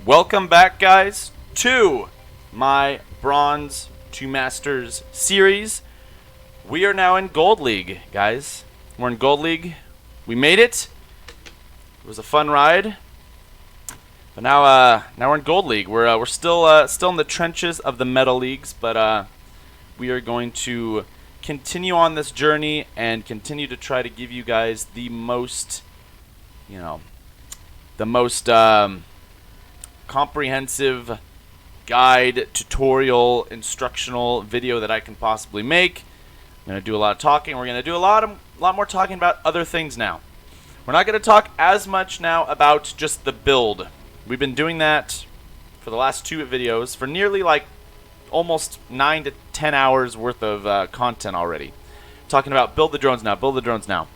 Welcome back, guys, to my Bronze to Masters series. We are now in Gold League, guys. We're in Gold League. We made it. It was a fun ride. But now we're in Gold League. We're still in the trenches of the Metal Leagues, but we are going to continue on this journey and continue to try to give you guys the most, comprehensive guide, tutorial, instructional video that I can possibly make. I'm going to do a lot of talking. We're going to do a lot more talking about other things now. We're not going to talk as much now about just the build. We've been doing that for the last two videos for nearly almost 9 to 10 hours worth of content already. Talking about build the drones now, build the drones now.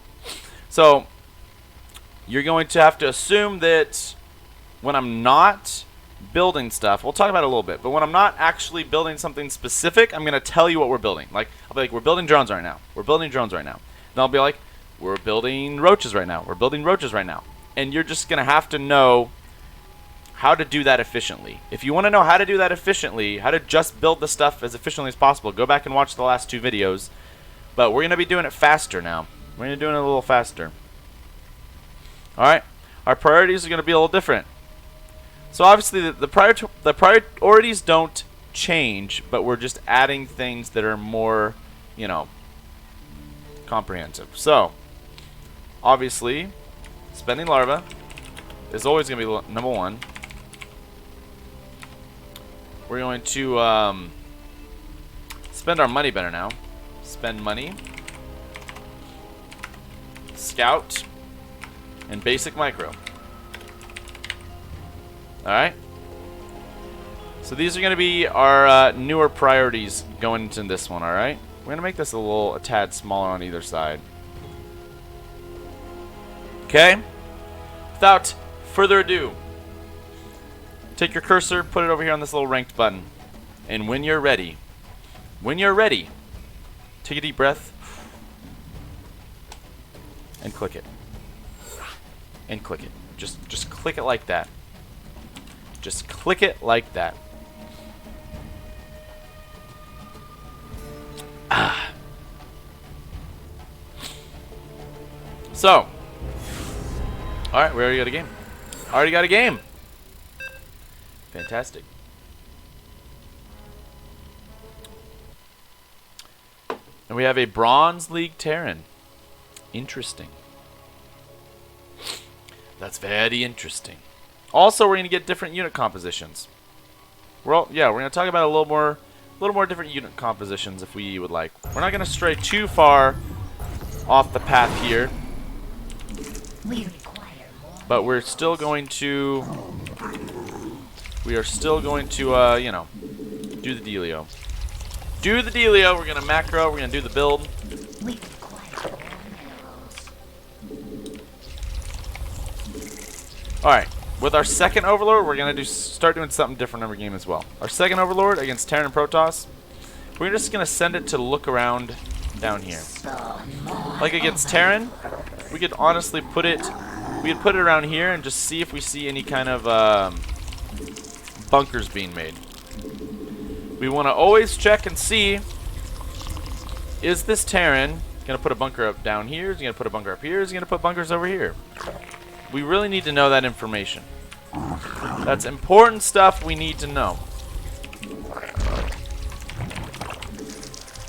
So you're going to have to assume that when I'm not building stuff, we'll talk about it a little bit, but when I'm not actually building something specific, I'm going to tell you what we're building. I'll be like, we're building drones right now. We're building drones right now. Then I'll be like, we're building roaches right now. We're building roaches right now. And you're just going to have to know how to do that efficiently. If you want to know how to do that efficiently, how to just build the stuff as efficiently as possible, go back and watch the last two videos. But we're going to be doing it faster now. We're going to be doing it a little faster. Alright, our priorities are going to be a little different. So obviously the priorities don't change, but we're just adding things that are more, comprehensive. So obviously spending larva is always going to be number one. We're going to spend our money better now. Spend money, scout, and basic micro. Alright, so these are going to be our newer priorities going into this one, alright? We're going to make this a tad smaller on either side. Okay, without further ado, take your cursor, put it over here on this little ranked button, and when you're ready, take a deep breath, and click it. And click it. Just click it like that. Just click it like that. So, alright, we already got a game. Already got a game. Fantastic. And we have a Bronze League Terran. Interesting. That's very interesting. Also, we're going to get different unit compositions. Well, yeah, we're going to talk about a little more different unit compositions if we would like. We're not going to stray too far off the path here, but we're still going to, do the dealio. Do the dealio. We're going to macro. We're going to do the build. All right. With our second Overlord, we're going to start doing something different every game as well. Our second Overlord against Terran and Protoss, we're just going to send it to look around down here. Like against Terran, we could honestly put it around here and just see if we see any kind of bunkers being made. We want to always check and see, is this Terran going to put a bunker up down here? Is he going to put a bunker up here? Is he going to put bunkers over here? We really need to know that information. That's important stuff we need to know.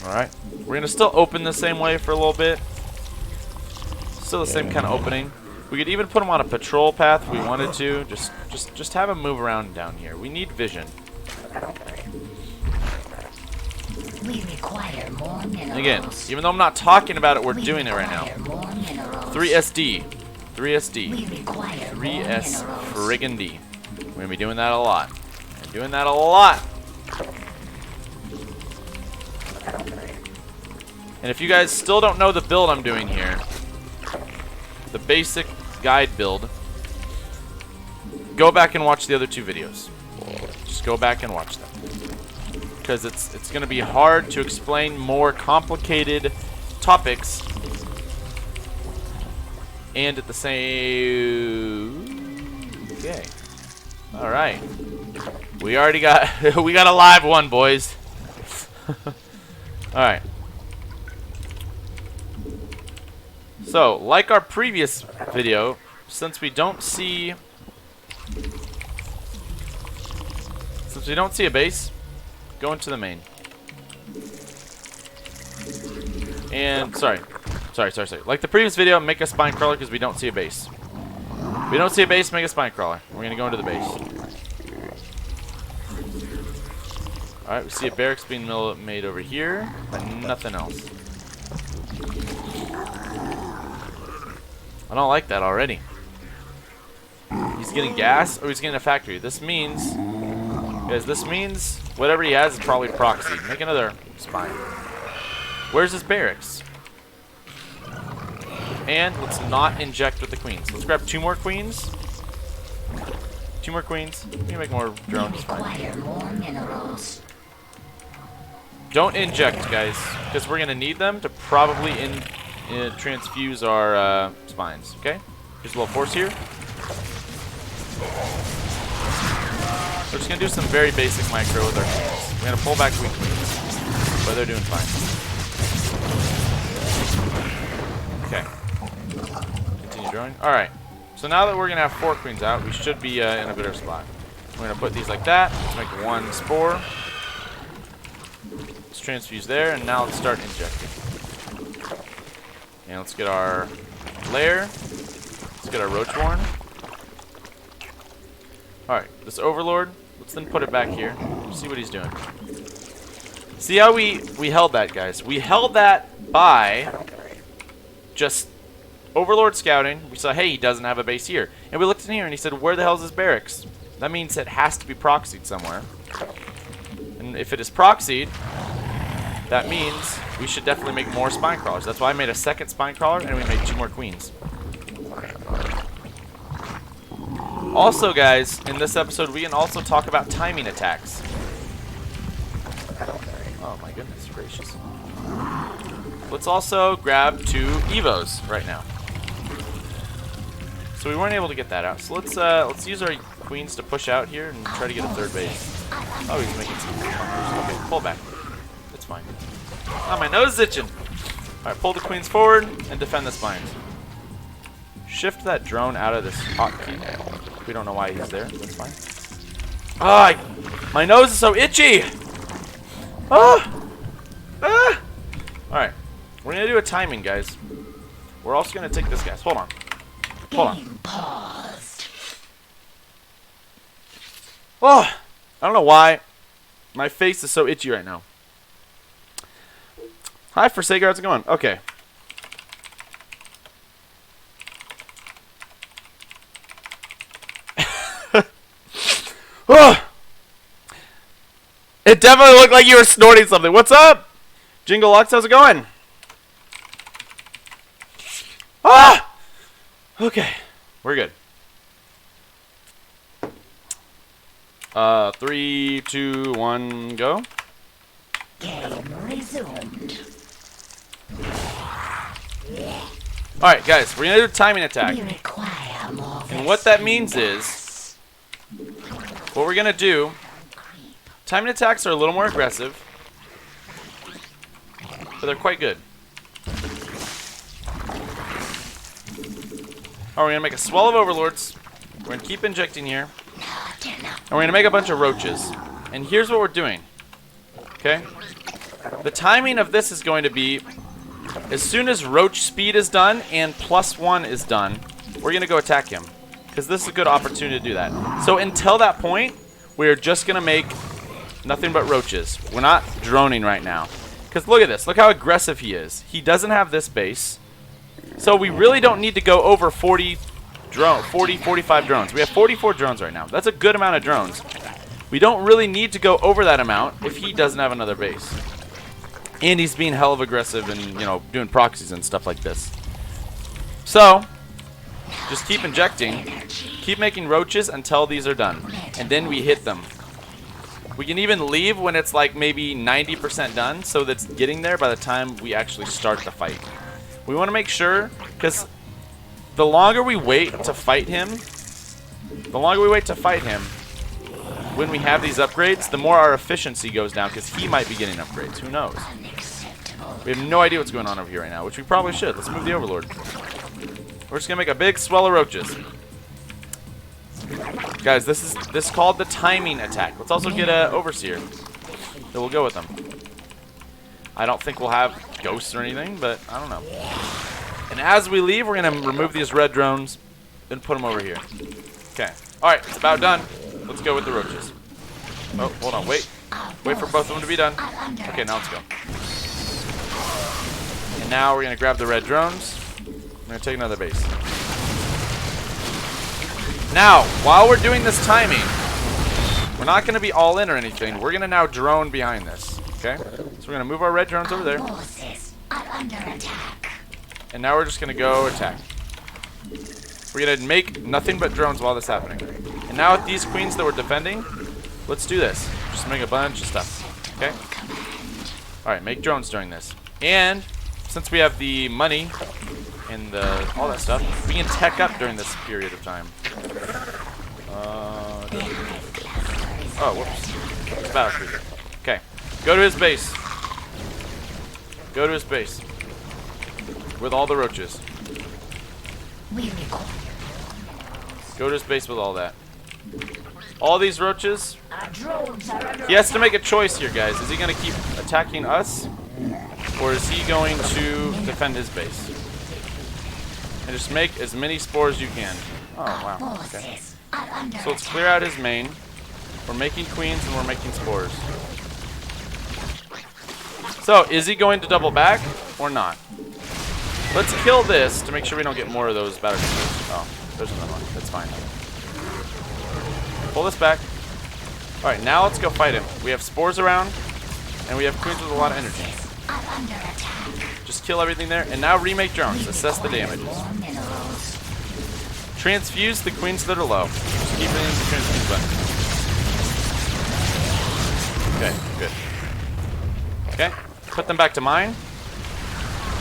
Alright. We're going to still open the same way for a little bit. Still the same kind of opening. We could even put them on a patrol path if we wanted to. Just have them move around down here. We need vision. We require more minerals. Again, even though I'm not talking about it, we're doing it right now. 3SD. 3SD. 3S friggin' D. We're going to be doing that a lot. And if you guys still don't know the build I'm doing here, the basic guide build, go back and watch the other two videos. Just go back and watch them. Because it's going to be hard to explain more complicated topics and at the same... Okay. All right. We already got we got a live one, boys. All right. So, like our previous video, since we don't see a base, go into the main. And sorry. Like the previous video, make a spine crawler because we don't see a base. If we don't see a base, make a spine crawler. We're gonna go into the base. Alright, we see a barracks being made over here, but nothing else. I don't like that already. He's getting gas, or he's getting a factory. This means, guys, whatever he has is probably proxy. Make another spine. Where's his barracks? And let's not inject with the queens. Let's grab 2 more queens. 2 more queens. We can make more drones. Require more minerals. Don't inject, guys, because we're gonna need them to probably transfuse our spines. Okay? Here's a little force here. We're just gonna do some very basic micro with our queens. We're gonna pull back weak queens, but they're doing fine. Okay. Continue drawing. All right. So now that we're gonna have 4 queens out, we should be in a better spot. We're gonna put these like that. Let's make 1 spore. Let's transfuse there, and now let's start injecting. And let's get our lair. Let's get our roachworn. All right, this overlord. Let's then put it back here. See what he's doing. See how we held that, guys? We held that by just overlord scouting. We saw, hey, he doesn't have a base here, and we looked in here, and he said, where the hell is his barracks? That means it has to be proxied somewhere. And if it is proxied, that means we should definitely make more spine crawlers. That's why I made a 2nd spine crawler, and we made 2 more queens. Also, guys, in this episode, we can also talk about timing attacks. Oh my goodness gracious. Let's also grab 2 Evos right now. So we weren't able to get that out. So let's use our queens to push out here and try to get a 3rd base. Oh, he's making some bunkers. Okay, pull back. It's fine. Oh, my nose is itching. Alright, pull the queens forward and defend the spines. Shift that drone out of this hotkey. We don't know why he's there. That's fine. Ah, my nose is so itchy. Ah! Ah! Alright. We're going to do a timing, guys. We're also going to take this, guys. Hold on. Hold on. Paused. Oh! I don't know why. My face is so itchy right now. Hi, Forsaker. How's it going? Okay. Oh! It definitely looked like you were snorting something. What's up? Jingle Lux, how's it going? Ah! Okay. We're good. 3, 2, 1, go. Game resumed. Alright, guys. We're going to do a timing attack. We require more. And what that means is, what we're going to do, timing attacks are a little more aggressive, but they're quite good. Alright, we're going to make a swell of overlords. We're going to keep injecting here. And we're going to make a bunch of roaches. And here's what we're doing. Okay? The timing of this is going to be, as soon as roach speed is done and +1 is done, we're going to go attack him. Because this is a good opportunity to do that. So until that point, we're just going to make nothing but roaches. We're not droning right now. Because look at this. Look how aggressive he is. He doesn't have this base. So we really don't need to go over 40, 45 drones. We have 44 drones right now. That's a good amount of drones. We don't really need to go over that amount if he doesn't have another base. And he's being hell of aggressive and, you know, doing proxies and stuff like this. So, just keep injecting. Keep making roaches until these are done. And then we hit them. We can even leave when it's like maybe 90% done, so that's getting there by the time we actually start the fight. We want to make sure, because the longer we wait to fight him, when we have these upgrades, the more our efficiency goes down because he might be getting upgrades. Who knows? Unacceptable. We have no idea what's going on over here right now, which we probably should. Let's move the Overlord. We're just gonna make a big swell of roaches. Guys, this is called the timing attack. Let's also get a Overseer. So we'll go with them. I don't think we'll have ghosts or anything, but I don't know. And as we leave, we're gonna remove these red drones and put them over here. Okay. All right, it's about done. Let's go with the roaches. Oh, hold on, wait. Wait for both of them to be done. Okay, now let's go. And now we're gonna grab the red drones. I'm gonna take another base. Now, while we're doing this timing, we're not gonna be all in or anything. We're gonna now drone behind this. Okay? So we're gonna move our red drones over there. Forces are under attack. And now we're just gonna go attack. We're gonna make nothing but drones while this is happening. And now with these queens that we're defending, let's do this. Just make a bunch of stuff. Okay? Alright, make drones during this. And since we have the money and all that stuff, we can tech up during this period of time. Oh, whoops. It's battle cruiser. Okay. Go to his base. Go to his base. With all the roaches. We require Go to his base with all that. All these roaches. our drones are under He has to make a choice here, guys. Is he going to keep attacking us? Or is he going to defend his base? And just make as many spores as you can. Oh, wow. Okay. forces are under So let's clear out his main. We're making queens and we're making spores. So, is he going to double back or not? Let's kill this to make sure we don't get more of those battle cruisers. Oh, there's another one. That's fine. Pull this back. Alright, now let's go fight him. We have spores around, and we have queens with a lot of energy. are under attack. Just kill everything there, and now remake drones. Assess the damages. More minerals. Transfuse the queens that are low. Just keep hitting the transfuse button. Okay, good. Okay, put them back to mine.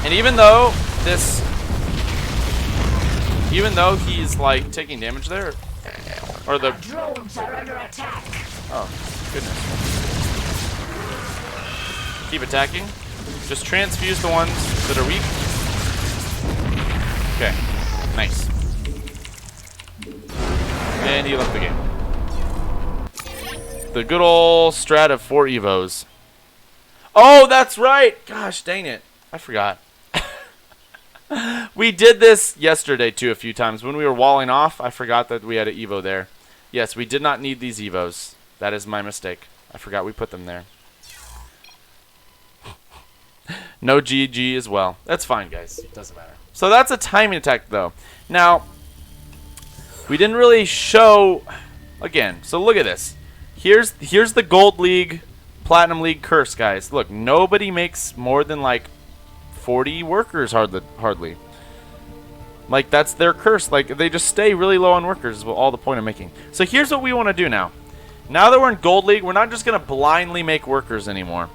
And even though he's like taking damage there, or the Drones are under attack. oh goodness, keep attacking. Just transfuse the ones that are weak. Okay, nice. And he left the game. The good old strat of 4 evos. Oh, that's right. Gosh, dang it. I forgot. We did this yesterday, too, a few times. When we were walling off, I forgot that we had an evo there. Yes, we did not need these evos. That is my mistake. I forgot we put them there. No GG as well. That's fine, guys. Doesn't matter. So that's a timing attack, though. Now, we didn't really show... Again, so look at this. Here's the Gold League, Platinum League curse, guys. Look, nobody makes more than, like, 40 workers hardly. Like, that's their curse. Like, they just stay really low on workers is all the point I'm making. So here's what we want to do now. Now that we're in Gold League, we're not just going to blindly make workers anymore.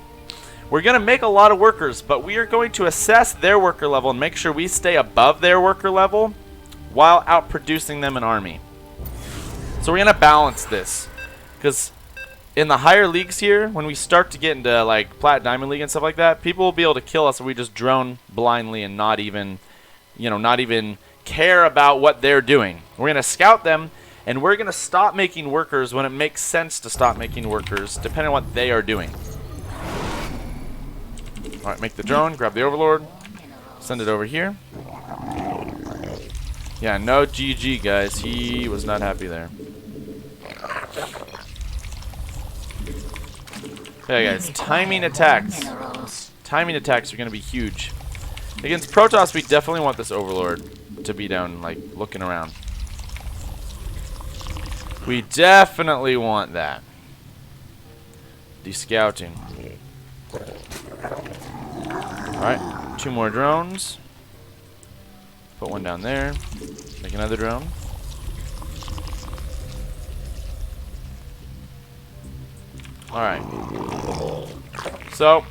We're going to make a lot of workers, but we are going to assess their worker level and make sure we stay above their worker level while outproducing them in army. So we're going to balance this. Because in the higher leagues here, when we start to get into like Plat Diamond League and stuff like that, people will be able to kill us if we just drone blindly and not even care about what they're doing. We're going to scout them, and we're going to stop making workers when it makes sense to stop making workers, depending on what they are doing. Alright, make the drone, grab the Overlord, send it over here. Yeah, no GG, guys. He was not happy there. Okay, guys, timing attacks. Timing attacks are going to be huge. Against Protoss, we definitely want this Overlord to be down, like, looking around. We definitely want that. Descouting. Alright, 2 more drones. Put one down there. Make another drone. Alright. So,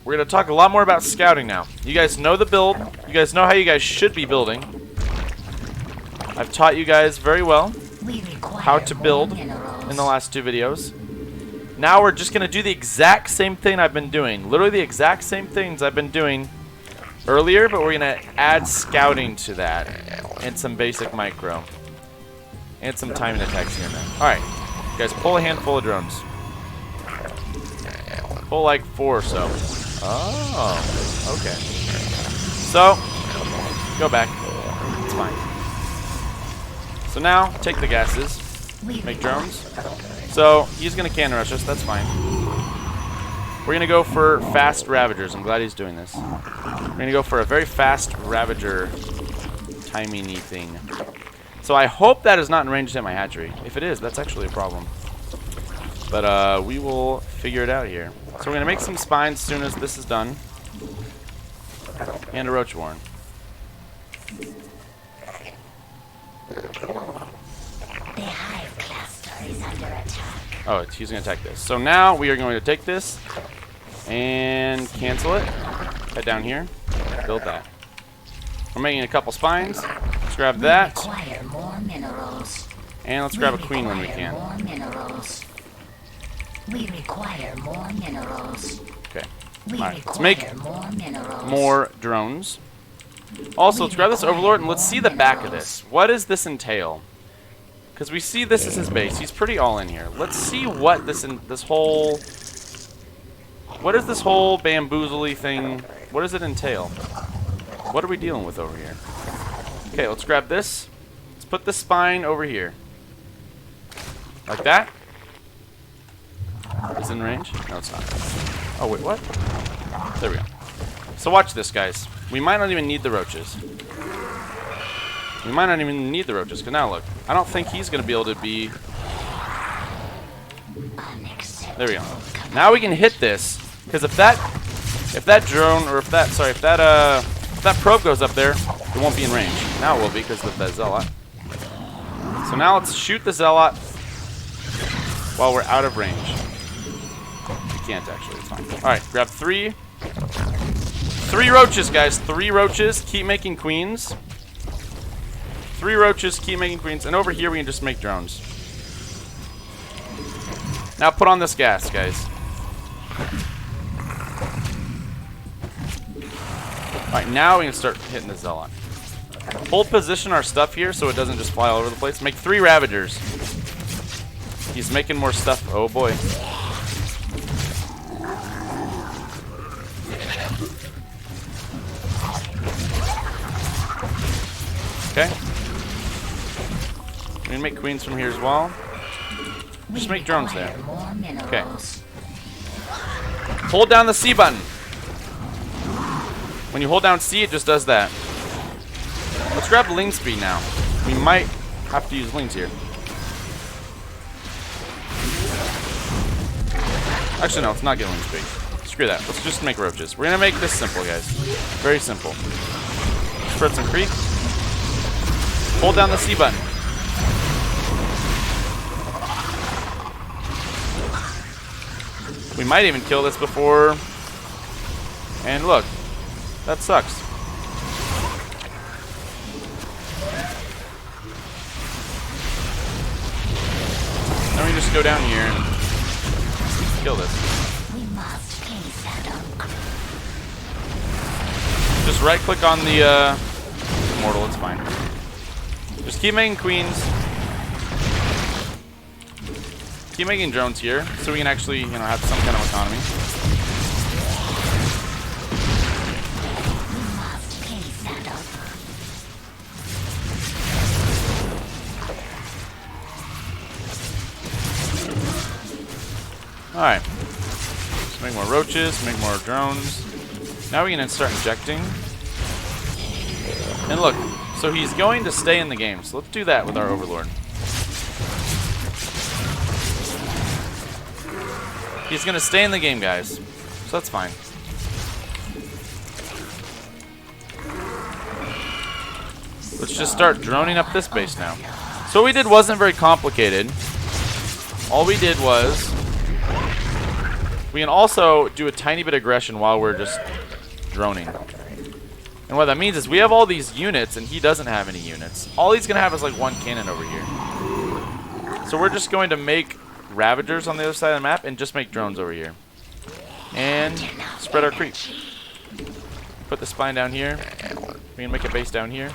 we're going to talk a lot more about scouting now. You guys know the build. You guys know how you guys should be building. I've taught you guys very well. We require how to build in the last 2 videos. Now we're just going to do the exact same thing I've been doing. Literally the exact same things I've been doing earlier, but we're going to add scouting to that. And some basic micro. And some timing attacks here and there. Alright, guys, pull a handful of drones. Pull like 4 or so. Oh, okay. So, go back. It's fine. So now, take the gases. Make drones. So, he's going to can rush us. That's fine. We're going to go for fast Ravagers. I'm glad he's doing this. We're going to go for a very fast Ravager timing-y thing. So I hope that is not in range to hit my hatchery. If it is, that's actually a problem. But we will figure it out here. So we're going to make some spines as soon as this is done. And a roach warren. The hive cluster is under attack. Oh, he's going to attack this. So now we are going to take this and cancel it. Head down here. Build that. We're making a couple spines. Let's grab that. Require more minerals. And let's grab a queen when we can. More minerals. We require more minerals. Okay. We Alright, let's require make more minerals. more drones. Also, let's grab this Overlord and let's see the back of this. What does this entail? Because we see this is his base. He's pretty all in here. Let's see what this whole... What is this whole bamboozly thing? What does it entail? What are we dealing with over here? Okay, let's grab this. Let's put the spine over here. Like that. Is it in range? No, it's not. Oh, wait, what? There we go. So watch this, guys. We might not even need the roaches. We might not even need the roaches, because now look. I don't think he's going to be able to be... There we go. Now we can hit this, because if that drone, or if that probe goes up there, it won't be in range. Now it will be, because of the Zealot. So now let's shoot the Zealot while we're out of range. We can't, actually. It's fine. Alright, grab 3. 3 roaches, guys. 3 roaches. Keep making queens. 3 roaches. Keep making queens. And over here, we can just make drones. Now put on this gas, guys. Alright, now we can start hitting the Zealot. Hold position our stuff here so it doesn't just fly all over the place. Make 3 Ravagers. He's making more stuff. Oh boy. Okay. We're gonna make queens from here as well. Just make drones there. Okay. Hold down the C button. When you hold down C, it just does that. Let's grab Ling speed now. We might have to use Lings here. Actually, no, let's not get Ling speed. Screw that. Let's just make roaches. We're gonna make this simple, guys. Very simple. Spread some creep. Hold down the C button. We might even kill this before. And look, that sucks. Then we just go down here and kill this. We must face that uncle. Just right click on the mortal, it's fine. Just keep making queens. Keep making drones here so we can actually, you know, have some kind of economy. We must face that uncle. Alright. Let's make more roaches, make more drones. Now we can start injecting. And look, so he's going to stay in the game. So let's do that with our Overlord. He's going to stay in the game, guys. So that's fine. Let's just start droning up this base now. So what we did wasn't very complicated. All we did was... We can also do a tiny bit of aggression while we're just droning. And what that means is we have all these units and he doesn't have any units. All he's going to have is like 1 cannon over here. So we're just going to make Ravagers on the other side of the map and just make drones over here. And spread our creep. Put the spine down here. We're gonna make a base down here.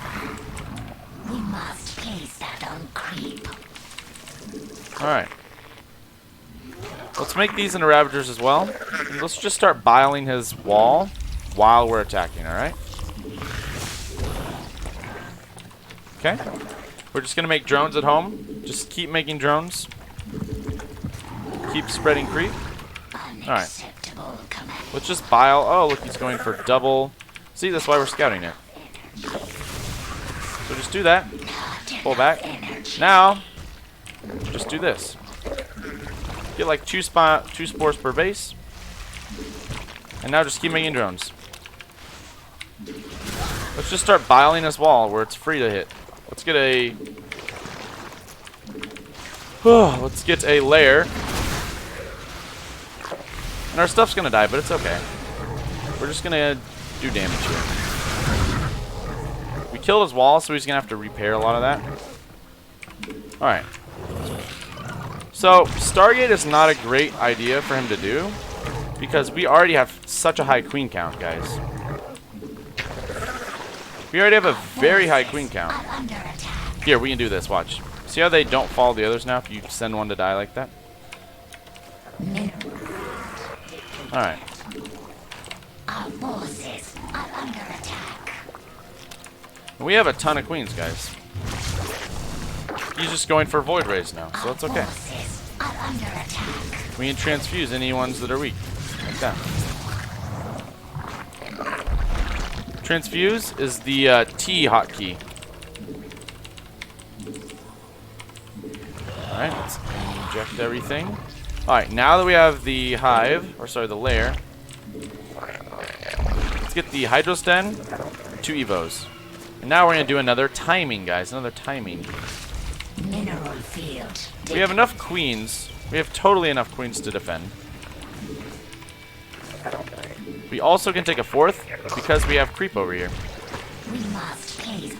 We must place that on creep. Alright. Let's make these into Ravagers as well. And let's just start biling his wall while we're attacking, alright? Okay. We're just gonna make drones at home. Just keep making drones. Keep spreading creep. Alright. Let's just bile. Oh, look, he's going for double. See, that's why we're scouting it. So just do that. Pull back. Now, just do this. Get like two spores per base. And now just keep making drones. Let's just start biling this wall where it's free to hit. Let's get a... let's get a lair. And our stuff's gonna die, but it's okay. We're just gonna do damage here. We killed his wall, so he's gonna have to repair a lot of that. Alright. So, Stargate is not a great idea for him to do, because we already have such a high queen count, guys. We already have a very high queen count. Here, we can do this, watch. See how they don't follow the others now if you send one to die like that? Alright. Our forces are under attack. We have a ton of queens, guys. He's just going for Void Rays now, so that's okay. We can transfuse any ones that are weak. Like that. Transfuse is the T hotkey. Alright, let's inject everything. Alright, now that we have the hive, or sorry, the lair, let's get the Hydrosten, 2 Evos. And now we're going to do another timing, guys, another timing. Mineral field. We have enough queens. We have totally enough queens to defend. We also can take a 4th because we have creep over here. We must place.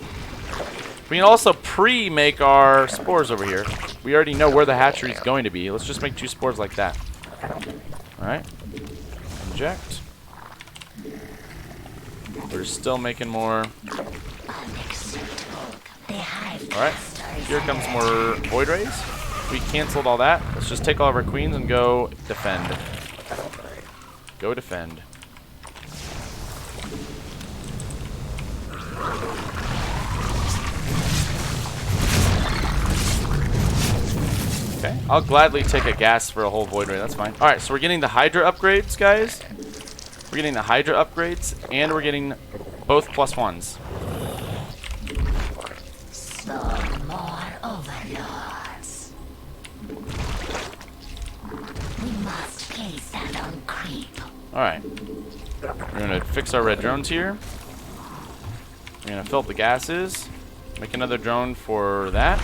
We can also pre-make our spores over here. We already know where the hatchery is going to be. Let's just make 2 spores like that. Alright. Inject. We're still making more. Alright. Here comes more Void Rays. We canceled all that. Let's just take all of our queens and go defend. Go defend. Okay, I'll gladly take a gas for a whole Void Ray, that's fine. Alright, so we're getting the Hydra upgrades, guys. We're getting the Hydra upgrades, and we're getting both +1s. More overlords. We must place that on creep. Alright. We're going to fix our red drones here. We're going to fill up the gases. Make another drone for that.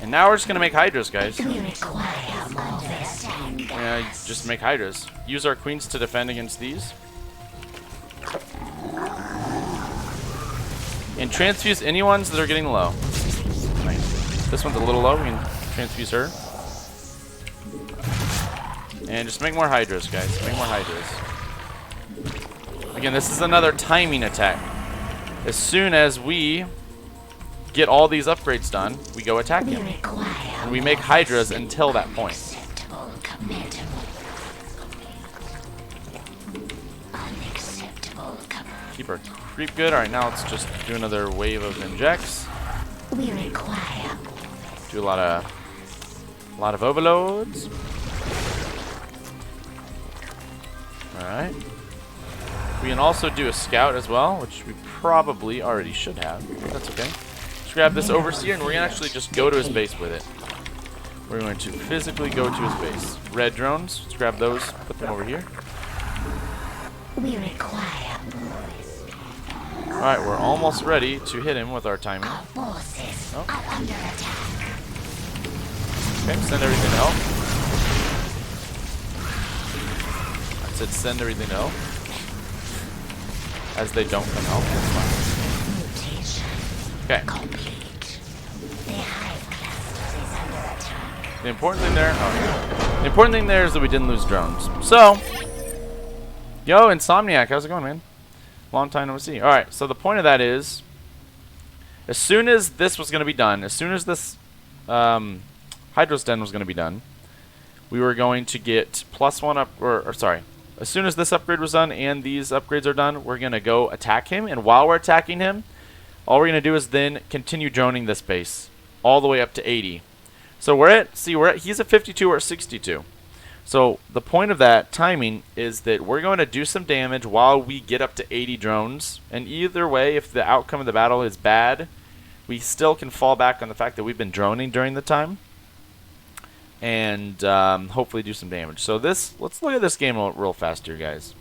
And now we're just going to make Hydras, guys. We require more vesting. Yeah, just make Hydras. Use our queens to defend against these. And transfuse any ones that are getting low. Nice. This one's a little low. We can transfuse her. And just make more Hydras, guys. Make more Hydras. Again, this is another timing attack. As soon as we get all these upgrades done, we go attack him. And we make Hydras until that point. Keep our creep good. Alright, now let's just do another wave of injects. We require. Do a lot of overloads. Alright. We can also do a scout as well, which we probably already should have. But that's okay. Let's grab this overseer and we're gonna actually just go to his base with it. We're going to physically go to his base. Red drones, let's grab those, put them over here. We require. Alright, we're almost ready to hit him with our timing. Our forces are under attack. Okay, send everything to help. I said send everything to help. As they don't come help, that's fine. Mutation Okay. complete. The hive cluster is under attack. The important thing there, the important thing there is that we didn't lose drones. So, yo, Insomniac, how's it going, man? Long time no see. All right, so the point of that is, as soon as this was going to be done, as soon as this Hydros Den was going to be done, we were going to get +1 up, or sorry, as soon as this upgrade was done and these upgrades are done, we're going to go attack him. And while we're attacking him, all we're going to do is then continue droning this base all the way up to 80. So he's at 52 or 62. So the point of that timing is that we're going to do some damage while we get up to 80 drones. And either way, if the outcome of the battle is bad, we still can fall back on the fact that we've been droning during the time. And hopefully do some damage. So let's look at this game real fast here, guys.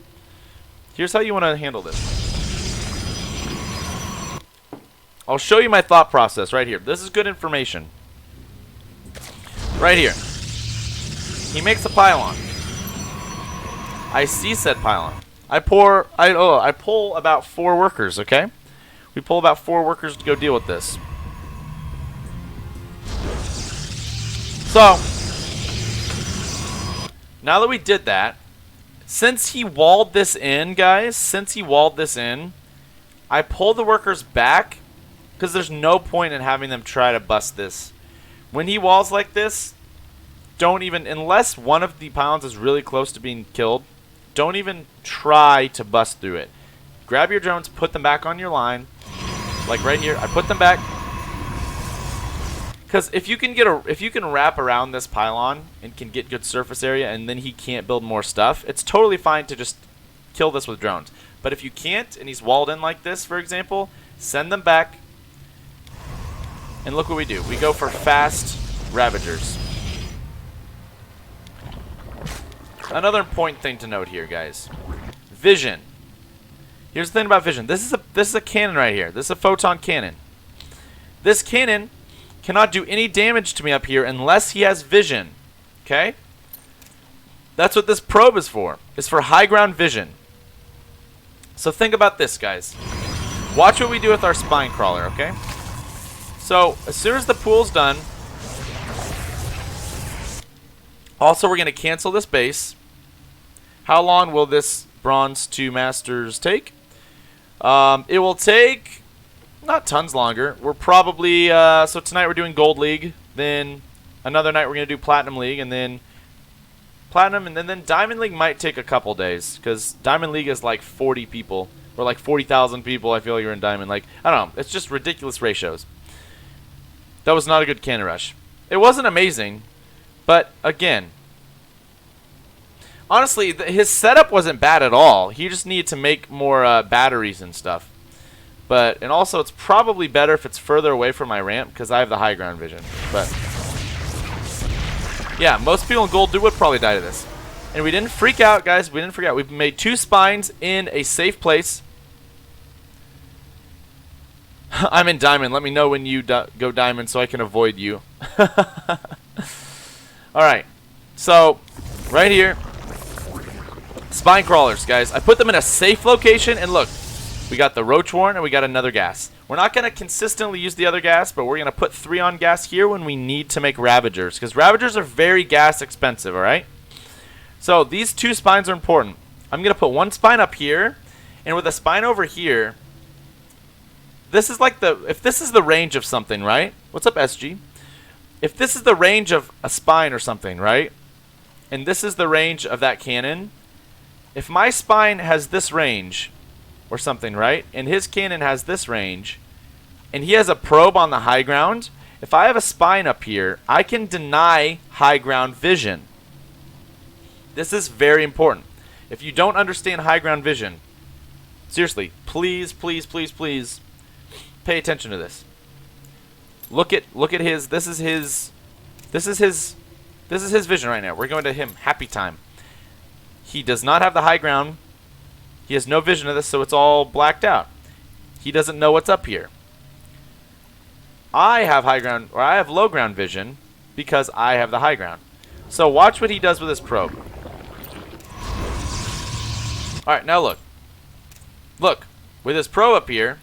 Here's how you want to handle this. I'll show you my thought process right here. This is good information. Right here. He makes a pylon. I see said pylon. I pull about 4 workers, okay? We pull about 4 workers to go deal with this. So, now that we did that, since he walled this in, guys, I pull the workers back because there's no point in having them try to bust this. When he walls like this, don't even, unless one of the pylons is really close to being killed, don't even try to bust through it. Grab your drones, put them back on your line, like right here. I put them back. Because if you can wrap around this pylon and can get good surface area, and then he can't build more stuff, it's totally fine to just kill this with drones. But if you can't, and he's walled in like this, for example, send them back. And look what we do. We go for fast Ravagers. Another important thing to note here, guys. Vision. Here's the thing about vision. This is a cannon right here. This is a photon cannon. This cannon cannot do any damage to me up here unless he has vision. Okay? That's what this probe is for. It's for high ground vision. So think about this, guys. Watch what we do with our spine crawler, okay? So, as soon as the pool's done, also we're going to cancel this base. How long will this Bronze 2 Masters take? It will take not tons longer. We're probably, so tonight we're doing Gold League, then another night we're going to do Platinum League, and then Platinum, and then Diamond League might take a couple days, because Diamond League is like 40 people, or like 40,000 people I feel you're in Diamond. Like, I don't know, it's just ridiculous ratios. That was not a good cannon rush. It wasn't amazing, but again, honestly, his setup wasn't bad at all. He just needed to make more batteries and stuff. And also, it's probably better if it's further away from my ramp because I have the high ground vision. But yeah, most people in gold would probably die to this. And we didn't freak out, guys. We didn't freak out. We've made 2 spines in a safe place. I'm in diamond. Let me know when you go diamond so I can avoid you. Alright. So, right here. Spine crawlers, guys. I put them in a safe location, and look. We got the Roach Warren, and we got another gas. We're not going to consistently use the other gas, but we're going to put 3 on gas here when we need to make Ravagers. Because Ravagers are very gas expensive, alright? So, these 2 spines are important. I'm going to put 1 spine up here, and with a spine over here, this is like if this is the range of something, right? What's up, SG? If this is the range of a spine or something, right? And this is the range of that cannon. If my spine has this range or something, right? And his cannon has this range, and he has a probe on the high ground, if I have a spine up here, I can deny high ground vision. This is very important. If you don't understand high ground vision, seriously, please, please, please, please, pay attention to this. Look at his. This is his vision right now. We're going to him. Happy time. He does not have the high ground. He has no vision of this, so it's all blacked out. He doesn't know what's up here. I have high ground, or I have low ground vision because I have the high ground. So watch what he does with his probe. All right, now look. Look, with his probe up here.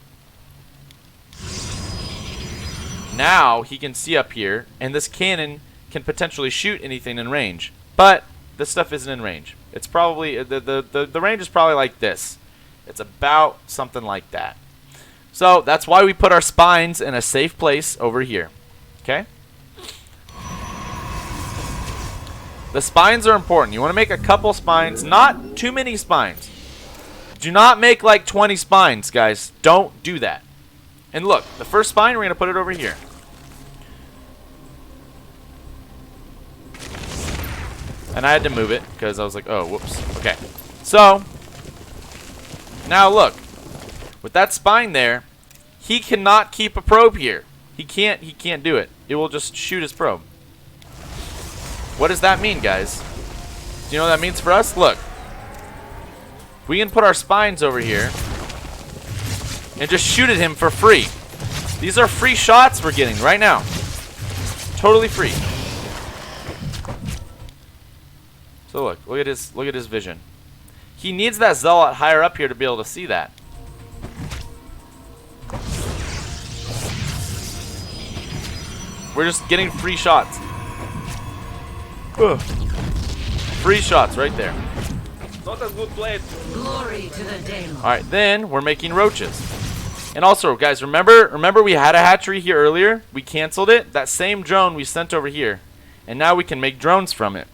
Now he can see up here, and this cannon can potentially shoot anything in range. But this stuff isn't in range. It's probably, the range is probably like this. It's about something like that. So that's why we put our spines in a safe place over here. Okay? The spines are important. You want to make a couple spines, not too many spines. Do not make like 20 spines, guys. Don't do that. And look, the first spine, we're going to put it over here. And I had to move it because I was like, oh, whoops. Okay. So, now look. With that spine there, he cannot keep a probe here. He can't do it. It will just shoot his probe. What does that mean, guys? Do you know what that means for us? Look. We can put our spines over here and just shoot at him for free. These are free shots we're getting right now. Totally free. So look at his vision. He needs that zealot higher up here to be able to see that. We're just getting free shots. Ugh. Free shots right there. Not a good place. Glory to the Daemon. Alright, then we're making roaches. And also, guys, remember we had a hatchery here earlier? We canceled it. That same drone we sent over here. And now we can make drones from it.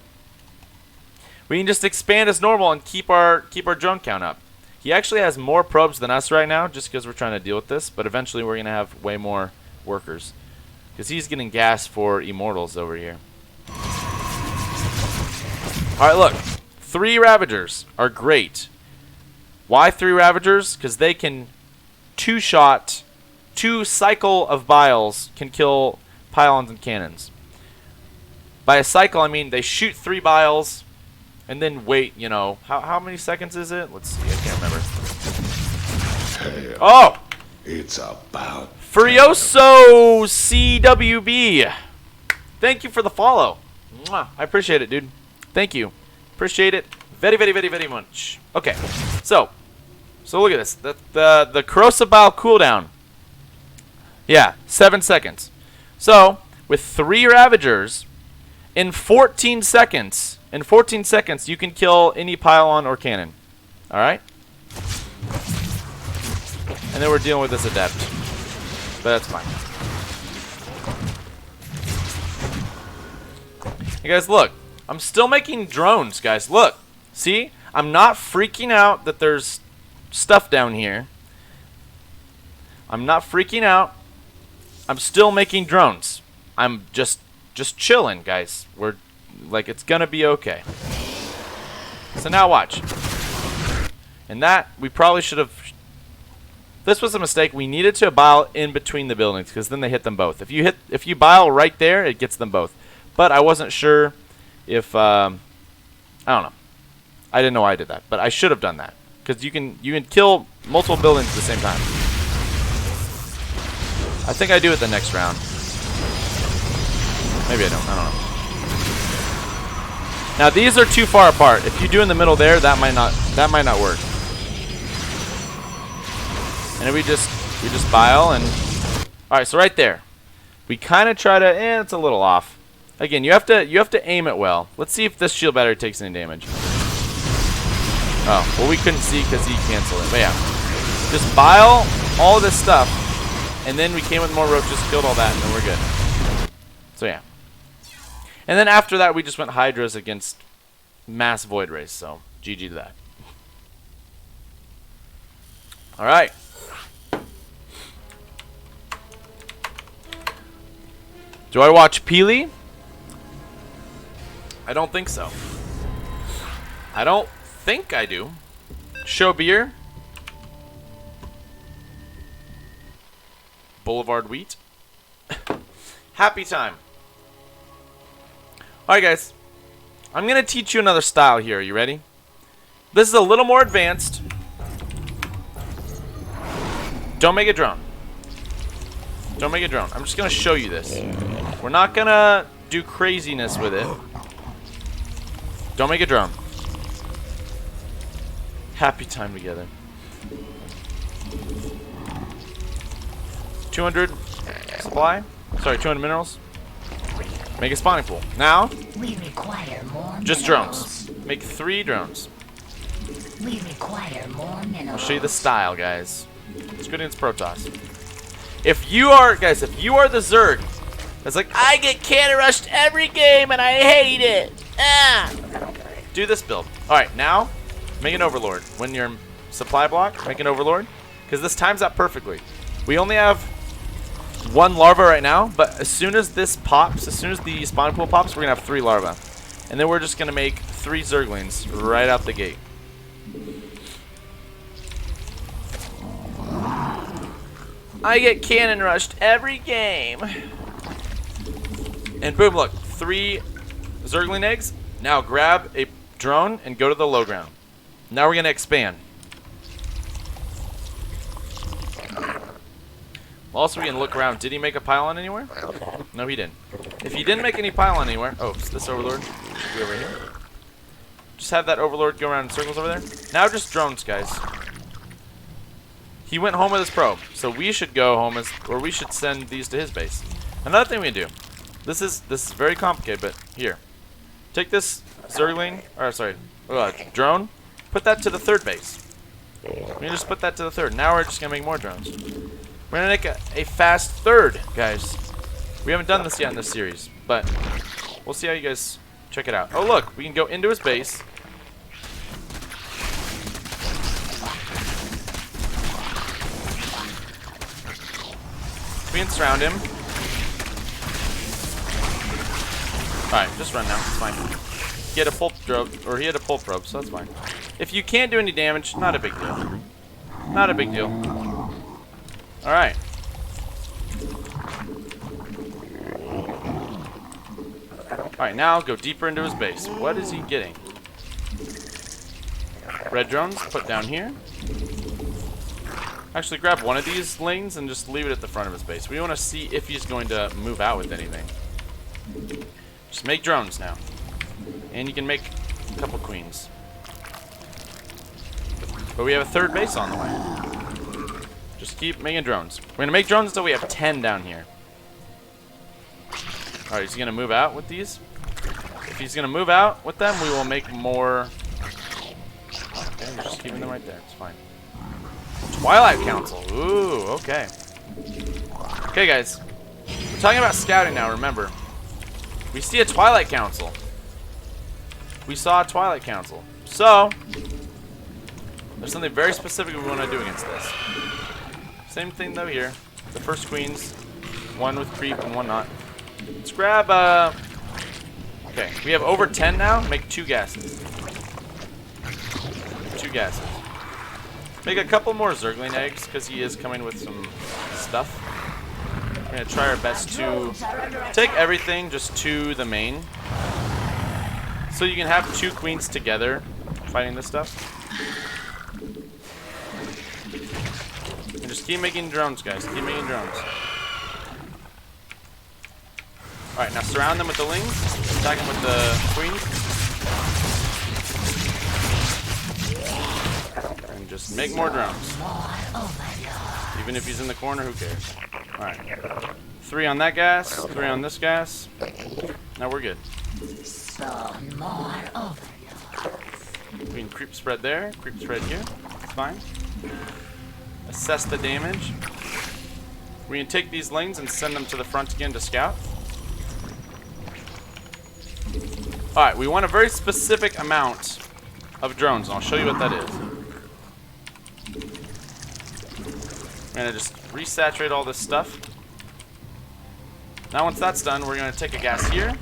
We can just expand as normal and keep our drone count up. He actually has more probes than us right now, just because we're trying to deal with this. But eventually we're going to have way more workers. Because he's getting gas for immortals over here. Alright, look. 3 Ravagers are great. Why 3 Ravagers? Because they can 2-shot, 2 cycle of biles can kill pylons and cannons. By a cycle, I mean they shoot 3 biles and then wait, you know. How many seconds is it? Let's see, I can't remember. Oh! It's about Furioso CWB. Thank you for the follow. Mwah. I appreciate it, dude. Thank you. Appreciate it very, very, very, very much. Okay, so look at this. The corrosive bile cooldown. Yeah, 7 seconds. So with 3 Ravagers, in 14 seconds, you can kill any pylon or cannon. All right. And then we're dealing with this adept, but that's fine. Hey guys, look. I'm still making drones, guys. Look. See? I'm not freaking out that there's stuff down here. I'm not freaking out. I'm still making drones. I'm just chilling, guys. We're like, it's gonna be okay. So now watch. And that, we probably should have... This was a mistake. We needed to bile in between the buildings, because then they hit them both. If you bile right there, it gets them both. But I wasn't sure if I don't know. I didn't know I did that, but I should have done that, because you can kill multiple buildings at the same time. I think I do it the next round. Maybe I don't. I don't know. Now these are too far apart. If you do in the middle there, that might not work. And we just bile and all right. So right there, we kind of try to. It's a little off. Again, you have to aim it well. Let's see if this shield battery takes any damage. Oh, well, we couldn't see because he canceled it. But yeah, just bile all this stuff, and then we came with more roaches, killed all that, and then we're good. So yeah. And then after that, we just went Hydras against mass Void Race. So GG to that. All right. Do I watch Peely? I don't think so. I don't think I do. Show beer. Boulevard wheat. Happy time. Alright guys. I'm going to teach you another style here. Are you ready? This is a little more advanced. Don't make a drone. Don't make a drone. I'm just going to show you this. We're not going to do craziness with it. Don't make a drone. Happy time together. 200 supply. Sorry, 200 minerals. Make a spawning pool. Now, We require more just minerals. drones. Make 3 drones. We require more minerals. I'll show you the style, guys. It's good against Protoss. If you are, guys, if you are the Zerg that's like, I get cannon rushed every game and I hate it. Ah. Do this build. Alright, now, make an Overlord. When you're supply block, make an Overlord. Because this times out perfectly. We only have 1 larva right now, but as soon as this pops, as soon as the spawn pool pops, we're going to have 3 larvae. And then we're just going to make 3 Zerglings right out the gate. I get cannon rushed every game. And boom, look, 3 Zergling eggs. Now grab a drone and go to the low ground. Now we're going to expand. Also, we can look around. Did he make a pylon anywhere? No, he didn't. If he didn't make any pylon anywhere... Oh, so this Overlord should be over here. Just have that Overlord go around in circles over there. Now just drones, guys. He went home with his probe. So we should go home as... Or we should send these to his base. Another thing we can do. This is very complicated, but here. Take this Zergling... Or, sorry. Drone. Put that to the 3rd base. We can just put that to the 3rd. Now we're just going to make more drones. We're going to make a fast 3rd, guys. We haven't done this yet in this series, but we'll see how you guys check it out. Oh, look. We can go into his base. We can surround him. Alright, just run now. It's fine. He had a pulp probe, or he had a pulp probe, so that's fine. If you can't do any damage, not a big deal. Not a big deal. Alright. Alright, now go deeper into his base. What is he getting? Red drones, put down here. Actually, grab one of these lanes and just leave it at the front of his base. We want to see if he's going to move out with anything. Just make drones now. And you can make a couple queens. But we have a 3rd base on the way. Just keep making drones. We're going to make drones until we have 10 down here. Alright, is he going to move out with these? If he's going to move out with them, we will make more... Okay, we're just keeping them right there. It's fine. Twilight Council. Ooh, okay. Okay, guys. We're talking about scouting now, remember. We see a Twilight Council. We saw a Twilight Council. So, there's something very specific we want to do against this. Same thing, though, here. The first queens. One with creep and one not. Let's grab, Okay, we have over 10 now. Make 2 gases. 2 gases. Make a couple more Zergling eggs, because he is coming with some stuff. We're going to try our best to take everything just to the main. So you can have 2 queens together fighting this stuff. And just keep making drones, guys. Keep making drones. Alright, now surround them with the lings. Attack them with the queens. And just make more drones. Even if he's in the corner, who cares? Alright. 3 on that gas, 3 on this gas. Now we're good. We can creep spread there, creep spread here. It's fine. Assess the damage. We can take these lanes and send them to the front again to scout. Alright, we want a very specific amount of drones, and I'll show you what that is. We're going to just resaturate all this stuff. Now once that's done, we're going to take a gas here.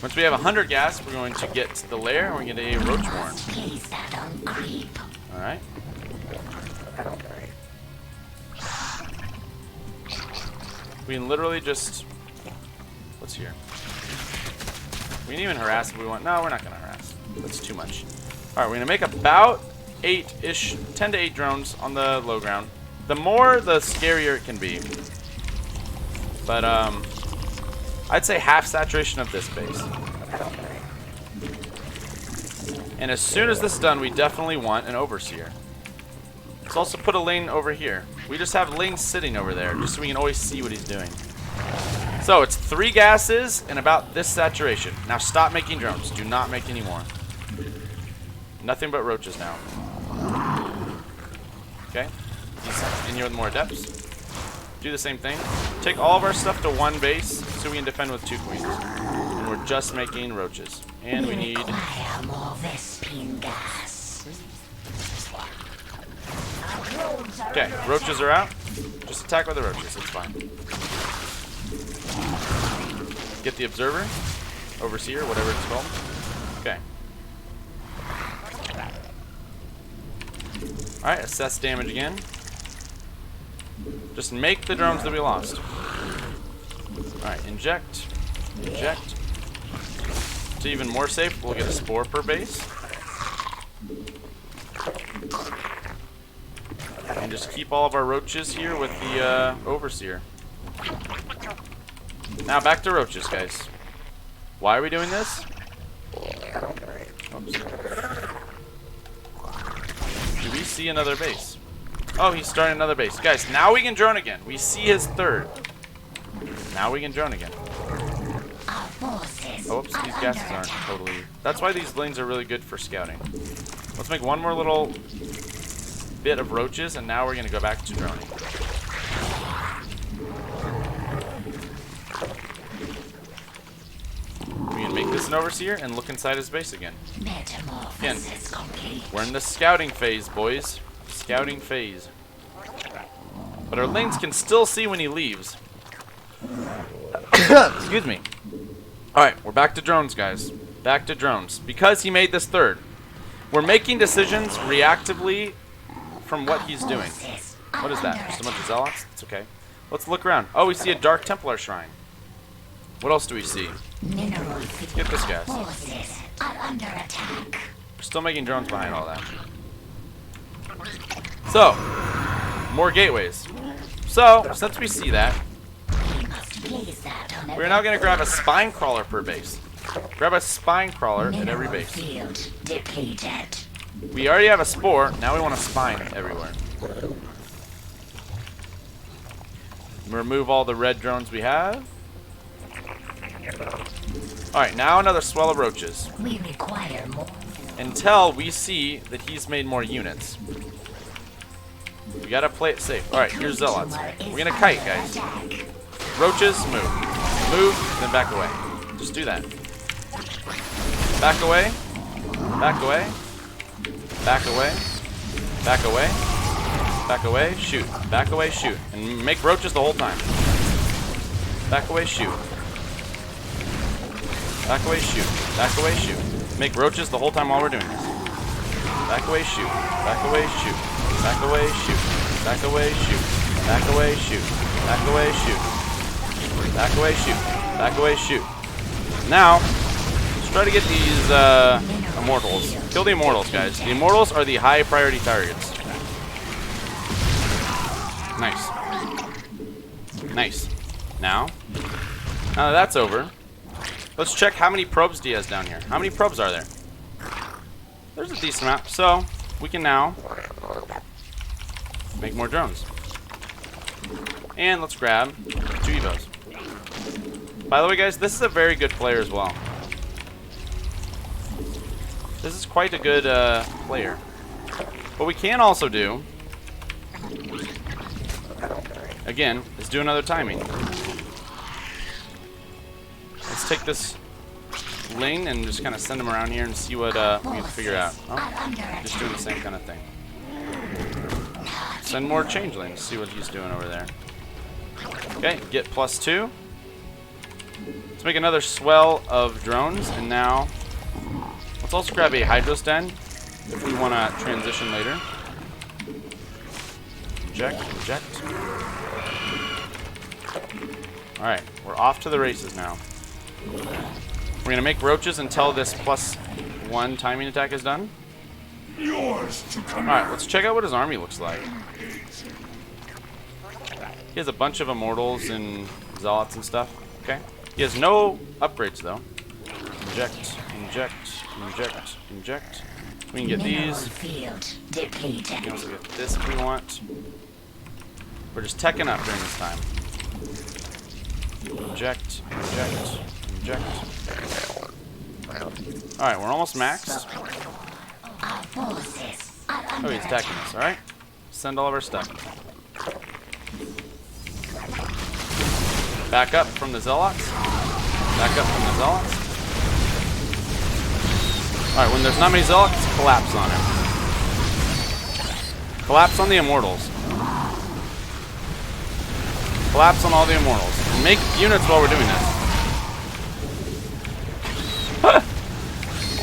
Once we have 100 gas, we're going to get the lair, and we're going to get a roach warren. Alright. We can literally just... What's here? We can even harass if we want. No, we're not going to harass. That's too much. Alright, we're going to make about 8-ish, 10 to 8 drones on the low ground. The more, the scarier it can be. But, I'd say half saturation of this base. And as soon as this is done, we definitely want an overseer. Let's also put a lane over here. We just have lanes sitting over there, just so we can always see what he's doing. So it's 3 gases and about this saturation. Now stop making drones. Do not make any more. Nothing but roaches now. Okay. He's in here with more adepts. Do the same thing. Take all of our stuff to 1 base so we can defend with 2 queens. And we're just making roaches. And we need... require more Vespine gas. Okay, roaches are out. Just attack with the roaches. It's fine. Get the observer. Overseer, whatever it's called. Okay. Alright, assess damage again. Just make the drones that we lost. Alright, inject. Inject. To even more safe, we'll get a spore per base. And just keep all of our roaches here with the overseer. Now back to roaches, guys. Why are we doing this? Oops. Do we see another base? Oh, he's starting another base. Guys, now we can drone again. We see his 3rd. Now we can drone again. Oops, these gases aren't totally... That's why these lanes are really good for scouting. Let's make one more little bit of roaches, and now we're going to go back to droning. We can make this an overseer and look inside his base again. Again, we're in the scouting phase, boys. Scouting phase. But our lanes can still see when he leaves. Excuse me. Alright, we're back to drones, guys. Back to drones. Because he made this 3rd. We're making decisions reactively from what he's doing. What is that? Just a bunch of zealots? It's okay. Let's look around. Oh, we see a Dark Templar shrine. What else do we see? Get this, guys. We're still making drones behind all that. So, more gateways. So, since we see that, we're now going to grab a spine crawler per base. Grab a spine crawler at every base. We already have a spore, now we want a spine everywhere. Remove all the red drones we have. Alright, now another swell of roaches. We require more. Until we see that he's made more units. We gotta play it safe. Alright, here's zealots. We're gonna kite, guys. Roaches, move. Move, then back away. Just do that. Back away. Back away. Back away. Back away. Back away, shoot. Back away, shoot. And make roaches the whole time. Back away, shoot. Back away, shoot. Back away, shoot. Make roaches the whole time while we're doing this. Back away, shoot. Back away, shoot. Back away, shoot. Back away, shoot. Back away, shoot. Back away, shoot. Back away, shoot. Back away, shoot. Now, let's try to get these immortals. Kill the immortals, guys. The immortals are the high priority targets. Nice. Nice. Now that that's over, let's check how many probes he has down here. How many probes are there? There's a decent amount. So, we can now make more drones. And let's grab 2 evos. By the way, guys, this is a very good player as well. This is quite a good player. What we can also do, again, is do another timing. Let's take this lane and just kind of send him around here and see what we can figure out. Oh, just doing the same kind of thing. Send more changelings, see what he's doing over there. Okay, get +2. Let's make another swell of drones, and now let's also grab a Hydros Den if we want to transition later. Inject, inject. Alright, we're off to the races now. We're going to make roaches until this +1 timing attack is done. Alright, let's check out what his army looks like. He has a bunch of immortals and zealots and stuff. Okay. He has no upgrades though. Inject, inject, inject, inject. We can get Mineral these. field We can depleted. also get this if we want. We're just teching up during this time. Inject, inject, inject. Alright, we're almost maxed. Our forces are Oh, under he's attacking us, alright? Send all of our stuff. Back up from the Zealots. Back up from the Zealots. Alright, when there's not many Zealots, collapse on him. Collapse on the Immortals. Collapse on all the Immortals. And make units while we're doing this.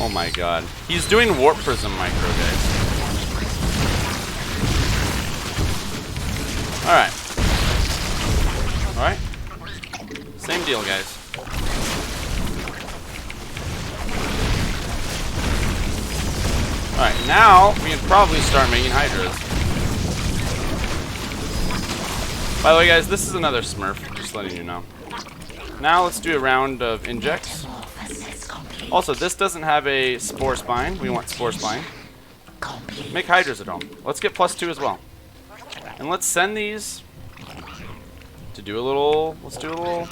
Oh my god. He's doing Warp Prism micro, guys. Alright. Alright. Same deal, guys. Alright, now we can probably start making Hydras. By the way, guys, this is another Smurf, just letting you know. Now let's do a round of injects. Also, this doesn't have a Spore Spine. We want Spore Spine. Make Hydras at home. Let's get +2 as well. And let's send these to do a little, let's do a little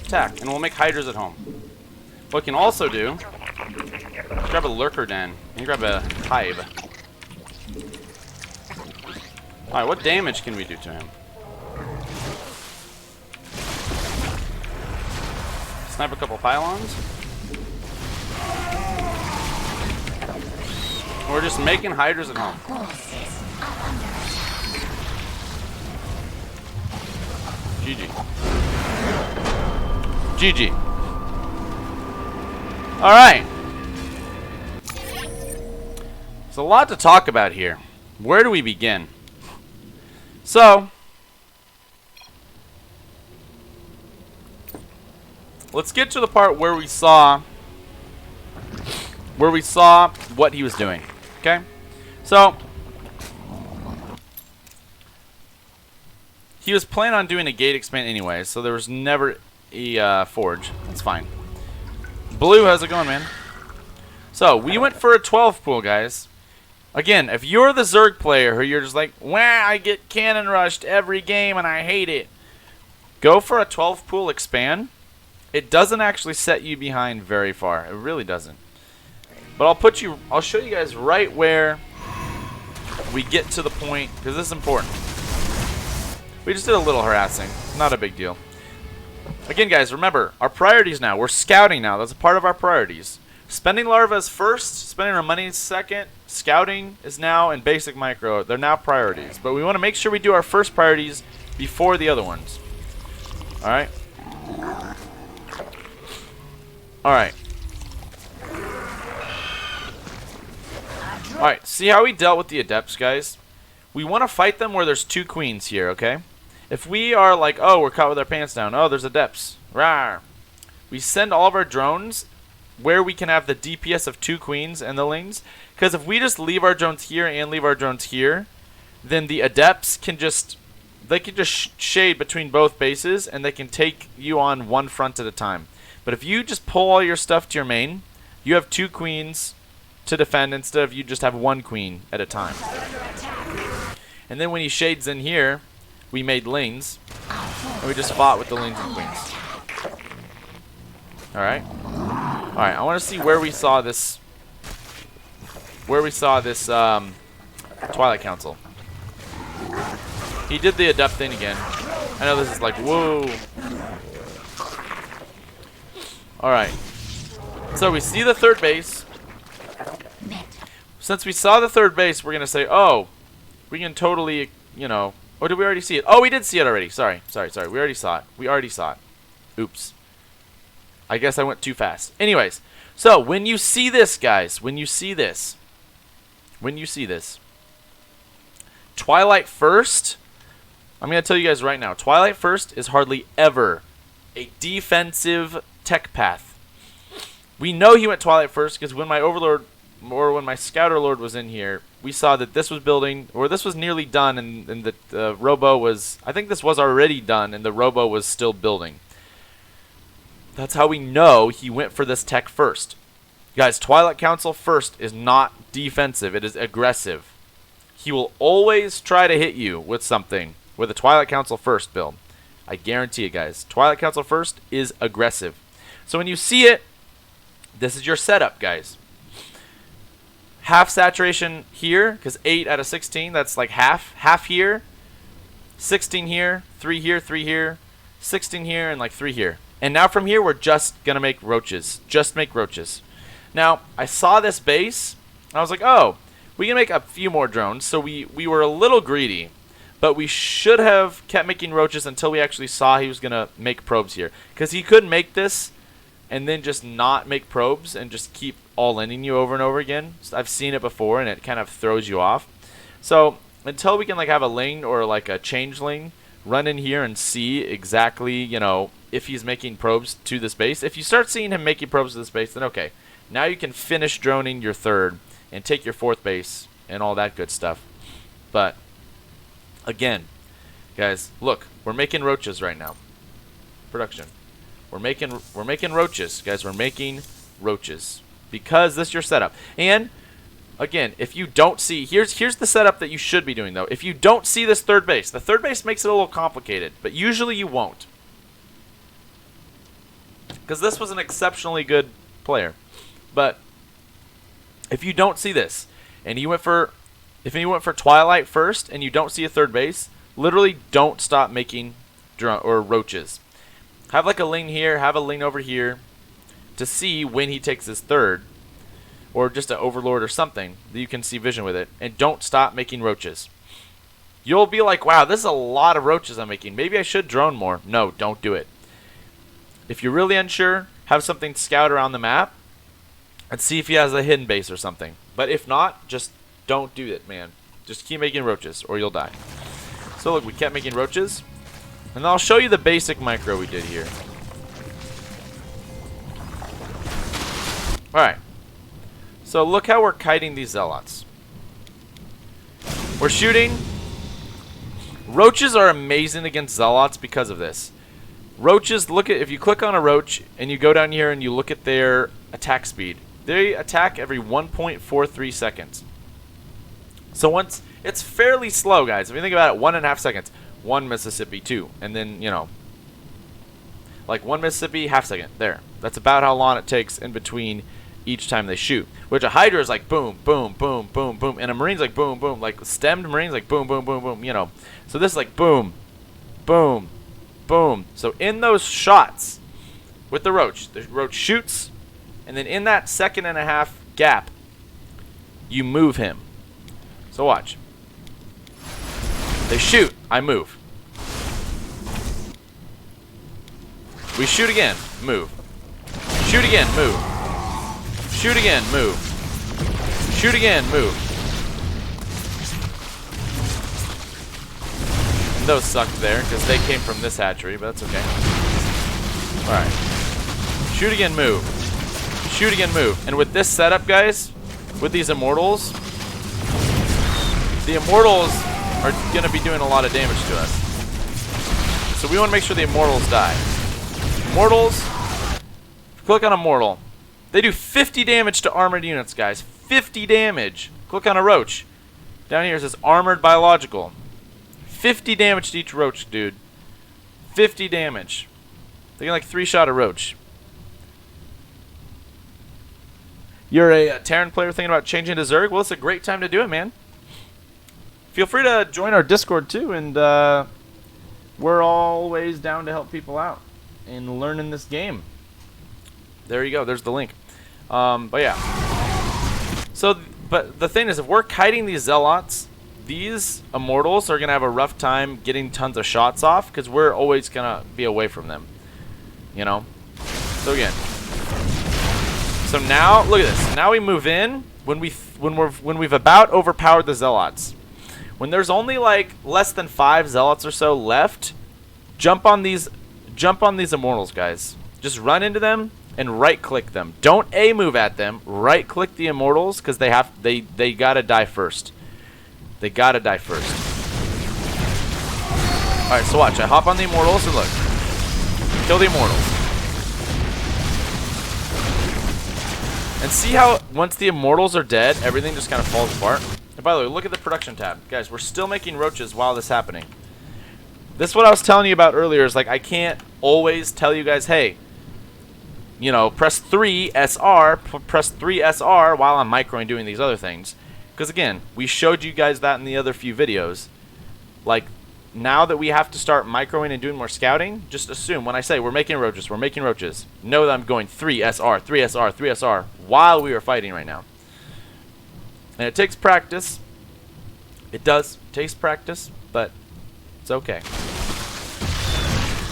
attack. And we'll make Hydras at home. What we can also do, grab a Lurker Den and grab a Hive. Alright, what damage can we do to him? Snipe a couple pylons. We're just making Hydras at home. GG. GG. Alright. There's a lot to talk about here. Where do we begin? So, let's get to the part where we saw what he was doing. Okay? So, he was planning on doing a gate expand anyway, so there was never a forge. That's fine. Blue, how's it going, man? So, we went for a 12 pool, guys. Again, if you're the ZERG player who you're just like, wah, I get cannon rushed every game and I hate it. Go for a 12 pool expand. It doesn't actually set you behind very far. It really doesn't. But I'll show you guys right where we get to the point, because this is important. We just did a little harassing. Not a big deal. Again, guys, remember, our priorities now. We're scouting now. That's a part of our priorities. Spending larvas first, spending our money second, scouting is now, and basic micro, they're now priorities. But we want to make sure we do our first priorities before the other ones. Alright? Alright. Alright, see how we dealt with the Adepts, guys? We want to fight them where there's 2 queens here, okay? If we are like, oh, we're caught with our pants down. Oh, there's Adepts. Rawr. We send all of our drones where we can have the DPS of 2 queens and the lings. Because if we just leave our drones here and leave our drones here, then the Adepts can just, they can just shade between both bases and they can take you on one front at a time. But if you just pull all your stuff to your main, you have 2 queens to defend instead of you just have 1 queen at a time. And then when he shades in here, we made lanes, and we just fought with the lanes and queens. Alright? Alright, I want to see where we saw this Twilight Council. He did the Adept thing again. I know this is like, whoa. Alright. So we see the 3rd base. Since we saw the 3rd base, we're going to say, oh, we can totally, you know, or did we already see it? Oh, we did see it already. Sorry. We already saw it. Oops. I guess I went too fast. Anyways, so when you see this, guys, when you see this, Twilight First, I'm going to tell you guys right now, Twilight First is hardly ever a defensive tech path. We know he went Twilight First because when my Overlord, or when my Scouter Lord was in here, we saw that this was building, or this was nearly done, and the Robo was, I think this was already done, and the Robo was still building. That's how we know he went for this tech first. Guys, Twilight Council first is not defensive. It is aggressive. He will always try to hit you with something with a Twilight Council first build. I guarantee it, guys. Twilight Council first is aggressive. So when you see it, this is your setup, guys. Half saturation here, because 8 out of 16, that's like half. Half here, 16 here, 3 here, 3 here, 16 here, and like 3 here. And now from here, we're just going to make roaches. Just make roaches. Now, I saw this base, and I was like, oh, we can make a few more drones. So we were a little greedy, but we should have kept making roaches until we actually saw he was going to make probes here. Because he could make this and then just not make probes and just keep all-inning you over and over again. So I've seen it before, and it kind of throws you off. So until we can like have a ling or like a changeling run in here and see exactly, you know, if he's making probes to this base. If you start seeing him making probes to this base, then okay. Now you can finish droning your third and take your fourth base and all that good stuff. But again, guys, look, we're making roaches right now. Production. We're making roaches, guys. We're making roaches because this is your setup. And again, if you don't see, here's the setup that you should be doing though. If you don't see this third base, the third base makes it a little complicated, but usually you won't, because this was an exceptionally good player. But if you don't see this, and if you went for Twilight first, and you don't see a third base, literally don't stop making roaches. Have like a ling here, have a ling over here, to see when he takes his third, or just an overlord or something that you can see vision with it, and don't stop making roaches. You'll be like, wow, this is a lot of roaches I'm making. Maybe I should drone more. No, don't do it. If you're really unsure, have something scout around the map and see if he has a hidden base or something. But if not, just don't do it, man. Just keep making roaches or you'll die. So look, we kept making roaches. And I'll show you the basic micro we did here. Alright. So look how we're kiting these zealots. We're shooting. Roaches are amazing against zealots because of this. Roaches, if you click on a roach and you go down here and you look at their attack speed, they attack every 1.43 seconds. So once, it's fairly slow, guys. If you think about it, 1.5 seconds. 1 Mississippi, 2. And then, you know, like 1 Mississippi, half second. There. That's about how long it takes in between each time they shoot. Which a Hydra is like boom, boom, boom, boom, boom. And a Marine's like boom, boom. Like stemmed Marine's like boom, boom, boom, boom, you know. So this is like boom, boom, boom. So in those shots with the roach shoots, and then in that 1.5 second gap, you move him. So watch. They shoot, I move. We shoot again, move. Shoot again, move. Shoot again, move. Shoot again, move. And those sucked there, because they came from this hatchery, but that's okay. Alright. Shoot again, move. Shoot again, move. And with this setup, guys, with these immortals, the immortals are going to be doing a lot of damage to us. So we want to make sure the immortals die. Immortals, click on immortal. They do 50 damage to armored units, guys. 50 damage. Click on a roach. Down here it says armored biological. 50 damage to each roach, dude. 50 damage. They can like 3-shot a roach. You're a Terran player thinking about changing to ZERG? Well, it's a great time to do it, man. Feel free to join our Discord too, and we're always down to help people out in learning this game. There you go. There's the link. But yeah. So, but the thing is, if we're kiting these zealots, these immortals are gonna have a rough time getting tons of shots off because we're always gonna be away from them. You know. So again. So now, look at this. Now we move in when we've about overpowered the zealots. When there's only like less than 5 zealots or so left, jump on these immortals, guys. Just run into them and right-click them. Don't A move at them. Right-click the immortals because they gotta die first. They gotta die first. All right, so watch. I hop on the immortals and look. Kill the immortals. And see how once the immortals are dead, everything just kind of falls apart? And by the way, look at the production tab. Guys, we're still making roaches while this is happening. This is what I was telling you about earlier, is like I can't always tell you guys, hey, you know, press 3 SR, press 3 SR while I'm microing doing these other things. Because again, we showed you guys that in the other few videos. Like, now that we have to start microing and doing more scouting, just assume when I say we're making roaches, know that I'm going 3 SR, 3 SR, 3 SR while we are fighting right now. And it takes practice. It does. It takes practice, but it's okay.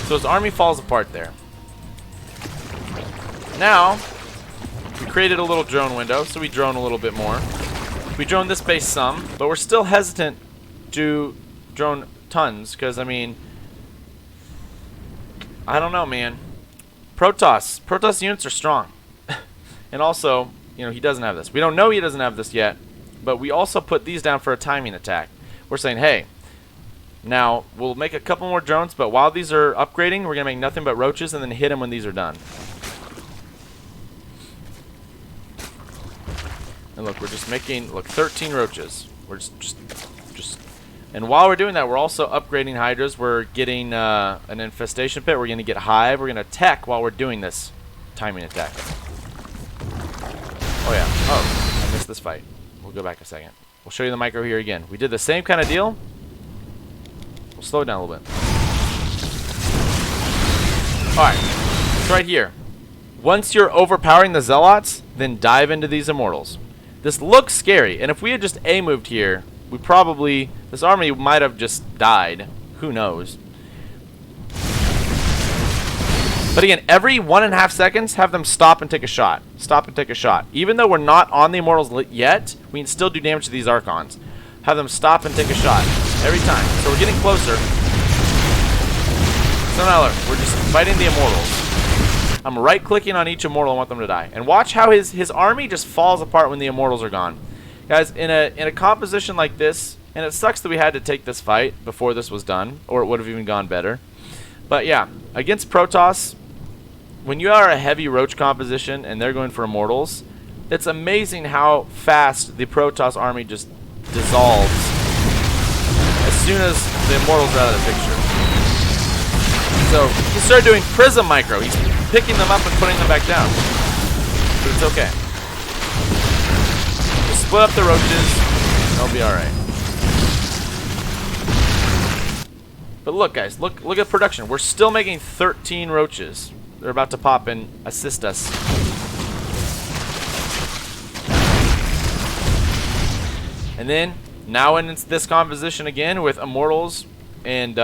So his army falls apart there. Now, we created a little drone window, so we drone a little bit more. We drone this base some, but we're still hesitant to drone tons, because, I mean, I don't know, man. Protoss units are strong. And also, you know, he doesn't have this. We don't know he doesn't have this yet, but we also put these down for a timing attack. We're saying, hey, now we'll make a couple more drones, but while these are upgrading, we're going to make nothing but roaches and then hit them when these are done. And look, we're just making, look, 13 roaches. We're just and while we're doing that, we're also upgrading hydras. We're getting an infestation pit. We're going to get hive. We're going to tech while we're doing this timing attack. Oh yeah. Oh, I missed this fight. We'll go back a second. We'll show you the micro here again. We did the same kind of deal. We'll slow it down a little bit. All right. It's right here. Once you're overpowering the zealots, then dive into these immortals. This looks scary, and if we had just A-moved here, we probably, this army might have just died. Who knows? But again, every 1.5 seconds, have them stop and take a shot. Stop and take a shot. Even though we're not on the immortals yet, we can still do damage to these archons. Have them stop and take a shot every time. So we're getting closer. So now look, we're just fighting the immortals. I'm right-clicking on each immortal and want them to die. And watch how his army just falls apart when the immortals are gone. Guys, in a composition like this, and it sucks that we had to take this fight before this was done, or it would have even gone better. But yeah, against Protoss, when you are a heavy roach composition and they're going for immortals, it's amazing how fast the Protoss army just dissolves as soon as the immortals are out of the picture. So he started doing prism micro. He's picking them up and putting them back down. But it's okay. Just split up the roaches. They'll be alright. But look, guys. Look at production. We're still making 13 roaches. They're about to pop and assist us. And then, now in this composition again with immortals and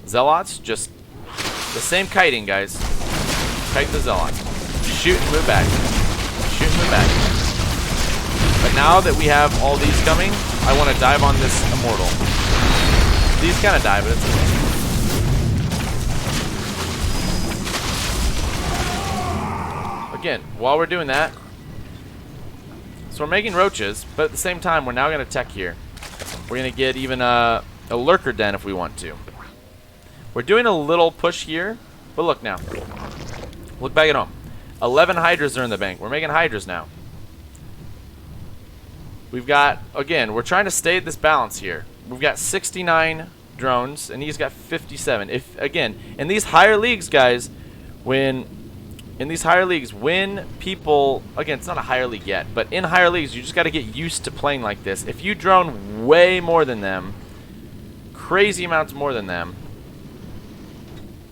zealots, just the same kiting, guys. Kite the zealots. Shoot and move back. Shoot and move back. But now that we have all these coming, I want to dive on this immortal. These kind of die, but it's okay. Again, while we're doing that, so we're making roaches, but at the same time, we're now going to tech here. We're going to get even a lurker den if we want to. We're doing a little push here, but look now. Look back at home. 11 hydras are in the bank. We're making hydras now. We've got, again, we're trying to stay at this balance here. We've got 69 drones, and he's got 57. If, again, in these higher leagues, guys, when people, again, it's not a higher league yet, but in higher leagues, you just got to get used to playing like this. If you drone way more than them, crazy amounts more than them,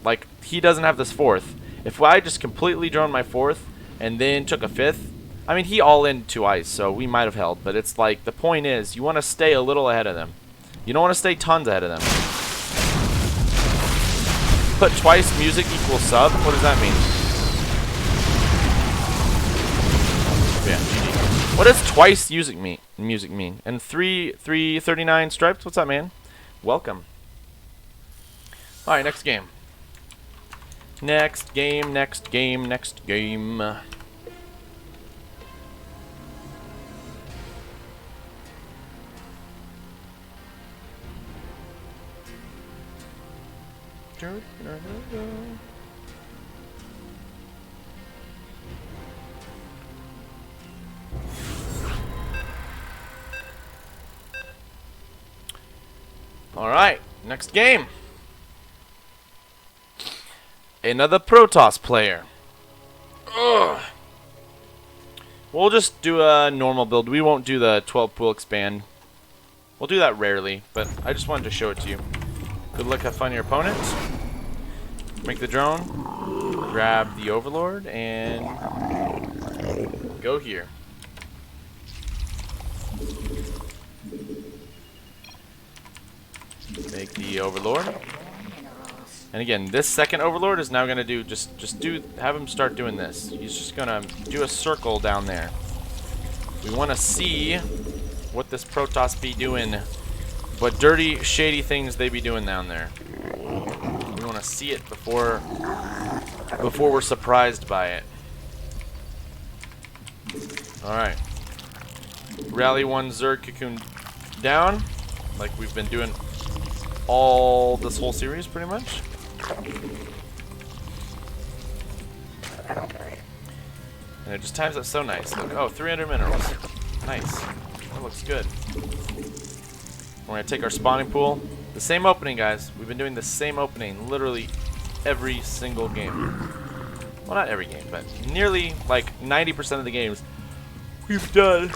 like he doesn't have this fourth. If I just completely drone my fourth and then took a fifth, I mean, he all in 2 ice, so we might have held, but it's like, the point is, you want to stay a little ahead of them. You don't want to stay tons ahead of them. Put twice music equals sub, what does that mean? Yeah, GG. What does twice music mean? And 339 stripes? What's up, man? Welcome. Alright, next game. Next game. Alright, next game. Another Protoss player. Ugh. We'll just do a normal build. We won't do the 12 pool expand. We'll do that rarely, but I just wanted to show it to you. Good luck, have fun your opponent. Make the drone. Grab the Overlord and go here. Make the Overlord. And again, this second Overlord is now going to do, have him start doing this. He's just going to do a circle down there. We want to see what this Protoss be doing, what dirty, shady things they be doing down there. We want to see it before we're surprised by it. Alright. Rally 1 ZERG cocoon down, like we've been doing all this whole series pretty much. And it just times up so nice. Look, oh, 300 minerals. Nice. That looks good. We're going to take our spawning pool. The same opening, guys. We've been doing the same opening literally every single game. Well, not every game, but nearly like 90% of the games we've done.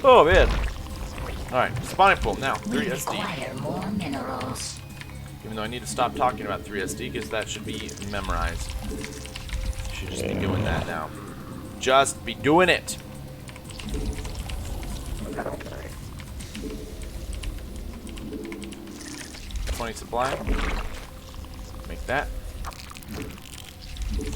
Oh, man. Alright, spawning pool. Now, 3 SD. More minerals. Even though I need to stop talking about 3SD because that should be memorized. Should just be doing that now. Just be doing it. $20 supply. Make that.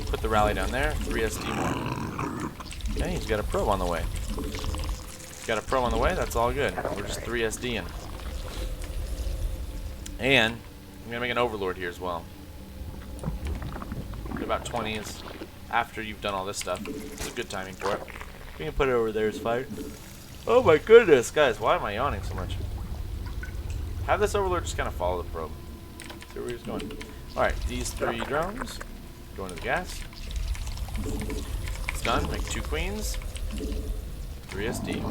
Put the rally down there. 3 SD more. Okay, he's got a probe on the way. He's got a probe on the way. That's all good. We're just 3 SDing. And I'm gonna make an Overlord here as well. About 20 is after you've done all this stuff. It's a good timing for it. We can put it over there is fine. Oh my goodness, guys, why am I yawning so much? Have this Overlord just kind of follow the probe. See where he's going. Alright, these 3 drones go into the gas. It's done. Make 2 queens. 3 SD.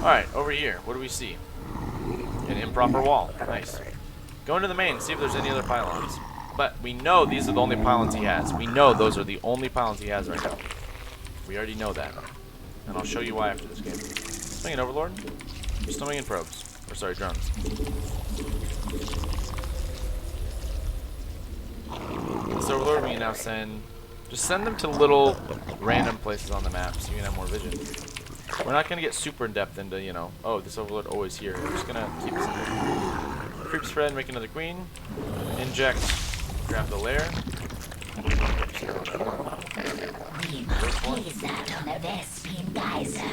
Alright, over here, what do we see? An improper wall. Nice. Go into the main, see if there's any other pylons. But we know these are the only pylons he has. We know those are the only pylons he has right now. We already know that. And I'll show you why after this game. Swing an Overlord. We're still making probes. Or sorry, drones. This Overlord we can now send... Just send them to little random places on the map so you can have more vision. We're not going to get super in depth into, you know, oh, this Overlord always here. We're just going to keep it simple. Creep spread, make another queen. Inject. Grab the lair. We must gaze that on a Vespine geyser.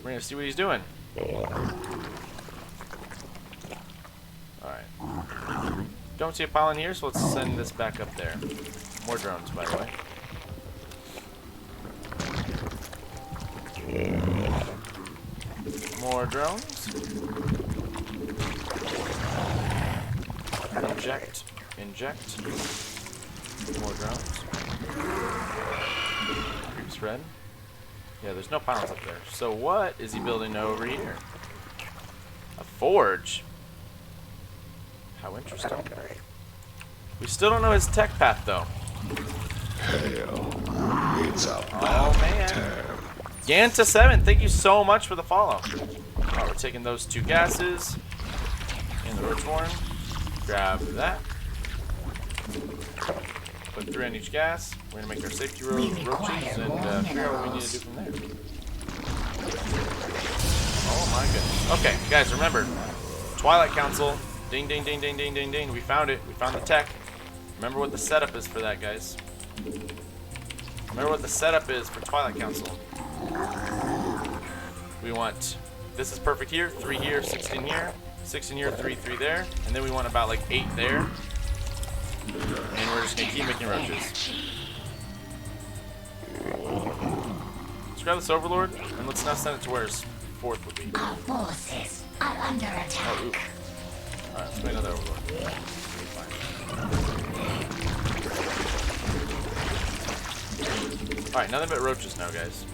We're gonna see what he's doing. Alright. Don't see a pylon here, so let's send this back up there. More drones, by the way. More drones. Inject. Inject. More drones. Creep spread. Yeah, there's no pylons up there. So what is he building over here? A forge. How interesting. We still don't know his tech path though. Hell, it's about Oh man. time. Ganta7, thank you so much for the follow. Alright, we're taking those 2 gases. In the roach horn. Grab that. Put 3 on each gas. We're going to make our safety roaches and figure out what we need to do from there. Oh my goodness. Okay, guys, remember. Twilight Council. Ding, ding, ding, ding, ding, ding, ding. We found it. We found the tech. Remember what the setup is for that, guys. Remember what the setup is for Twilight Council. We want... This is perfect here. 3 here, 16 here. 6 in here, 3, 3 there. And then we want about like 8 there. And we're just going to keep making roaches. Let's grab this Overlord, and let's now send it to where his 4th would be. Our forces are under attack. Oh, ooh. Alright, let's make another Overlord. Alright, nothing but roaches now, guys.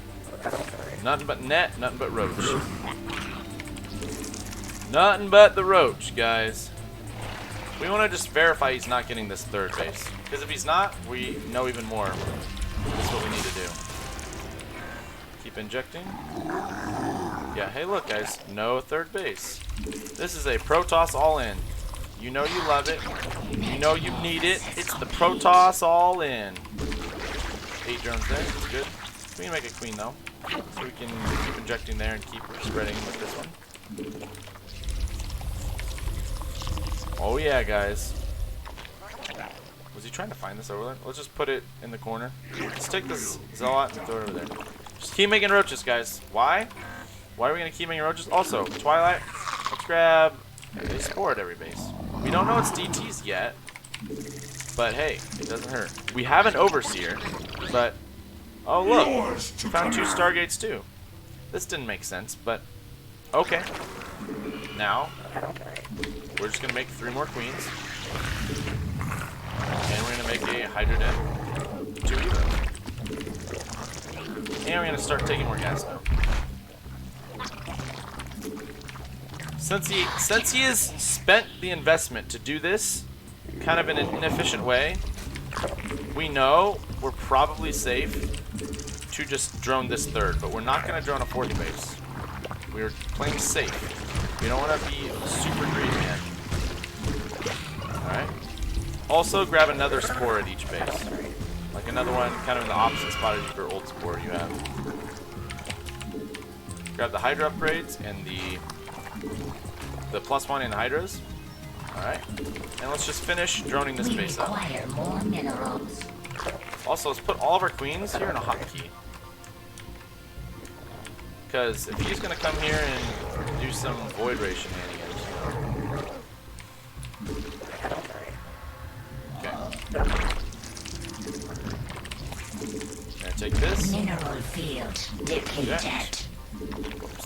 Nothing but net, nothing but roach. Nothing but the roach, guys. We want to just verify he's not getting this third base. Because if he's not, we know even more. That's what we need to do. Keep injecting. Yeah, hey look guys, no third base. This is a Protoss all-in. You know you love it. You know you need it. It's the Protoss all-in. 8 drones there, that's good. We can make a queen though. So we can keep injecting there and keep spreading with this one. Oh yeah, guys. Was he trying to find this overlord? Let's just put it in the corner. Let's take this Zealot and throw it over there. Just keep making roaches, guys. Why? Why are we going to keep making roaches? Also, Twilight, let's grab a spore at every base. We don't know it's DTs yet, but hey, it doesn't hurt. We have an Overseer, but... Oh look, we found 2 Stargates too. This didn't make sense, but okay. Now, we're just going to make 3 more queens. And we're going to make a Hydra Den. 2 Evos. And we're going to start taking more gas now. Since he has spent the investment to do this, kind of in an inefficient way, we know we're probably safe to just drone this third, but we're not going to drone a 4th base. We're playing safe. We don't want to be super greedy yet. Alright. Also, grab another spore at each base. Like another one kind of in the opposite spot as your old spore you have. Grab the Hydra upgrades and the +1 in Hydras. Alright. And let's just finish droning this base up. More minerals. Also, let's put all of our queens here in a hotkey. Because if he's going to come here and do some Void Ray shenanigans, okay. Gonna take this. Mineral field depleted.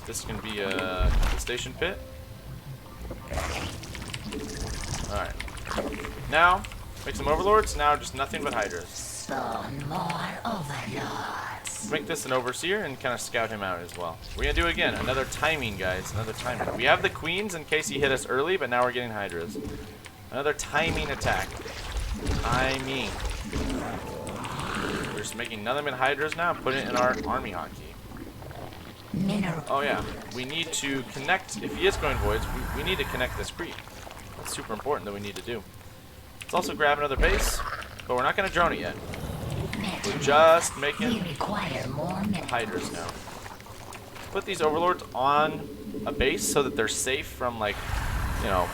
This can be a station pit. Alright. Now, make some overlords. Now, just nothing but Hydras. Spawn more overlords. Make this an Overseer and kind of scout him out as well. We're going to do again. Another timing, guys. Another timing. We have the queens in case he hit us early, but now we're getting Hydras. Another timing attack. Timing. We're just making nothing but Hydras now. Put it in our army hotkey. Mineral. Oh yeah, we need to connect. If he is going voids, we need to connect this creep. That's super important that we need to do. Let's also grab another base, but we're not going to drone it yet. We're just making Hydras now. Put these overlords on a base so that they're safe from, like, you know,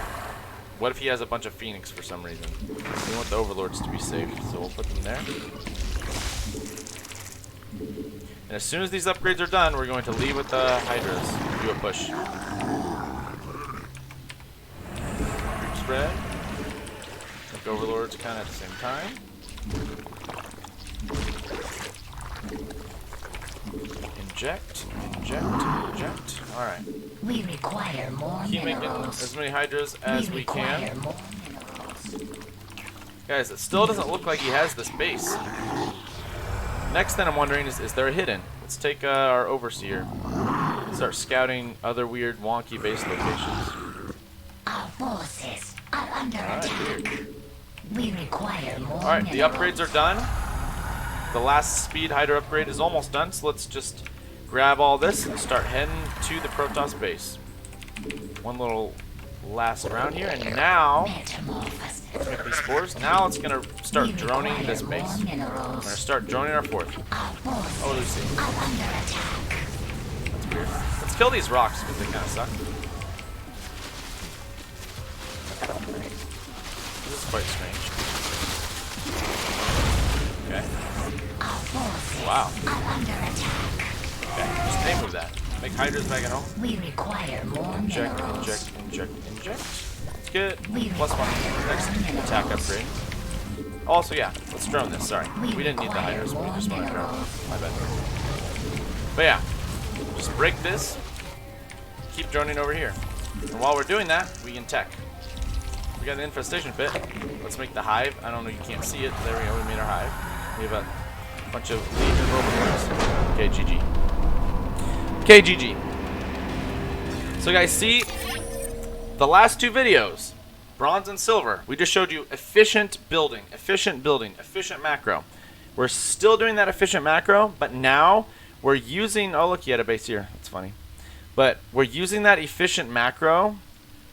what if he has a bunch of Phoenix for some reason? We want the overlords to be safe, so we'll put them there. And as soon as these upgrades are done, we're going to leave with the Hydras. Do a push. Creep spread. Make overlords kind of at the same time. Inject, inject, inject. Alright. We require more Keep making as many Hydras as we can. Guys, it still doesn't look like he has this base. Next thing I'm wondering is there a hidden? Let's take our Overseer. Start scouting other weird, wonky base locations. Our forces are under attack. Weird. We require more Alright, the upgrades are done. The last speed Hydra upgrade is almost done, so let's just grab all this and start heading to the Protoss base. One little last round here, and now let's make these spores. Now it's gonna start droning this base. We're gonna start droning our 4th. Oh, Lucy. That's weird. Let's kill these rocks because they kind of suck. This is quite strange. Okay. Wow. Okay, just aim with that. Make Hydras back at home. We require more Inject, minerals. inject, inject, inject. Let's get +1 next attack upgrade. Also, yeah, let's drone this. Sorry. We didn't need the Hydras. We just want to drone. My bad. But yeah, just break this. Keep droning over here. And while we're doing that, we can tech. We got an infestation pit. Let's make the hive. I don't know, you can't see it. There we go, we made our hive. We have a bunch of Legion overlords. Okay, GG. Okay, GG. So guys, see, the last 2 videos, Bronze and silver. We just showed you efficient building, efficient macro. We're still doing that efficient macro, but now we're using, oh look, you had a base here. That's funny. But we're using that efficient macro,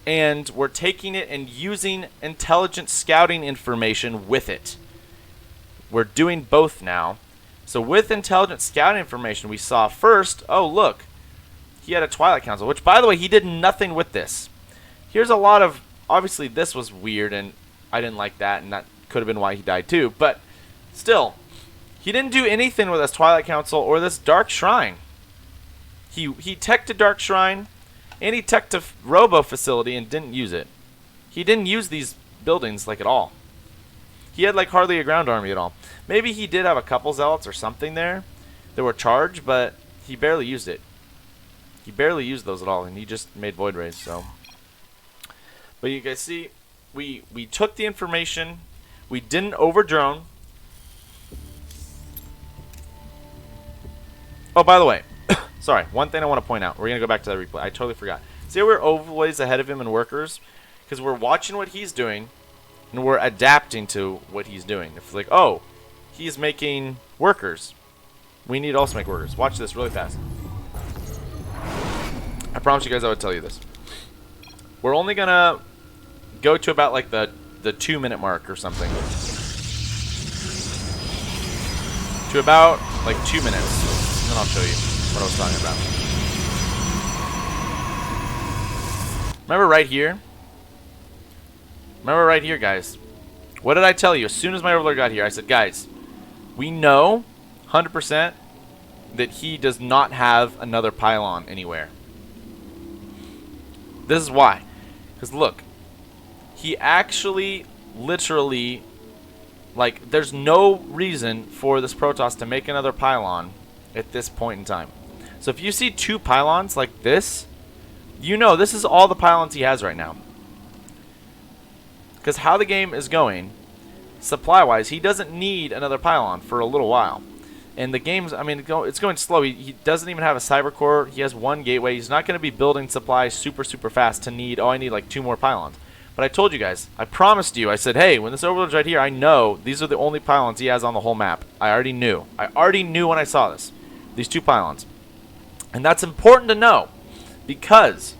and we're taking it and using intelligent scouting information with it. We're doing both now. So with intelligent scouting information, we saw first, oh look, he had a Twilight Council, which by the way, he did nothing with this. Here's a lot of, obviously this was weird, and I didn't like that, and that could have been why he died too, but still, he didn't do anything with this Twilight Council or this Dark Shrine. He teched a Dark Shrine, and he teched a Robo facility and didn't use it. He didn't use these buildings like at all. He had like hardly a ground army at all. Maybe he did have a couple zealots or something there that were charged, but he barely used it. He barely used those at all, and he just made void rays. So, but you guys see, we took the information, we didn't over drone. Oh, by the way, sorry, one thing I want to point out. We're gonna go back to that replay. I totally forgot. See how we're always ahead of him in workers, because we're watching what he's doing, and we're adapting to what he's doing. If like, oh, he's making workers, we need to also make workers. Watch this really fast. I promise you guys I would tell you this. We're only gonna go to about like the 2-minute mark or something. To about like 2 minutes. And then I'll show you what I was talking about. Remember right here? Remember right here, guys. What did I tell you? As soon as my overlord got here, I said, guys, we know 100% that he does not have another pylon anywhere. This is why. Because look, he actually literally, like, there's no reason for this Protoss to make another pylon at this point in time. So if you see 2 pylons like this, you know this is all the pylons he has right now. Because how the game is going, supply-wise, he doesn't need another pylon for a little while. And the game's, I mean, it's going slow. He doesn't even have a cyber core. He has 1 gateway. He's not going to be building supplies super fast to need, oh, I need like 2 more pylons. But I told you guys, I promised you, I said, hey, when this overlord's right here, I know these are the only pylons he has on the whole map. I already knew. I already knew when I saw this. These 2 pylons. And that's important to know, because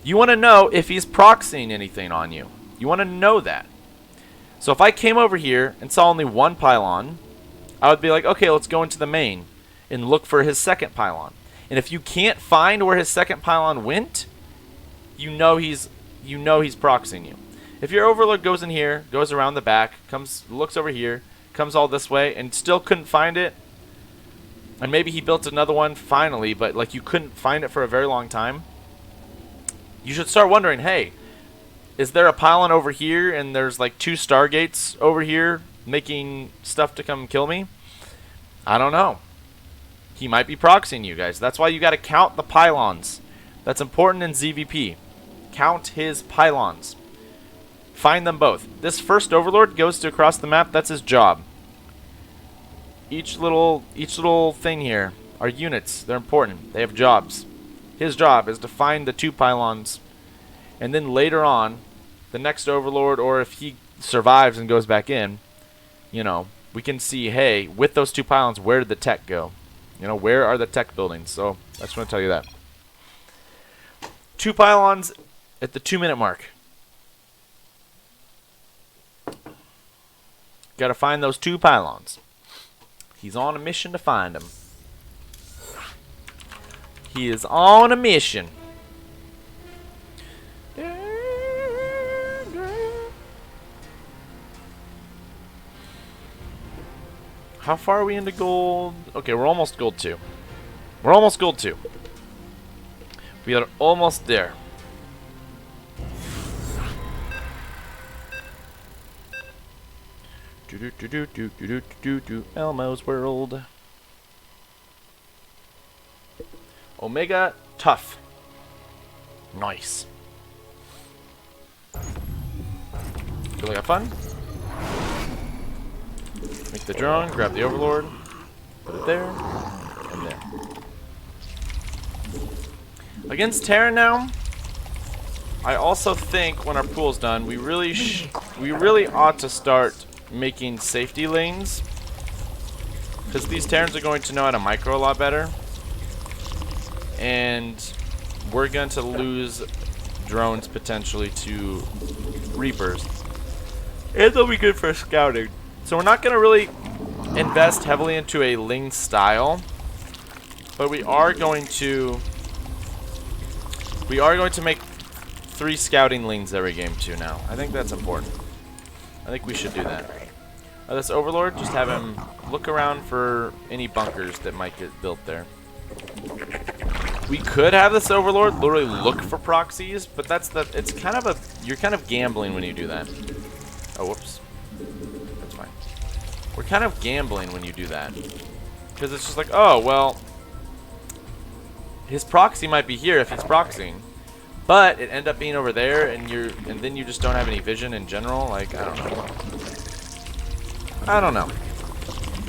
you want to know if he's proxying anything on you. You want to know that. So if I came over here and saw only 1 pylon, I would be like, okay, let's go into the main and look for his second pylon. And if you can't find where his second pylon went, you know he's proxying you. If your overlord goes in here, goes around the back, comes, looks over here, comes all this way, and still couldn't find it, and maybe he built another one finally, but like you couldn't find it for a very long time, you should start wondering, hey, is there a pylon over here and there's like 2 stargates over here making stuff to come kill me? I don't know. He might be proxying you guys. That's why you got to count the pylons. That's important in ZVP. Count his pylons. Find them both. This first overlord goes to across the map. That's his job. Each little thing here are units. They're important. They have jobs. His job is to find the 2 pylons, and then later on, the next overlord, or if he survives and goes back in, you know, we can see, hey, with those 2 pylons, where did the tech go? You know, where are the tech buildings? So I just want to tell you that. 2 pylons at the 2-minute mark. Got to find those 2 pylons. He's on a mission to find them. He is on a mission. How far are we into gold? Okay, we're almost gold 2. We're almost gold 2. We are almost there. Elmo's World. Omega tough. Nice. Feel like I have fun? Make the drone, grab the overlord, put it there, and there. Against Terran now, I also think when our pool's done, we really ought to start making safety lanes, because these Terrans are going to know how to micro a lot better, and we're going to lose drones potentially to Reapers, and they'll be good for scouting. So we're not going to really invest heavily into a Ling style, but we are going to make 3 scouting Lings every game too now. I think that's important. I think we should do that. This Overlord, just have him look around for any bunkers that might get built there. We could have this Overlord literally look for proxies, but it's kind of you're kind of gambling when you do that. Oh, whoops. That's fine. We're kind of gambling when you do that, because it's just like, oh, well, his proxy might be here if he's proxying, but it end up being over there, and then you just don't have any vision in general. Like, I don't know.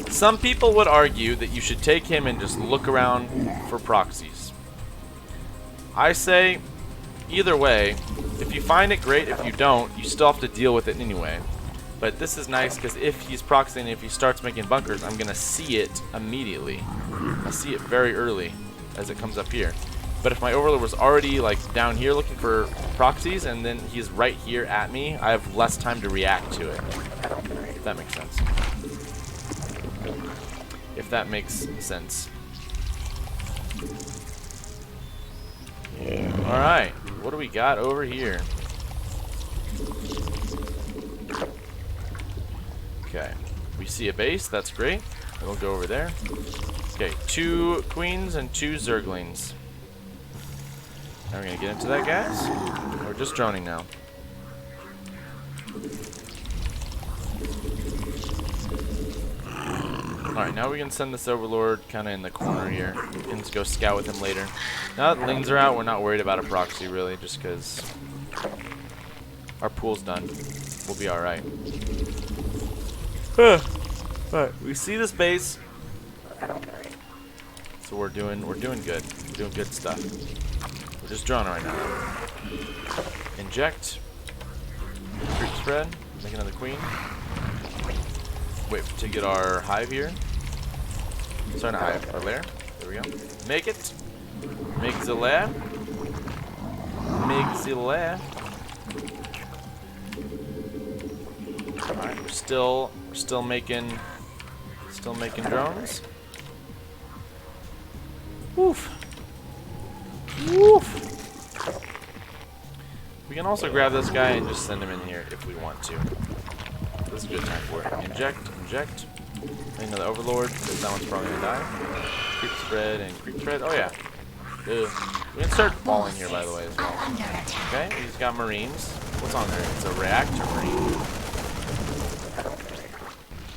Some people would argue that you should take him and just look around for proxies. I say, either way, if you find it, great. If you don't, you still have to deal with it anyway. But this is nice because if he's proxying, if he starts making bunkers, I'm going to see it immediately. I see it very early as it comes up here. But if my Overlord was already like down here looking for proxies and then he's right here at me, I have less time to react to it. If that makes sense. If that makes sense. Alright, what do we got over here? Okay, we see a base, that's great. We'll go over there. Okay, 2 queens and 2 zerglings. Now we're gonna get into that, guys. We're just droning now. Alright, now we can send this Overlord kind of in the corner here. We can just go scout with him later. Now that Lings are out, we're not worried about a proxy, really, just because our pool's done. We'll be alright. Alright, we see this base. So we're doing good. We're doing good stuff. We're just droning right now. Inject. Creep spread. Make another queen. Wait to get our hive here. Sorry, not hive, our lair. There we go. Make it. Make the lair. Make the lair. Alright, we're still making drones. Woof. Woof. We can also grab this guy and just send him in here if we want to. This is a good time for it. Inject, inject. Another Overlord, because that one's probably gonna die. Creep spread and creep spread. Oh yeah. Ugh. We can start falling here, by the way, as well. Okay, he's got Marines. What's on there? It's a reactor Marine.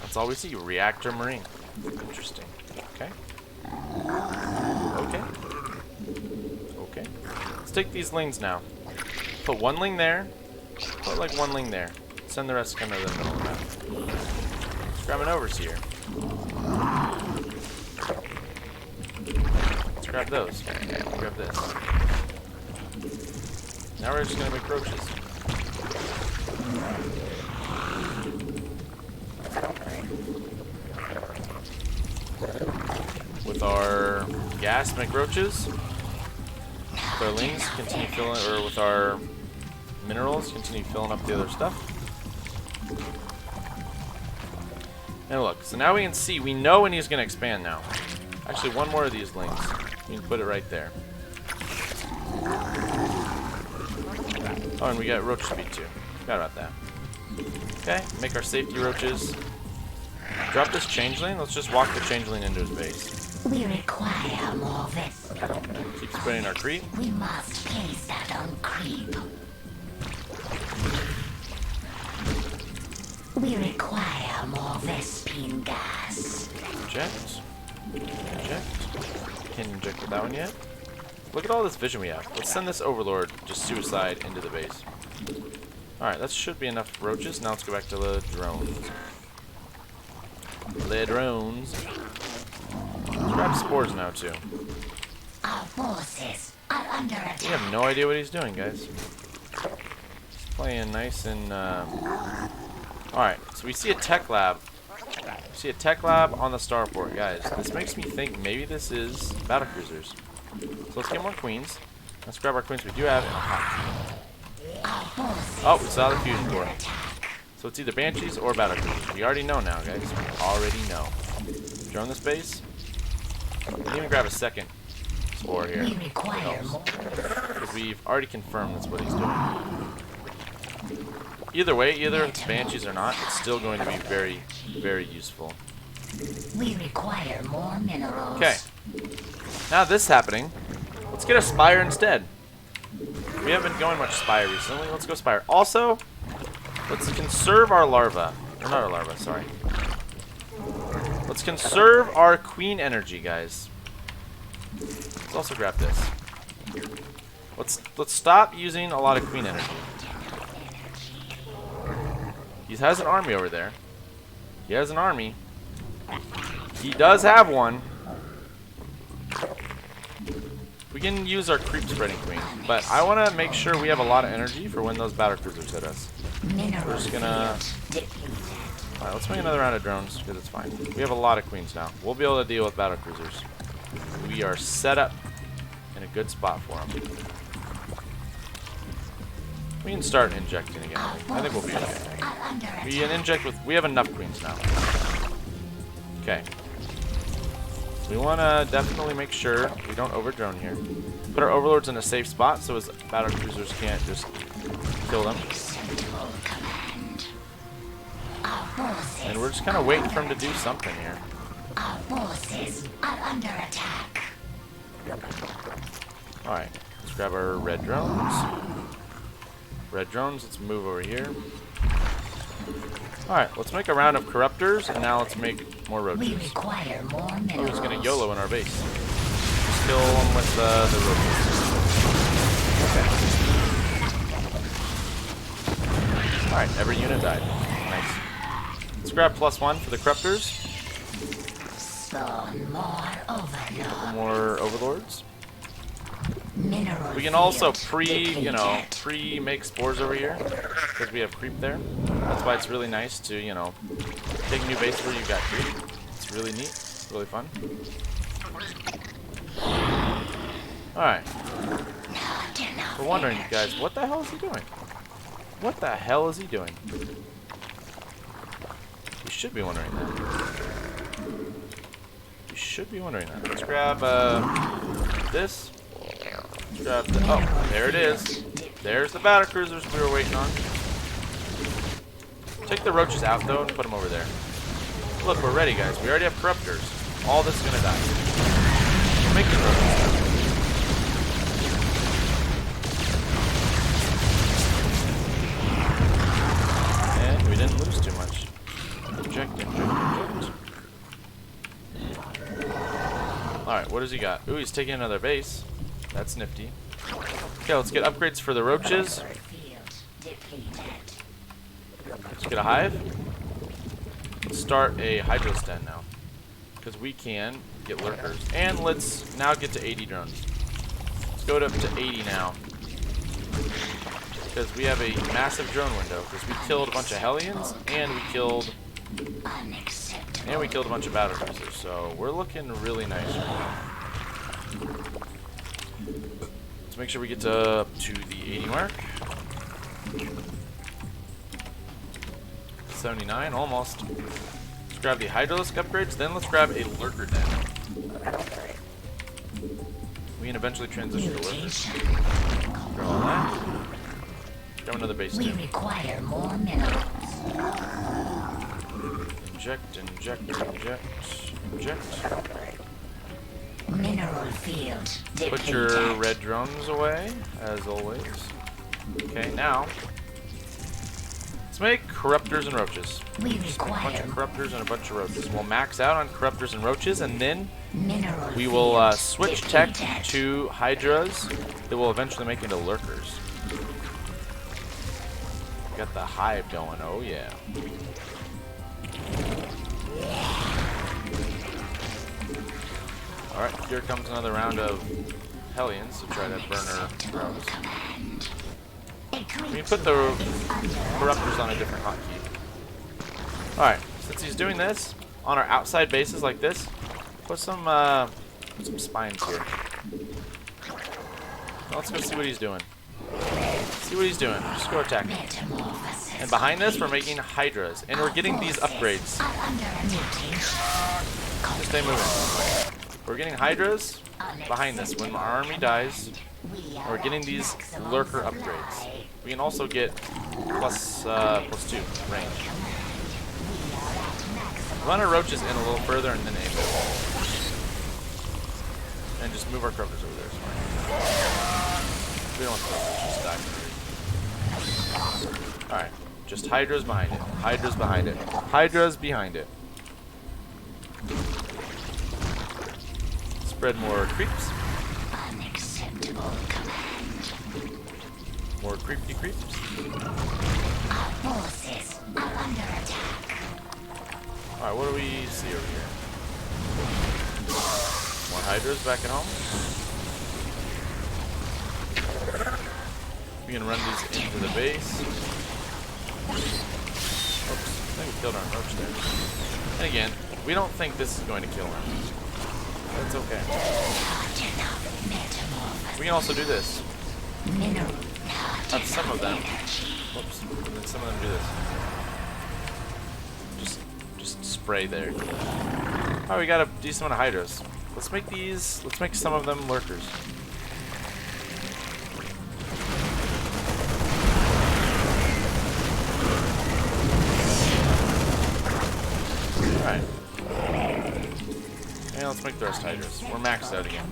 That's all we see. Reactor Marine. Interesting. Okay. Okay. Okay. Let's take these Lings now. Put 1 Ling there. Put like 1 Ling there. Send the rest kind of to the middle of the map. Let's grab an Overseer. Let's grab those. Grab this. Now we're just gonna make roaches. With our gas, make roaches. With our Lings, continue filling, or with our minerals, continue filling up the other stuff. And look, so now we can see, we know when he's going to expand now. Actually, 1 more of these Lings. We can put it right there. Oh, and we got roach speed too. Forgot about that. Okay, make our safety roaches. Drop this changeling. Let's just walk the changeling into his base. We require more this. Keep spreading our creep. We must place that on creep. We require more Vespine gas. Inject. Inject. Can't inject with that one yet. Look at all this vision we have. Let's send this Overlord just suicide into the base. Alright, that should be enough roaches. Now let's go back to the drones. The drones. Let's grab spores now too. Our forces are under attack. We have no idea what he's doing, guys. playing nice and... Alright, so we see a tech lab. We see a tech lab on the starport. Guys, this makes me think maybe this is battlecruisers. So let's get more queens. Let's grab our queens. We do have... Oh, we saw the fusion core. So it's either banshees or battlecruisers. We already know now, guys. We already know. Drone this base. We can even grab a second spore here. Because we've already confirmed that's what he's doing. Either way, either it's banshees or not, it's still going to be very, very useful. We require more minerals. Okay. Now this happening, let's get a spire instead. We haven't been going much spire recently. Let's go spire. Also, let's conserve our larva. Or not our larva, sorry. Let's conserve our queen energy, guys. Let's also grab this. Let's stop using a lot of queen energy. He has an army over there. He has an army. He does have one. We can use our creep spreading queen, but I want to make sure we have a lot of energy for when those battlecruisers hit us. We're just gonna... Alright, let's make another round of drones, because it's fine. We have a lot of queens now. We'll be able to deal with battlecruisers. We are set up in a good spot for them. We can start injecting again. I think we'll be okay. We can inject with... We have enough queens now. Okay. We want to definitely make sure we don't overdrone here. Put our overlords in a safe spot so his battlecruisers can't just kill them. And we're just kind of waiting for him to do something here. Our forces are under attack. Alright, let's grab our red drones. Red drones, let's move over here. Alright, let's make a round of corruptors, and now let's make more roaches. We require more minerals. Oh, he's gonna YOLO in our base. Just kill him with the roaches. Okay. Alright, every unit died. Nice. Let's grab +1 for the corruptors. Spawn more overlords. More overlords. Mineral We can also field pre-make spores over here because we have creep there. That's why it's really nice to, take a new base where you've got creep. It's really neat, really fun. All right. We're wondering, guys, what the hell is he doing? What the hell is he doing? You should be wondering that. You should be wondering that. Let's grab this. Grab the, oh, there it is. There's the battlecruisers we were waiting on. Take the roaches out though and put them over there. Look, we're ready, guys. We already have corruptors. All this is gonna die. We're making roaches. And we didn't lose too much. Inject, inject, inject. Alright, what does he got? Ooh, he's taking another base. That's nifty. Okay, let's get upgrades for the roaches. Let's get a hive. Let's start a hydros den now. Because we can get lurkers. And let's now get to 80 drones. Let's go up to 80 now. Because we have a massive drone window. Because we killed a bunch of Hellions and we killed a bunch of battlecruisers. So we're looking really nice right now. Let's make sure we get to the 80 mark. 79, almost. Let's grab the Hydralisk upgrades, then let's grab a Lurker Den. We can eventually transition to Lurkers. Grab all that. Grab another base too. We require more minerals. Inject, inject, inject, inject. Mineral field depleted. Put your red drones away, as always. Okay, now let's make corruptors and roaches. We Just a bunch require of corruptors and a bunch of roaches. We'll max out on corruptors and roaches, and then mineral we will field switch tech depleted. to hydras that will eventually make into lurkers. Got the hive going. Oh yeah. Alright, here comes another round of Hellions to try to burn our drones. We can put the corruptors on a different hotkey. Alright, since he's doing this, on our outside bases like this, put some spines here. Now let's go see what he's doing. See what he's doing. Just go attack him. And behind this, we're making hydras. And we're getting these upgrades. Just stay moving. We're getting hydras behind this. When our army dies, we're getting these lurker upgrades. We can also get plus 2 range. Run our roaches in a little further and then aim them. And just move our corruptors over there. It's fine. We don't want the corruptors, just die. Alright. Just hydras behind it. Hydras behind it. Hydras behind it. Spread more creeps. Unacceptable command. More creepy creeps. Our forces are under attack. Alright, what do we see over here? More hydras back at home. We can run these into the base. Oops, I think we killed our roach there. And again, we don't think this is going to kill him. That's okay. We can also do this. That's some of them. Whoops. And then some of them do this. Just spray there. Oh, we got a decent amount of hydras. Let's make these. Let's make some of them lurkers. Alright. And let's make the rest hydras. We're maxed out again.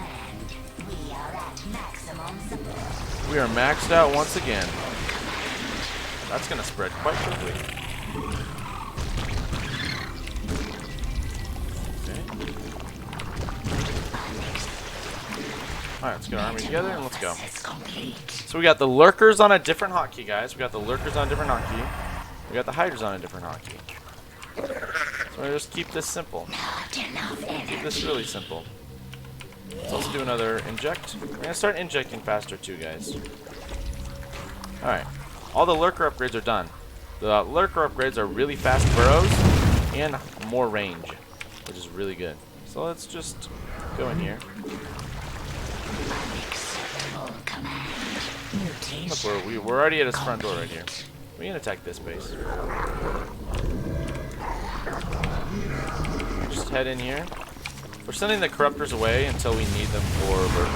We are maxed out once again. That's gonna spread quite quickly. Okay. Alright, let's get our army together and let's go. So we got the lurkers on a different hotkey, guys. We got the lurkers on a different hotkey. We got the hydras on a different hotkey. So we'll just keep this simple. Keep this really simple. Let's also do another inject. We're going to start injecting faster too, guys. Alright. All the lurker upgrades are done. The lurker upgrades are really fast burrows and more range, which is really good. So let's just go in here. Look, we're already at his front door right here. We can attack this base. Just head in here. We're sending the corruptors away until we need them for lurkers.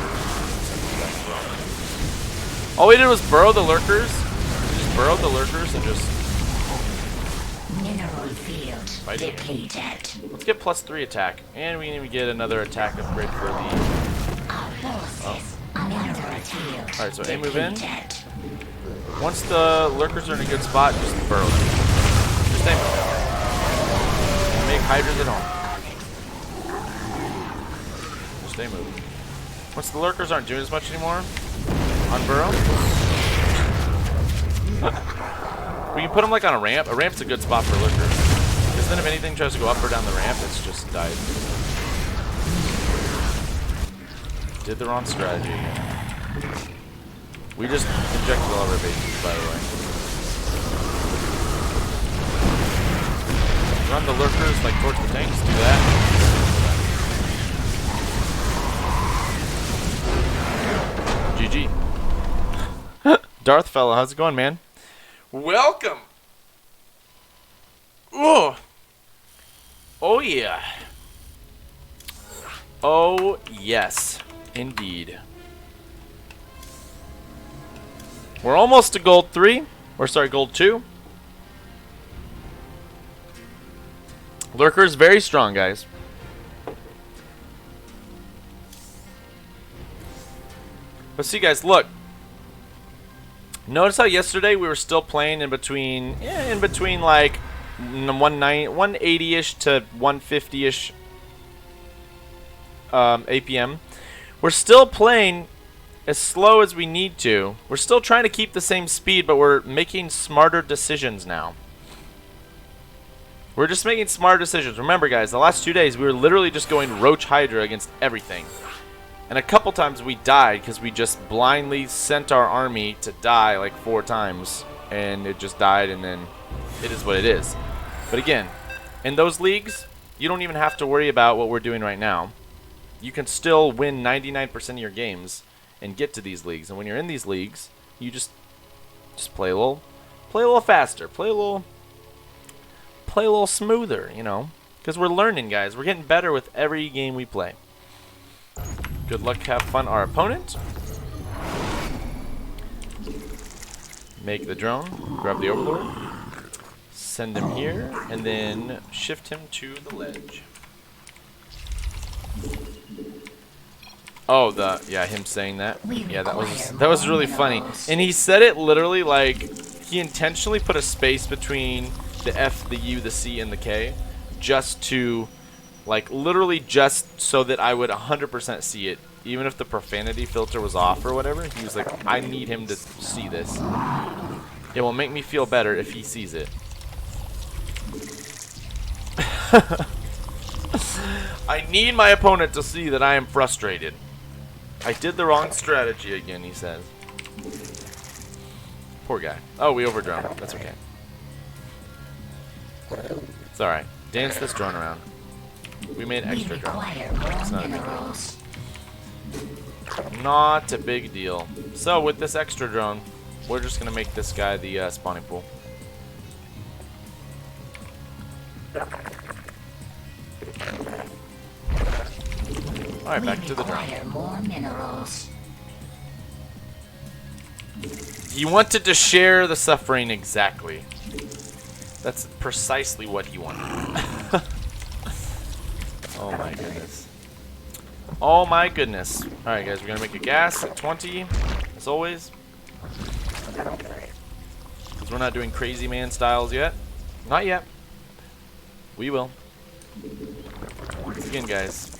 All we did was burrow the lurkers. We just burrowed the lurkers and just Mineral field depleted. Let's get +3 attack, and we can even get another attack upgrade for the. Alright, so A move in. Once the lurkers are in a good spot, just burrow them. Just aim them. And make hydras at home. Just stay moving. Once the lurkers aren't doing as much anymore, unburrow. We can put them like on a ramp. A ramp's a good spot for lurkers. Because then if anything tries to go up or down the ramp, it's just died. Did the wrong strategy again. We just injected all of our bases, by the way. Run the lurkers like towards the tanks. Do that. GG. Darth fella, how's it going, man? Welcome. Oh. Oh yeah. Oh yes, indeed. We're almost to gold 3. Or sorry, gold 2. Lurker's very strong, guys. But see, guys, look. Notice how yesterday we were still playing in between like 180-ish to 150-ish APM. We're still playing as slow as we need to. We're still trying to keep the same speed, but we're making smarter decisions now. We're just making smarter decisions. Remember, guys, the last 2 days we were literally just going Roach Hydra against everything. And a couple times we died because we just blindly sent our army to die like 4 times. And it just died, and then it is what it is. But again, in those leagues, you don't even have to worry about what we're doing right now. You can still win 99% of your games and get to these leagues. And when you're in these leagues, you just play a little faster, play a little smoother, you know, because we're learning, guys. We're getting better with every game we play. Good luck, have fun, our opponent. Make the drone, grab the overlord, send him here, and then shift him to the ledge. Oh, him saying that. Yeah, that was really funny. And he said it literally like he intentionally put a space between the F, the U, the C, and the K, just to, like, literally just so that I would 100% see it, even if the profanity filter was off or whatever. He was like, I need him to see this. It will make me feel better if he sees it. I need my opponent to see that I am frustrated. I did the wrong strategy again, he says. Poor guy. Oh, we overdrone. That's okay. It's alright. Dance this drone around. We made extra drone. It's not a big deal. Not a big deal. So, with this extra drone, we're just going to make this guy the spawning pool. Alright, back to the drone. More minerals. He wanted to share the suffering exactly. That's precisely what he wanted. Oh my goodness. Oh my goodness. Alright guys, we're going to make a gas at 20, as always. Because we're not doing crazy man styles yet. Not yet. We will. Once again, guys,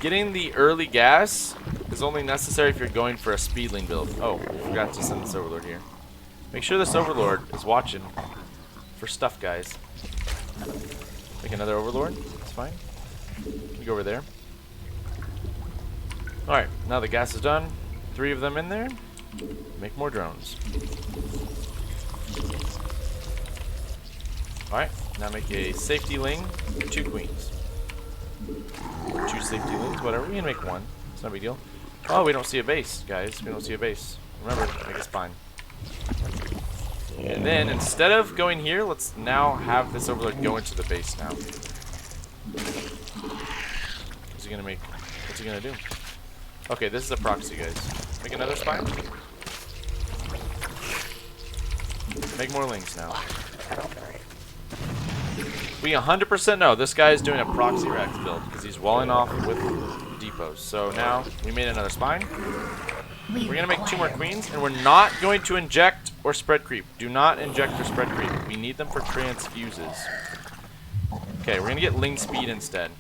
getting the early gas is only necessary if you're going for a speedling build. Oh, forgot to send this overlord here. Make sure this overlord is watching for stuff, guys. Make another overlord. That's fine. Can you go over there? Alright, now the gas is done. 3 of them in there. Make more drones. Alright, now make a safety ling, 2 queens. 2 safety lings, whatever. We can make 1. It's not a big deal. Oh, we don't see a base, guys. We don't see a base. Remember, make a spine. And then, instead of going here, let's now have this overlord go into the base now. What's he gonna make? What's he gonna do? Okay, this is a proxy, guys. Make another spine. Make more lings now. We 100% know this guy is doing a proxy racks build because he's walling off with depots. So now we made another spine. We're going to make 2 more queens, and we're not going to inject or spread creep. Do not inject or spread creep. We need them for transfuses. Okay, we're going to get ling speed instead.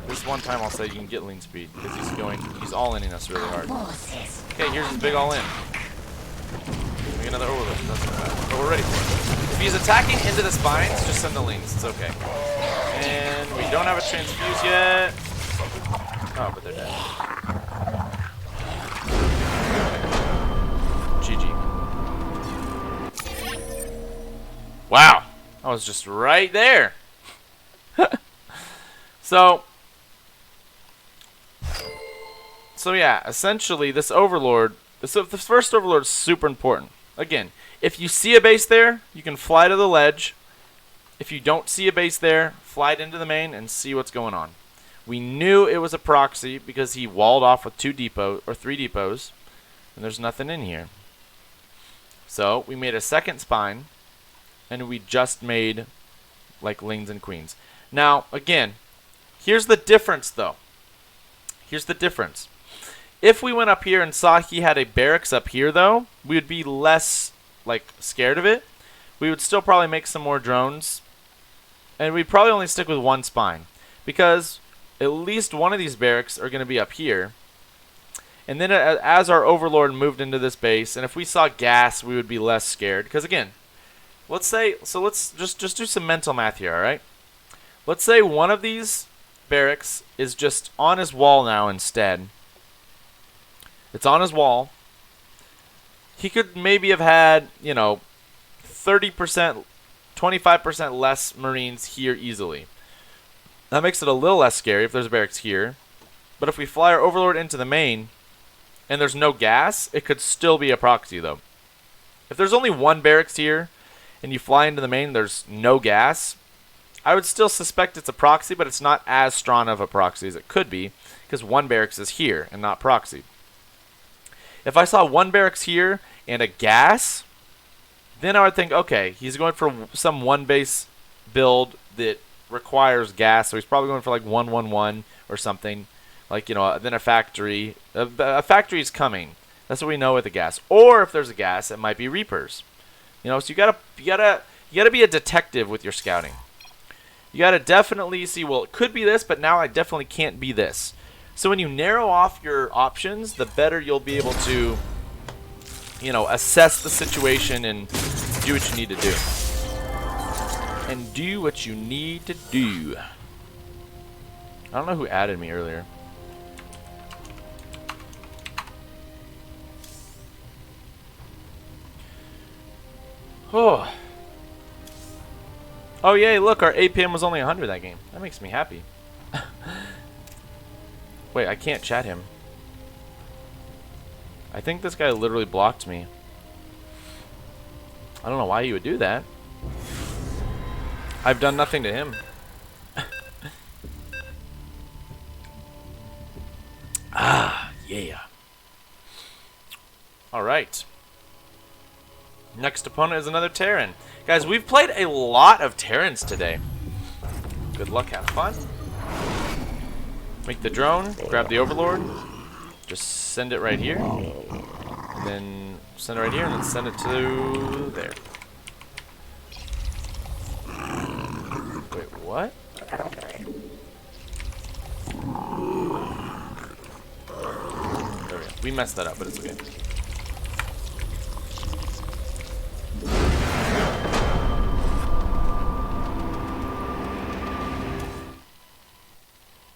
This one time I'll say you can get ling speed because he's all-inning us really hard. Okay, here's his big all-in. Make another overload. But we're ready for it. If he's attacking into the spines, just send the lings. It's okay. And we don't have a transfuse yet. Oh, but they're dead. GG. Wow. I was just right there. So yeah, essentially this overlord, this first overlord is super important. Again, if you see a base there, you can fly to the ledge. If you don't see a base there, fly it into the main and see what's going on. We knew it was a proxy because he walled off with 2 depots or 3 depots, and there's nothing in here. So we made a second spine, and we just made like lings and queens. Now again, here's the difference though. Here's the difference. If we went up here and saw he had a barracks up here though, we would be less like scared of it. We would still probably make some more drones, and we'd probably only stick with 1 spine because at least one of these barracks are going to be up here. And then as our overlord moved into this base, and if we saw gas, we would be less scared. Because again, let's say, so let's just do some mental math here, all right? Let's say one of these barracks is just on his wall now instead, It's on his wall. He could maybe have had, 30%, 25% less Marines here easily. That makes it a little less scary if there's a barracks here. But if we fly our Overlord into the main and there's no gas, it could still be a proxy though. If there's only one barracks here and you fly into the main, there's no gas, I would still suspect it's a proxy, but it's not as strong of a proxy as it could be because one barracks is here and not proxy. If I saw one barracks here and a gas, then I would think, okay, he's going for some one base build that requires gas, so he's probably going for like 111 or something. Like, then a factory. A factory is coming. That's what we know with the gas. Or if there's a gas, it might be Reapers. So you gotta be a detective with your scouting. You gotta definitely see, well, it could be this, but now I definitely can't be this. So when you narrow off your options, the better you'll be able to, assess the situation and do what you need to do. And do what you need to do. I don't know who added me earlier. Oh. Oh, yay, look, our APM was only 100 that game. That makes me happy. Wait, I can't chat him. I think this guy literally blocked me. I don't know why you would do that. I've done nothing to him. Ah, yeah. Alright. Next opponent is another Terran. Guys, we've played a lot of Terrans today. Good luck, have fun. Make the drone, grab the Overlord, just send it right here, and then send it right here, and then send it to there. Wait, what? There we go. We messed that up, but it's okay.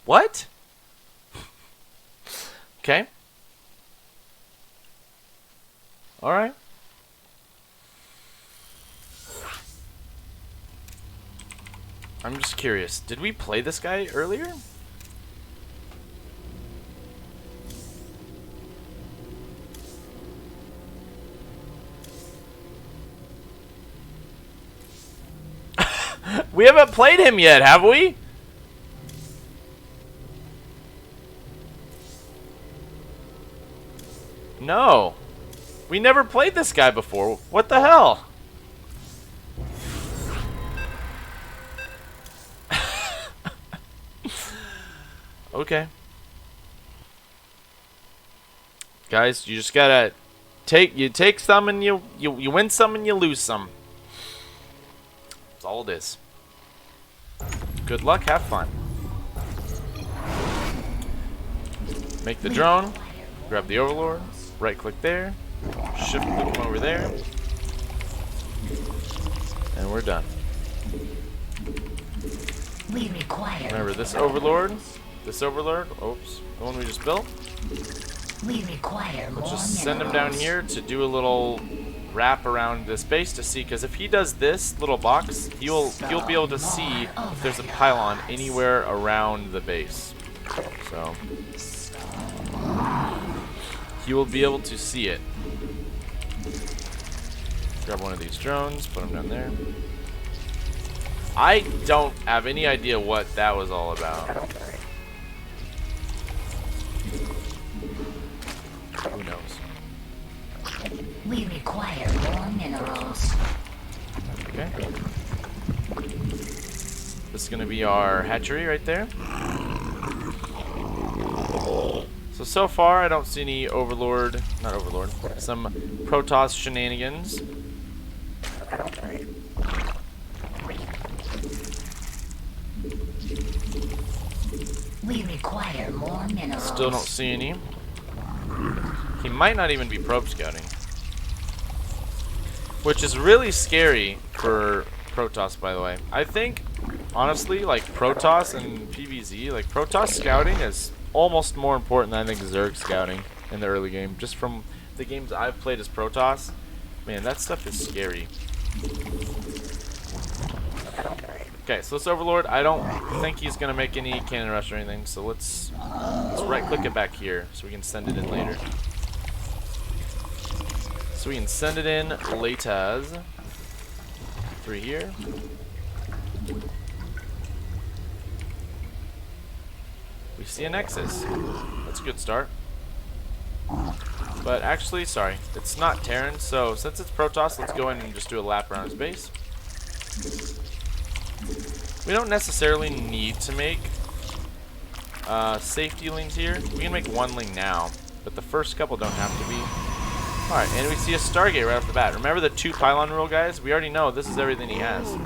What? Okay. Alright. I'm just curious. Did we play this guy earlier? We haven't played him yet, have we? No. We never played this guy before. What the hell? Okay. Guys, you just gotta take some and you win some and you lose some. That's all it is. Good luck, have fun. Make the drone, grab the Overlord, right click there, shift click him over there, and we're done. We require. Remember this Overlord, oops, the one we just built. We require more Let's just send him down here to do a little wrap around this base to see, because if he does this little box, you'll be able to see if there's a pylon anywhere around the base. So you will be able to see it. Grab one of these drones, put them down there. I don't have any idea what that was all about. Who knows? We require more minerals. Okay. This is going to be our hatchery right there. So far I don't see any some Protoss shenanigans. We require more minerals. Still don't see any. He might not even be probe scouting, which is really scary for Protoss, by the way. I think honestly, like Protoss and PvZ, like Protoss scouting is almost more important than I think ZERG scouting in the early game. Just from the games I've played as Protoss, man, that stuff is scary. Okay, so this Overlord, I don't think he's gonna make any cannon rush or anything. So let's right-click it back here so we can send it in later. So we can send it in later. 3 here. We see a Nexus. That's a good start. But actually, sorry, it's not Terran. So since it's Protoss, let's go in and just do a lap around his base. We don't necessarily need to make safety lings here. We can make 1 ling now, but the first couple don't have to be. Alright, and we see a Stargate right off the bat. Remember the 2 pylon rule, guys? We already know this is everything he has.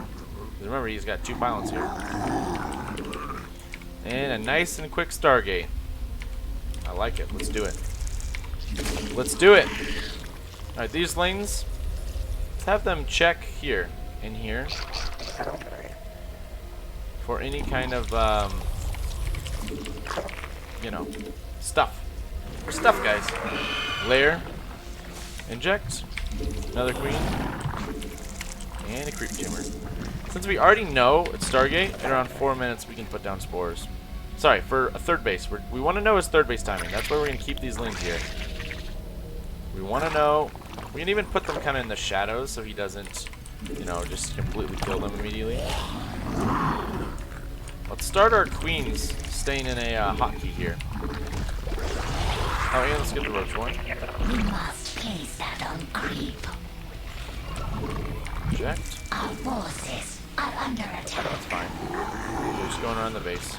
Remember, he's got 2 pylons here. And a nice and quick Stargate. I like it. Let's do it. Let's do it! Alright, these lings, let's have them check here, in here, for any kind of, you know, stuff. For stuff, guys. Lair. Inject. Another queen. And a creep tumor. Since we already know it's Stargate, in around 4 minutes we can put down spores. Sorry, for a third base. We want to know his third base timing. That's why we're going to keep these lings here. We want to know. We can even put them kind of in the shadows so he doesn't, you know, just completely kill them immediately. Let's start our queens staying in a hotkey here. Oh yeah, let's get the roach one. We must place that on creep. Eject. Our forces are under attack. That's fine. We're just going around the base.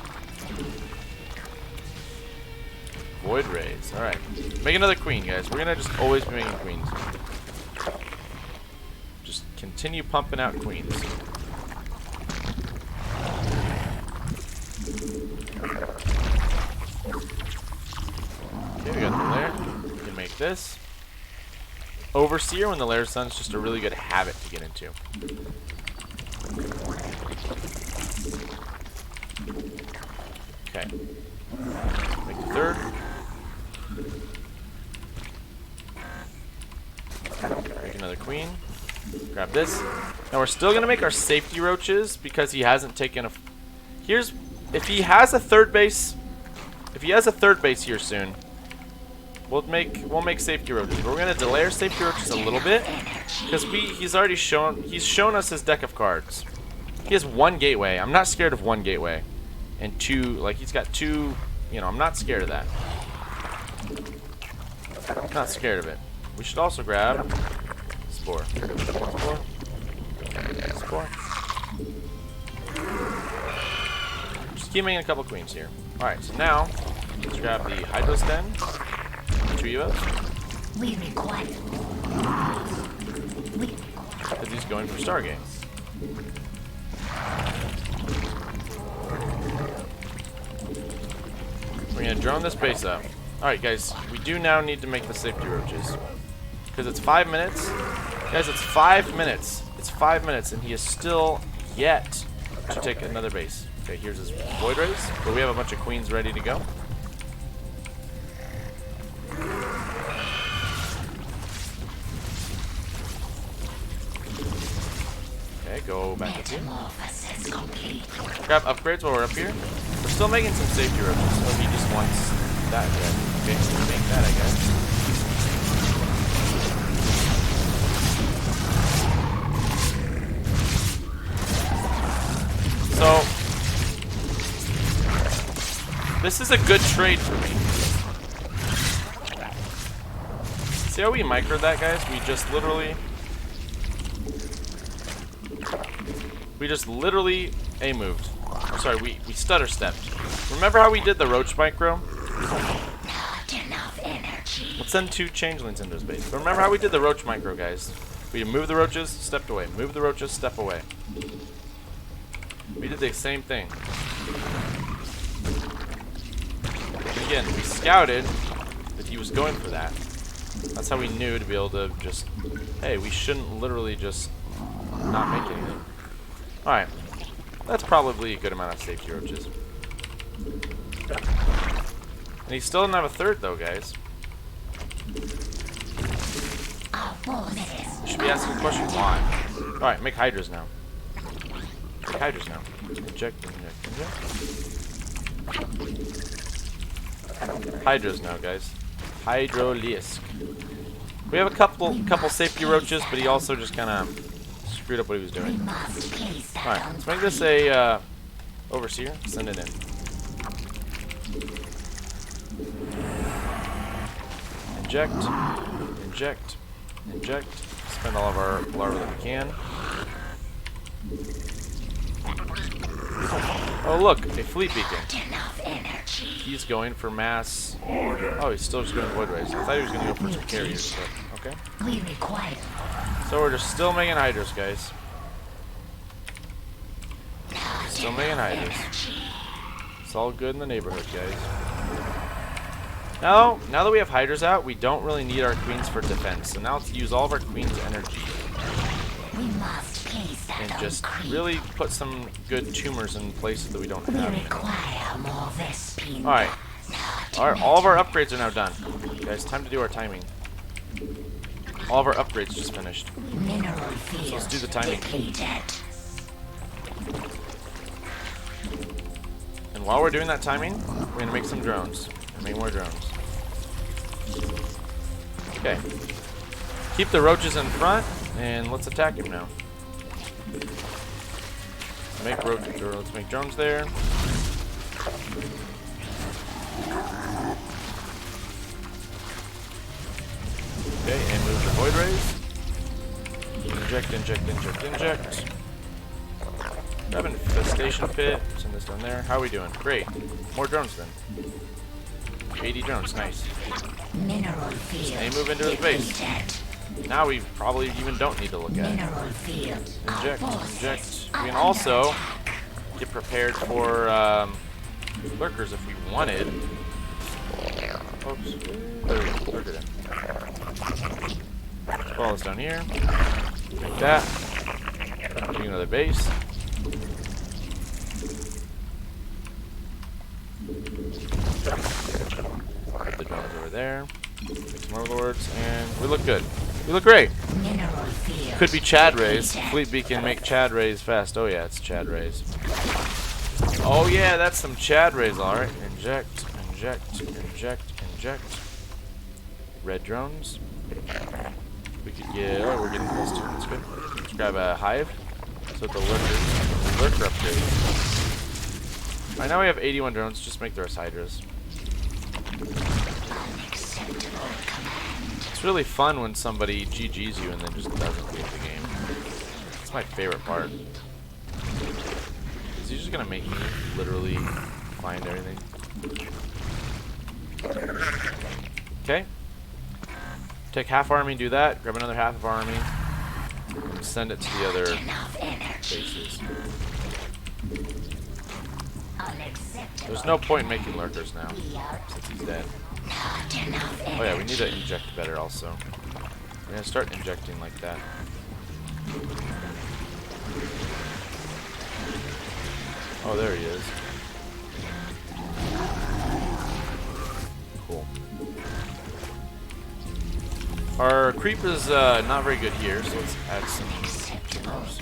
Void rays. Alright. Make another queen, guys. We're gonna just always be making queens. Just continue pumping out queens. Okay, we got the lair. We can make this. Overseer when the lair sun's just a really good habit to get into. Okay. Make the third. Make another queen. Grab this. Now we're still gonna make our safety roaches because he hasn't taken a. Here's if he has a third base. If he has a third base here soon, we'll make safety roaches. But we're gonna delay our safety roaches a little bit because he's already shown us his deck of cards. He has 1 gateway. I'm not scared of 1 gateway, and 2 like he's got 2. You know, I'm not scared of that. Not scared of it. We should also grab spore. Spore. Spore. Just keep making a couple queens here. Alright, so now let's grab the Hydros Den. 2 evos. We require. Because he's going for Stargate. We're gonna drone this base up. Alright guys, we do now need to make the safety roaches. Because it's 5 minutes. Guys, it's 5 minutes. It's 5 minutes and he is still yet to take another base. Okay, here's his void rays. But we have a bunch of queens ready to go. Okay, go back up here. Grab upgrades while we're up here. We're still making some safety roaches, so he just wants that again. Okay, so we make that, I guess. So, this is a good trade for me. See how we microed that, guys? We just literally A-moved. Sorry, we stutter stepped. Remember how we did the roach micro? Not enough energy. Let's send 2 changelings into space. But remember how we did the roach micro, guys? We move the roaches, stepped away. Move the roaches, step away. We did the same thing. Again, we scouted that he was going for that. That's how we knew to be able to just, hey, we shouldn't literally just not make anything. Alright. That's probably a good amount of safety roaches. And he still doesn't have a third, though, guys. You should be asking the question why. Alright, make hydras now. Make hydras now. Inject, inject, inject. Hydras now, guys. Hydrolisk. We have a couple safety roaches, but he also just kind of screwed up what he was doing. Alright, let's make this a overseer. Send it in. Inject, inject, inject. Spend all of our larvae that we can. Oh look, a fleet beacon. He's going for mass. Oh, he's still just going void rays. I thought he was going to go for some carriers, but okay. So we're just still making hydras, guys. Still making hydras. It's all good in the neighborhood, guys. Now that we have hydras out, we don't really need our queens for defense. So now let's use all of our queens' energy and just really put some good tumors in places that we don't have. Alright. Alright, all of our upgrades are now done. Guys, time to do our timing. All of our upgrades just finished. So let's do the timing. And while we're doing that timing, we're going to make some drones. Make more drones. Okay. Keep the roaches in front, and let's attack him now. Make roaches, or let's make drones there. Okay, and move the void rays. Inject, inject, inject, inject. Grab an infestation pit. Send this down there. How are we doing? Great. More drones then. 80 drones, nice. They move into his base. Now we probably even don't need to look at it. Inject, inject. We can also get prepared for lurkers if we wanted. Oops. Lurker in. Let's follow this down here. Like that. Do another base. Put the drones over there. Make some overlords, and we look good. We look great. Could be Chad rays. Fleet beacon, make Chad rays fast. Oh yeah, it's Chad rays. Oh yeah, that's some Chad rays. All right, inject, inject, inject, inject. Red drones. We could get. Oh, we're getting close to it. That's good. Let's grab a hive. So the lurker upgrade. All right, now we have 81 drones. Just make the rest hydras. It's really fun when somebody GG's you and then just doesn't leave the game. That's my favorite part. Is he just gonna make me literally find everything? Okay. Take half army, do that. Grab another half of army. And send it to the other bases. There's no point in making lurkers now, since he's dead. Oh yeah, we need to inject better also. We're gonna start injecting like that. Oh, there he is. Cool. Our creep is not very good here, so let's add some tumors.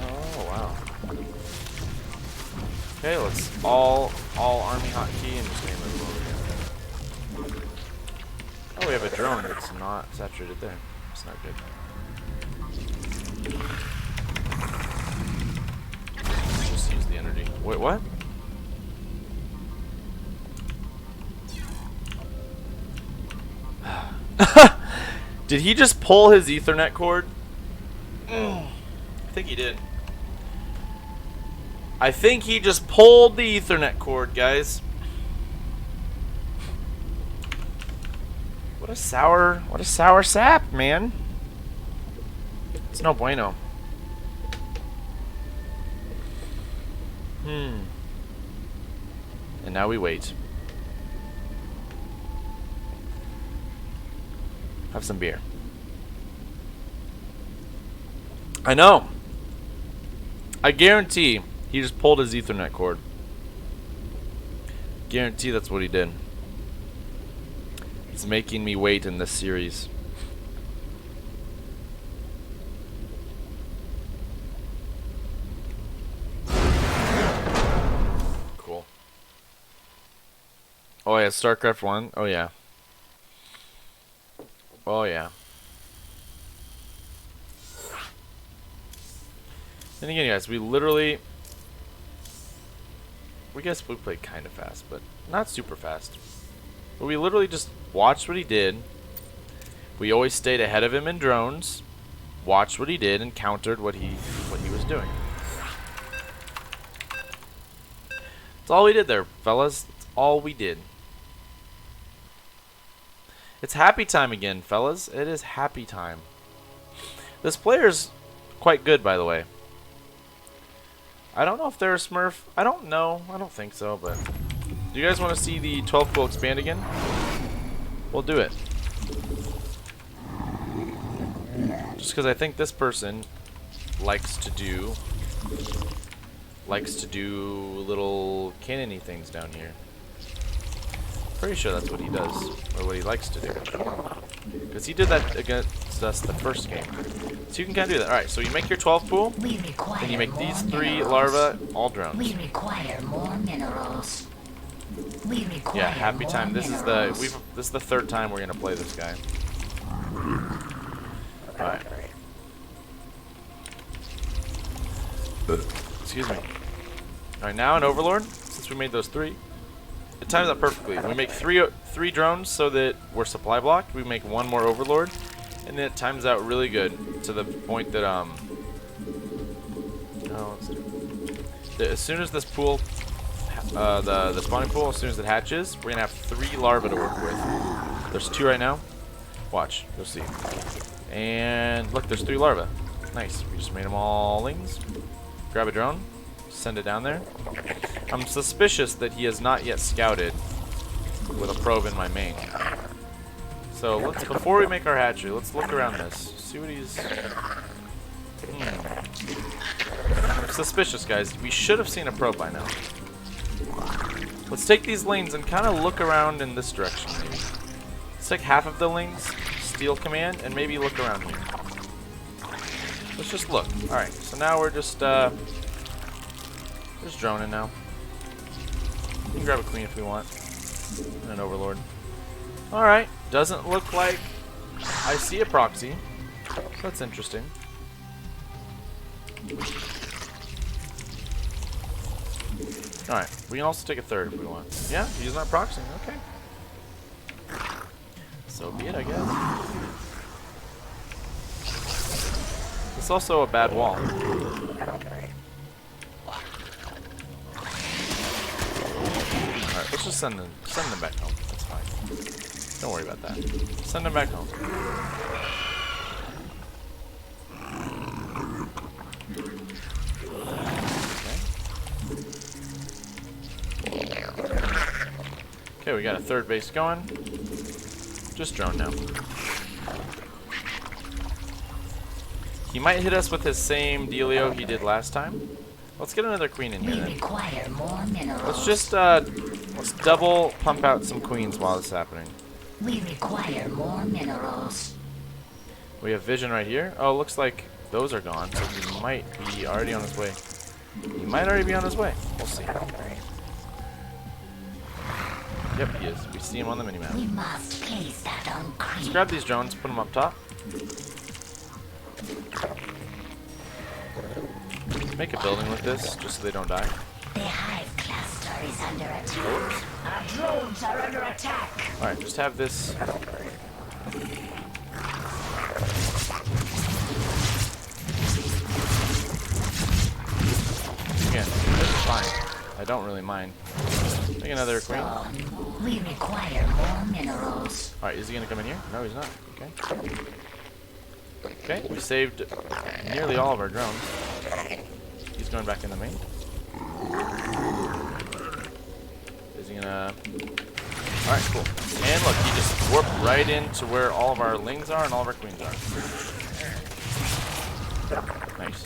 Oh wow. Okay, let's all army hotkey and just name it over here. Oh, we have a drone that's not saturated there. That's not good. Just use the energy. Wait, what? Did he just pull his Ethernet cord? I think he did. I think he just pulled the Ethernet cord, guys. What a sour sap, man. It's no bueno. And now we wait. Have some beer. I know. I guarantee he just pulled his Ethernet cord. Guarantee that's what he did. He's making me wait in this series. Cool. Oh yeah, StarCraft 1. Oh yeah. Oh yeah. And again, guys, we guess we played kind of fast, but not super fast. But we literally just watched what he did. We always stayed ahead of him in drones, watched what he did, and countered what he was doing. That's all we did there, fellas. That's all we did. It's happy time again, fellas. It is happy time. This player's quite good, by the way. I don't know if they're a Smurf. I don't know. I don't think so, but... Do you guys want to see the 12 pool expand again? We'll do it. Just because I think this person likes to do little cannon-y things down here. Pretty sure that's what he does, or what he likes to do. Because he did that against us the first game. So you can kind of do that. Alright, so you make your 12 pool, and you make these 3 larvae all drones. We require more minerals. We require Yeah, happy time. This is minerals. this is the 3rd time we're gonna play this guy. Alright. Excuse me. Alright, now in Overlord, since we made those 3, it times out perfectly. We make three drones so that we're supply blocked. We make 1 more Overlord, and then it times out really good to the point that as soon as this pool, the spawning pool, as soon as it hatches, we're gonna have 3 larvae to work with. There's 2 right now. Watch, you'll see. And look, there's 3 larvae. Nice. We just made them all lings. Grab a drone, send it down there. I'm suspicious that he has not yet scouted with a probe in my main. So let's, before we make our hatchery, let's look around this. See what he's... I'm suspicious, guys. We should have seen a probe by now. Let's take these lings and kind of look around in this direction, maybe. Let's take half of the lings, steal command, and maybe look around here. Let's just look. Alright, so now we're just droning now. We can grab a queen if we want. And an overlord. Alright, doesn't look like I see a proxy. That's interesting. Alright, we can also take a 3rd if we want. Yeah, he's not proxying, okay. So be it, I guess. It's also a bad wall. Alright, let's just send them back home. That's fine. Don't worry about that. Send them back home. Okay, we got a 3rd base going. Just drone now. He might hit us with his same dealio he did last time. Let's get another queen in here then. Require more minerals. Let's just let's double pump out some queens while this is happening. We require more minerals. We have vision right here. Oh, looks like those are gone, so he might be already on his way. He might already be on his way. We'll see. Yep, he is. We see him on the minimap. We must place that on Let's creep. grab these drones, put them up top. Make a building with this, just so they don't die. The hive cluster is under attack. Our drones are under attack. Alright, just have this. Again, it's fine. I don't really mind. Make another queen. We require more minerals. Alright, is he gonna come in here? No, he's not. Okay. Okay, we saved nearly all of our drones. He's going back in the main. Is he gonna... Alright, cool. And look, he just warped right into where all of our lings are and all of our queens are. Nice.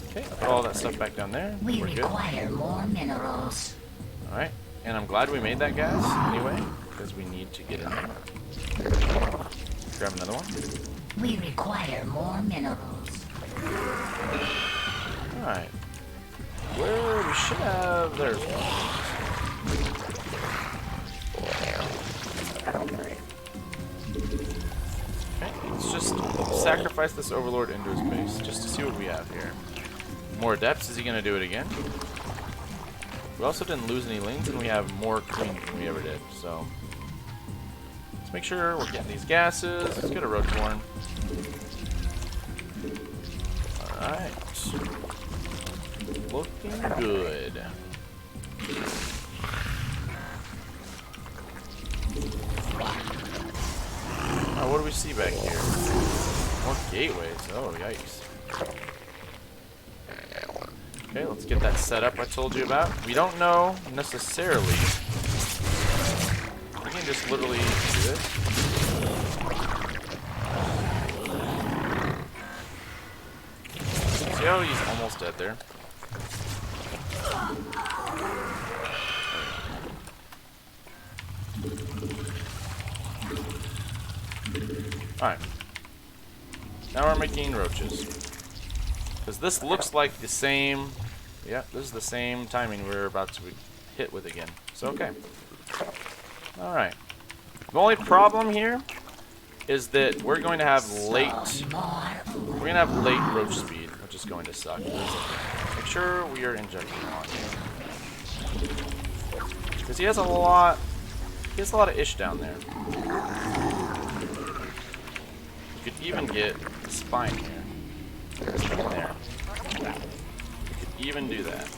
Okay, I'll put all that stuff back down there. We We're good. require more minerals. Alright, and I'm glad we made that gas anyway, because we need to get in there. Grab another one. We require more minerals. Alright. Where we should have... There's one. Okay, let's just sacrifice this Overlord into his base, just to see what we have here. More Adepts. Is he going to do it again? We also didn't lose any lanes, and we have more Queens than we ever did, so... Let's make sure we're getting these gases. Let's get a Roach Horn. Alright. Looking good. Oh, what do we see back here? More gateways. Oh, yikes. Okay, let's get that set up I told you about. We don't know necessarily. We can just literally do this. See how he's almost dead there? Alright. Now we're making roaches. Because this looks like the same... Yeah, this is the same timing we're about to hit with again. So, okay. Alright. The only problem here is that we're going to have late... We're going to have late roach speed, which is going to suck. Make sure we are injecting on here. Because he has a lot... He has a lot of ish down there. You could even get the spine here. There. You could even do that.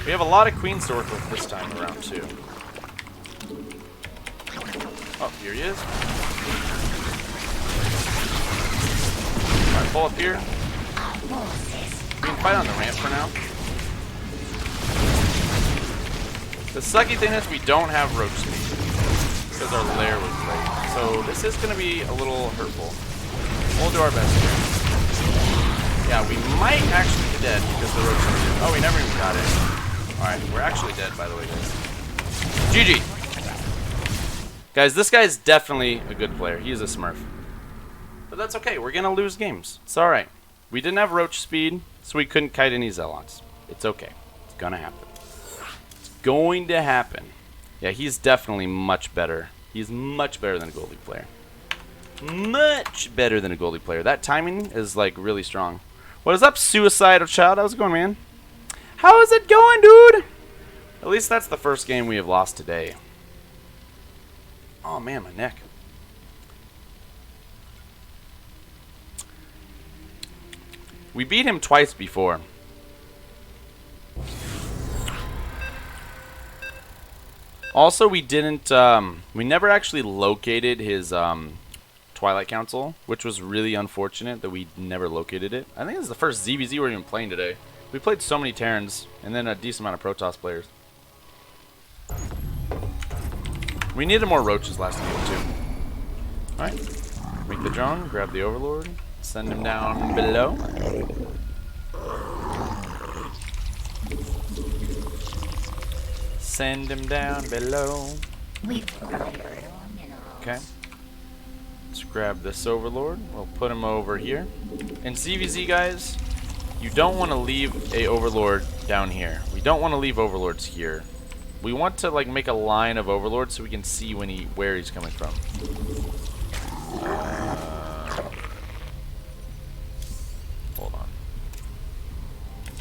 We have a lot of queens to work with this time around, too. Oh, here he is. Alright, pull up here. We can fight on the ramp for now. The sucky thing is we don't have roach speed because our lair was late. So this is going to be a little hurtful. We'll do our best here. Yeah, we might actually be dead because the roach speed. Oh, we never even got it. Alright, we're actually dead, by the way, guys. GG! Guys, this guy's definitely a good player. He is a smurf. But that's okay. We're going to lose games. It's alright. We didn't have roach speed, so we couldn't kite any zealots. It's okay. It's going to happen. It's going to happen. Yeah, he's definitely much better. He's much better than a Goldie player. Much better than a Goldie player. That timing is, like, really strong. What is up, Suicidal Child? How's it going, man? How is it going, dude? At least that's the first game we have lost today. Oh, man, my neck. We beat him twice before. Also, we didn't, we never actually located his, Twilight Council, which was really unfortunate that we never located it. I think this is the first ZVZ we're even playing today. We played so many Terrans, and then a decent amount of Protoss players. We needed more roaches last game, too. Alright. Make the drone, grab the Overlord, send him down below. Send him down below. Okay. Let's grab this Overlord. We'll put him over here. In ZVZ, guys, you don't want to leave a Overlord down here. We don't want to leave Overlords here. We want to like make a line of Overlords so we can see when where he's coming from. Hold on.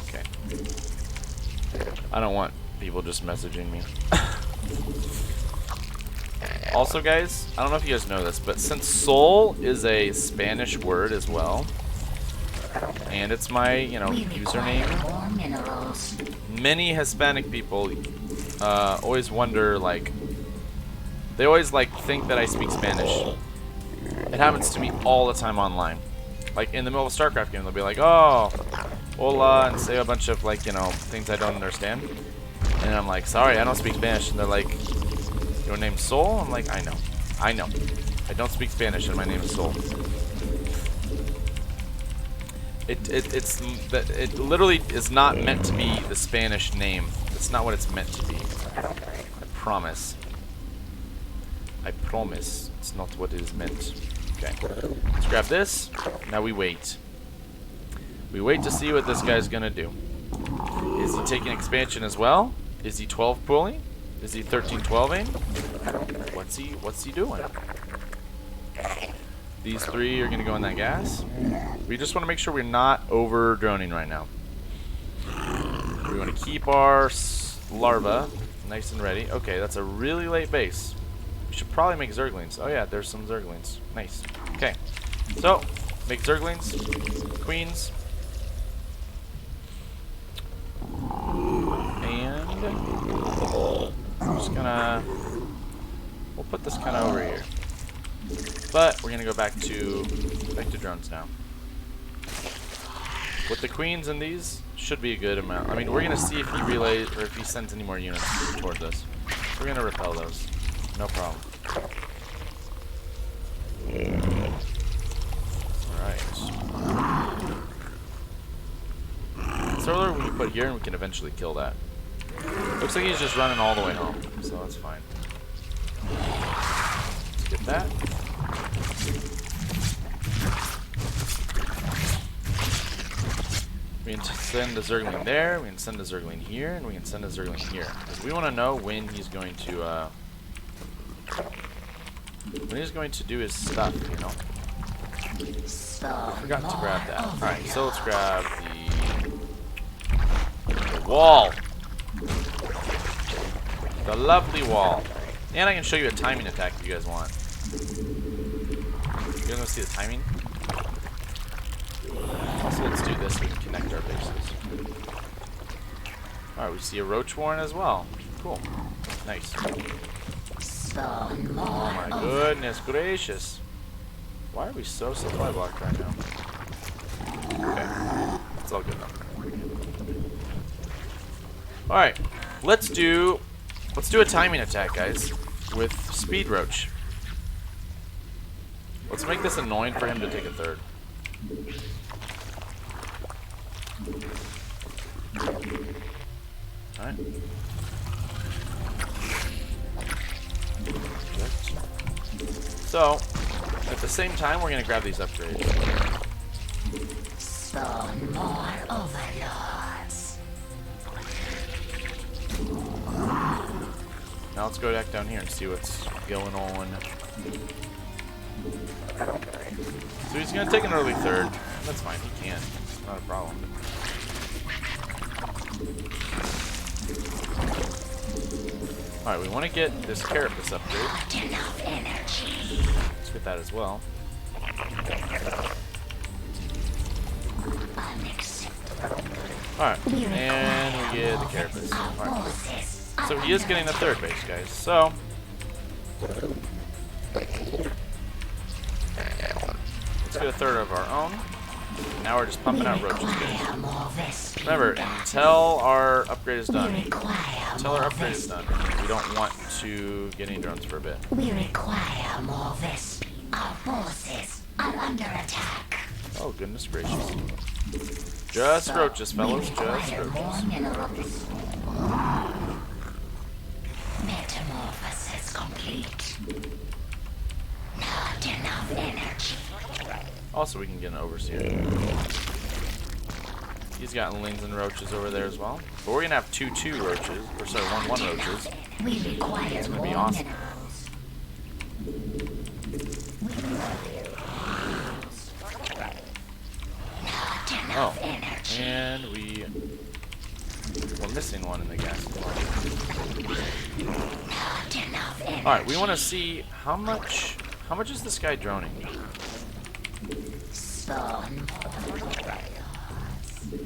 Okay. I don't want people just messaging me. Also, guys, I don't know if you guys know this, but since soul is a Spanish word as well, and it's my, username, many Hispanic people always wonder, like, they always, like, think that I speak Spanish. It happens to me all the time online. Like, in the middle of a StarCraft game, they'll be like, oh, hola, and say a bunch of, like, things I don't understand. And I'm like, sorry, I don't speak Spanish. And they're like, your name's Soul? I'm like, I know. I don't speak Spanish and my name is Soul. It literally is not meant to be the Spanish name. That's not what it's meant to be. I promise. I promise. It's not what it is meant. Okay. Let's grab this. Now we wait. We wait to see what this guy's gonna do. Is he taking expansion as well? Is he 12 pulling? Is he 13-12ing? What's he doing? These three are gonna go in that gas. We just want to make sure we're not over droning right now. We want to keep our larva nice and ready. Okay, that's a really late base. We should probably make zerglings. Oh yeah, there's some zerglings. Nice. Okay, so make zerglings, queens, and I'm just gonna. We'll put this kind of over here. But we're gonna go back to drones now. With the queens and these, should be a good amount. I mean, we're gonna see if he relays or if he sends any more units towards us. We're gonna repel those, no problem. All right. Solar we can put here, and we can eventually kill that. Looks like he's just running all the way home, so that's fine. Let's get that. We can send a zergling there, we can send a zergling here, and we can send a zergling here. Because we want to know when he's going to do his stuff, you know. I forgot to grab that. Alright, so let's grab the wall. The lovely wall. And I can show you a timing attack if you guys want. You guys want to see the timing? Also, let's do this so we can connect our bases. Alright, we see a roach warren as well. Cool. Nice. Oh my goodness gracious. Why are we so supply blocked right now? Okay. It's all good though. Alright. Let's do a timing attack, guys. With speed roach. Let's make this annoying for him to take a third. Alright. So, at the same time, we're going to grab these upgrades. Spawn more overlords. Now let's go back down here and see what's going on. So he's going to take an early third. That's fine, he can. It's not a problem. Alright, we want to get this carapace upgrade. Not enough energy. Let's get that as well. Alright, and we get the carapace. Alright. So he is getting the third base, guys. So let's get a third of our own. Now we're just pumping out roaches, guys. Remember, until our upgrade is done, we don't want to get any drones for a bit. We require more Vesp. Our forces are under attack. Oh, goodness gracious. Just roaches, fellas. Just roaches. Metamorphosis complete. Not enough energy. Also, we can get an overseer. He's got lings and roaches over there as well. But we're gonna have 2-2 roaches, or sorry, 1-1 roaches. We require It's gonna be awesome. Oh, and we're missing one in the gas. All right, we want to see how much is this guy droning? Spawn.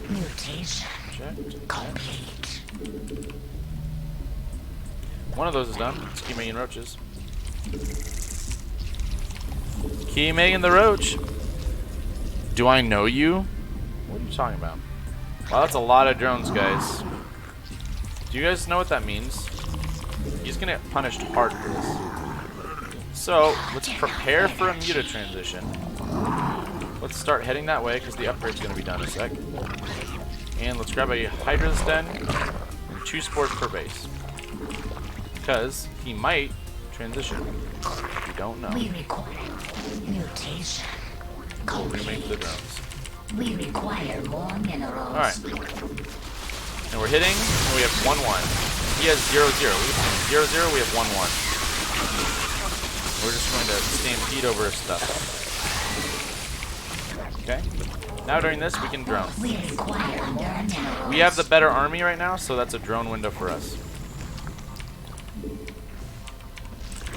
Mutation Checked. complete. One of those is done. Let's keep making roaches. Keep making the roach. Do I know you? What are you talking about? Wow, that's a lot of drones, guys. Do you guys know what that means? He's gonna get punished hard for this. So, let's prepare for a muta transition. let's start heading that way because the upgrade's going to be done in a sec. And let's grab a Hydra's Den and 2 spores per base. Because he might transition. We don't know. We require mutation. We'll remake the drones. We require more minerals. Alright. And we're hitting, and we have 1-1. He has 0-0. We have 0-0, we have 1-1. We're just going to stampede over his stuff. Okay. Now during this, we can drone. We require more minerals. We have the better army right now, so that's a drone window for us.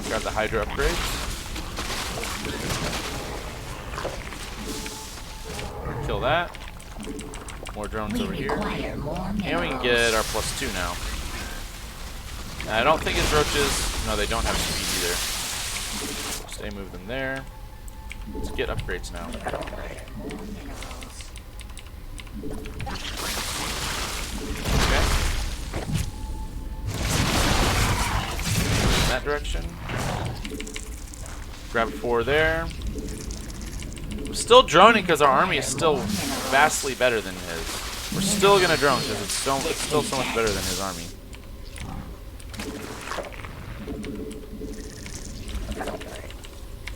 Grab the Hydra upgrades. Kill that. More drones over here. And we can get our +2 now. I don't think his roaches... No, they don't have speed either. Stay move them there. Let's get upgrades now. Okay. In that direction. Grab 4 there. We're still droning because our army is still vastly better than his. We're still gonna drone because it's still so much better than his army.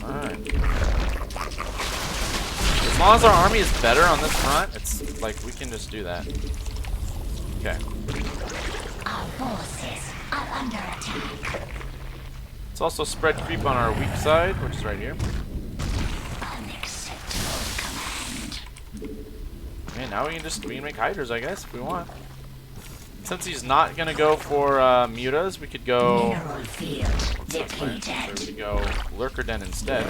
Alright. As long as our army is better on this front, it's like we can just do that. Okay. Our forces are under attack. Let's also spread creep on our weak side, which is right here. Unacceptable command. Okay, now we can make Hydras, I guess, if we want. Since he's not gonna go for mutas, we could go. Mineral field depleted. So we could go Lurker Den instead.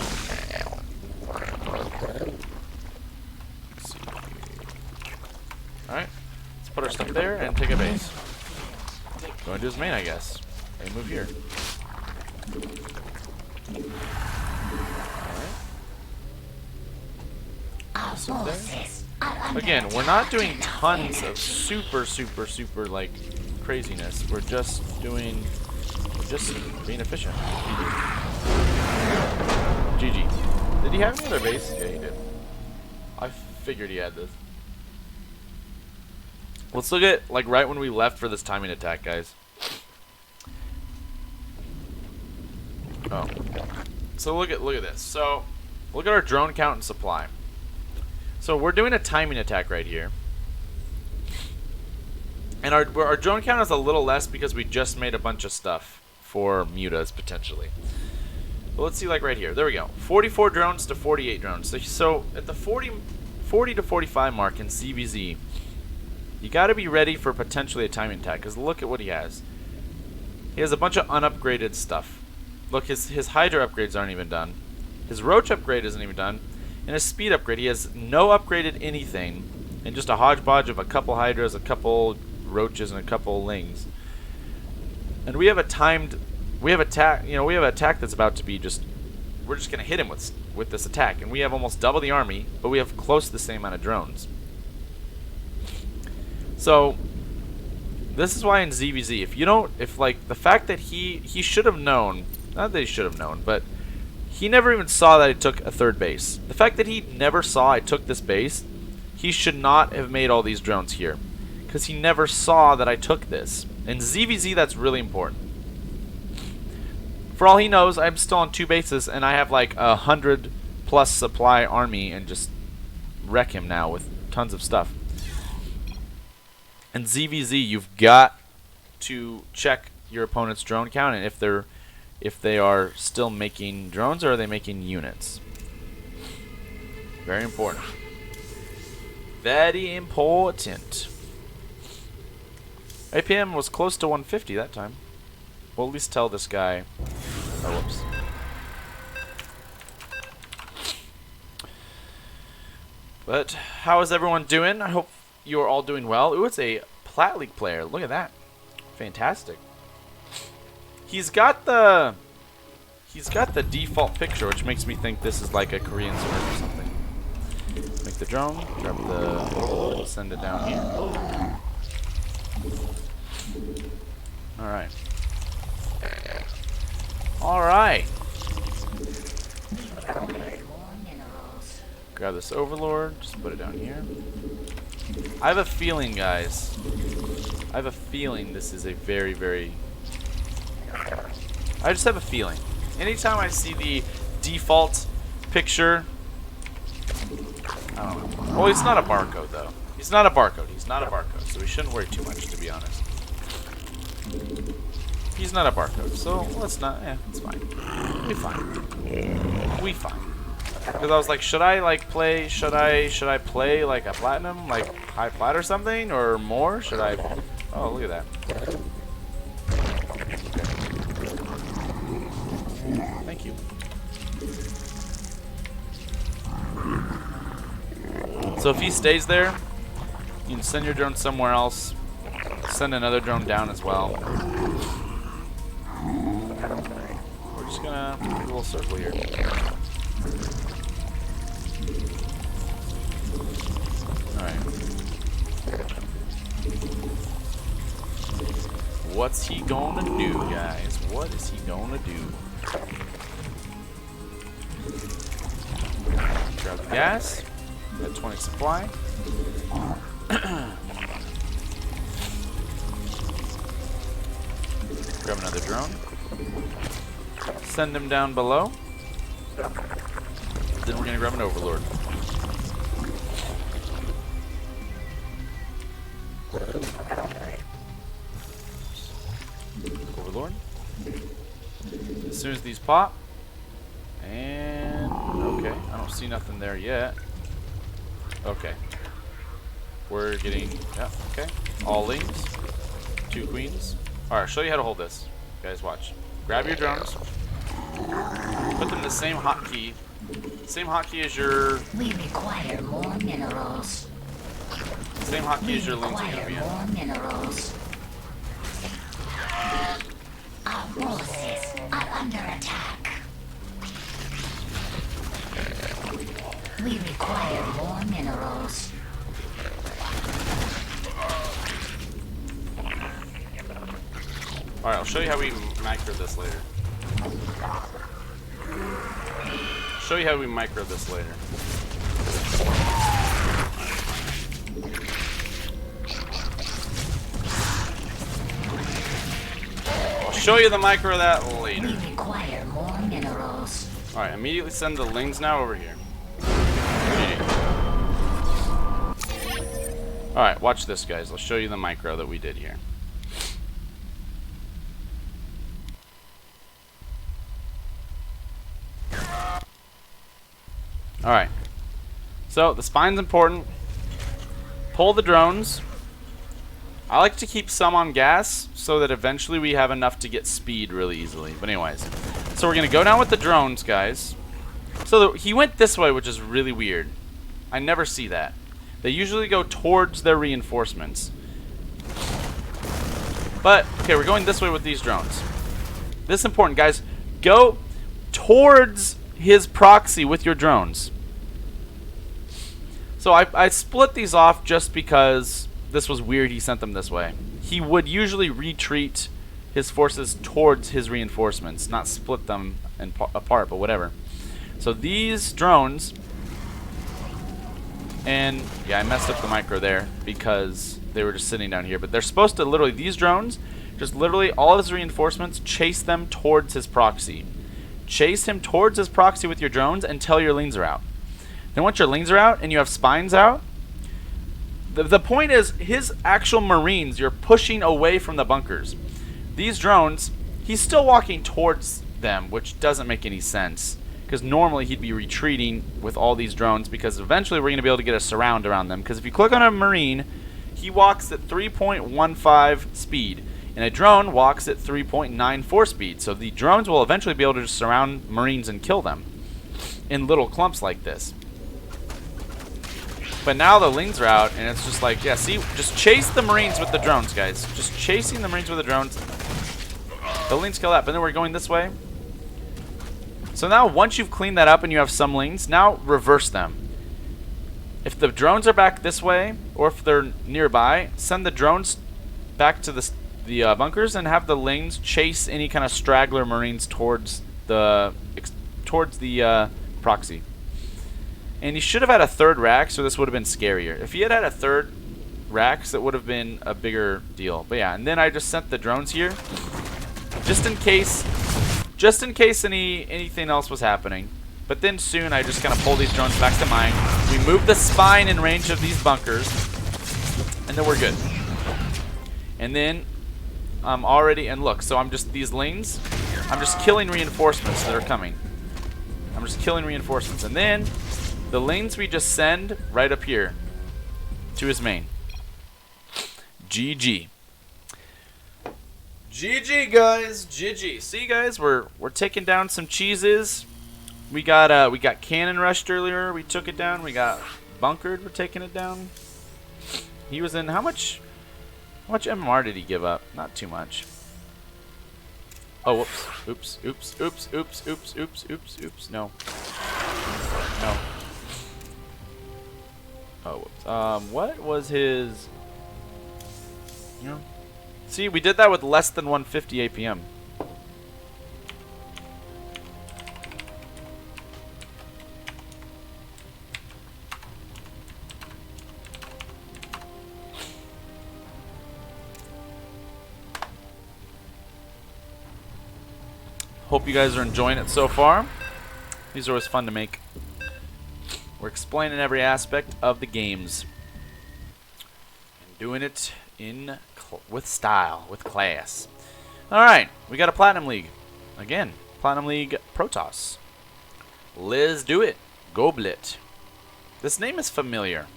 Alright, let's put our stuff there and take a base. Go into his main, I guess. And move here. Our forces are under Again, we're not doing tons of super like craziness. We're just being efficient. GG. Did he have any other base? Yeah, he did. I figured he had this. Let's look at like right when we left for this timing attack, guys. Oh. So look at this. So look at our drone count and supply. So we're doing a timing attack right here. And our drone count is a little less because we just made a bunch of stuff for mutas potentially. But let's see like right here. There we go. 44 drones to 48 drones. So at the 40 to 45 mark in CVZ, you got to be ready for potentially a timing attack because look at what he has. He has a bunch of unupgraded stuff. Look, his Hydra upgrades aren't even done. His Roach upgrade isn't even done. And his speed upgrade, he has no upgraded anything. And just a hodgepodge of a couple Hydras, a couple Roaches, and a couple Lings. And we have a timed... We have attack, you know, we have an attack that's about to be just... We're just going to hit him with this attack. And we have almost double the army, but we have close to the same amount of drones. So... This is why in ZVZ, if like the fact that he should have known, not that he should have known, but he never even saw that I took a third base. The fact that he never saw I took this base, he should not have made all these drones here, because he never saw that I took this. In ZVZ, that's really important. For all he knows, I'm still on 2 bases, and I have like 100+ supply army, and just wreck him now with tons of stuff. In ZVZ, you've got to check your opponent's drone count and if they are still making drones or are they making units. Very important. Very important. APM was close to 150 that time. We'll at least tell this guy. Oh, whoops. But how is everyone doing? I hope you are all doing well. Ooh, it's a Plat League player. Look at that. Fantastic. He's got the default picture, which makes me think this is like a Korean server or something. Make the drone, grab the, send it down here. Alright. Alright. Grab this Overlord. Just put it down here. I have a feeling, guys. I have a feeling this is a very, very... I just have a feeling. Anytime I see the default picture... I don't know. Well, he's not a barcode, though. He's not a barcode. He's not a barcode. So we shouldn't worry too much, to be honest. He's not a barcode. So let's not... Yeah, it's fine. We fine. We fine. Because I was like, should I like play? Should I play like a platinum, like high plat or something, or more? Should I? Oh, look at that. Okay. Thank you. So if he stays there, you can send your drone somewhere else. Send another drone down as well. We're just gonna do a little circle here. What's he gonna do, guys? What is he gonna do? Grab the gas. Got 20 supply. Grab another drone. Send him down below. Then we're gonna grab an Overlord. Overlord. As soon as these pop, and okay, I don't see nothing there yet. Okay, we're getting, yeah, okay, all lanes, 2 queens. All right, I'll show you how to hold this, guys. Watch. Grab your drones, put them in the same hotkey as your. We require more minerals. Same hotkey as your lanes are gonna be in. More minerals. Our forces are under attack. We require more minerals. Alright, I'll show you how we micro this later. Show you how we micro this later. Show you the micro of that later. We require more minerals. Alright, immediately send the lings now over here. Alright, watch this, guys. I'll show you the micro that we did here. Alright. So, the spine's important. Pull the drones. I like to keep some on gas so that eventually we have enough to get speed really easily. But anyways, so we're going to go down with the drones, guys. So he went this way, which is really weird. I never see that. They usually go towards their reinforcements. But, okay, we're going this way with these drones. This is important, guys. Go towards his proxy with your drones. So I split these off just because this was weird he sent them this way. He would usually retreat his forces towards his reinforcements, not split them apart, but whatever. So these drones, and yeah, I messed up the micro there because they were just sitting down here, but they're supposed to literally, these drones, just literally all of his reinforcements, chase them towards his proxy. Chase him towards his proxy with your drones until your leans are out. Then once your leans are out and you have spines out, the point is his actual marines, you're pushing away from the bunkers. These drones, he's still walking towards them, which doesn't make any sense. Because normally he'd be retreating with all these drones because eventually we're going to be able to get a surround around them. Because if you click on a marine, he walks at 3.15 speed. And a drone walks at 3.94 speed. So the drones will eventually be able to just surround marines and kill them in little clumps like this. But now the lings are out, and it's just like, yeah, see, just chase the marines with the drones, guys. Just chasing the marines with the drones. The lings kill that, but then we're going this way. So now, once you've cleaned that up and you have some lings, now reverse them. If the drones are back this way, or if they're nearby, send the drones back to the bunkers and have the lings chase any kind of straggler marines towards the proxy. And he should have had a third rack, so this would have been scarier. If he had had a third racks, it would have been a bigger deal. But yeah, and then I just sent the drones here, just in case anything else was happening. But then soon I just kind of pull these drones back to mine. We move the spine in range of these bunkers, and then we're good. And then I'm already, and look, so I'm just, these lanes, I'm just killing reinforcements that are coming. I'm just killing reinforcements. And then the lanes we just send right up here to his main. GG. GG, guys. GG. See, guys, we're taking down some cheeses. We got cannon rushed earlier. We took it down. We got bunkered. We're taking it down. He was in, how much MMR did he give up? Not too much. Oh, whoops. Oops. Oops. Oops. Oops. Oops. Oops. Oops. Oops. No. No. Oh, whoops. What was his? You know, see, we did that with less than 150 APM. Hope you guys are enjoying it so far. These are always fun to make. We're explaining every aspect of the games and doing it with style, with class. Alright, we got a Platinum League. Again, Platinum League Protoss. Let's do it. Goblet. This name is familiar.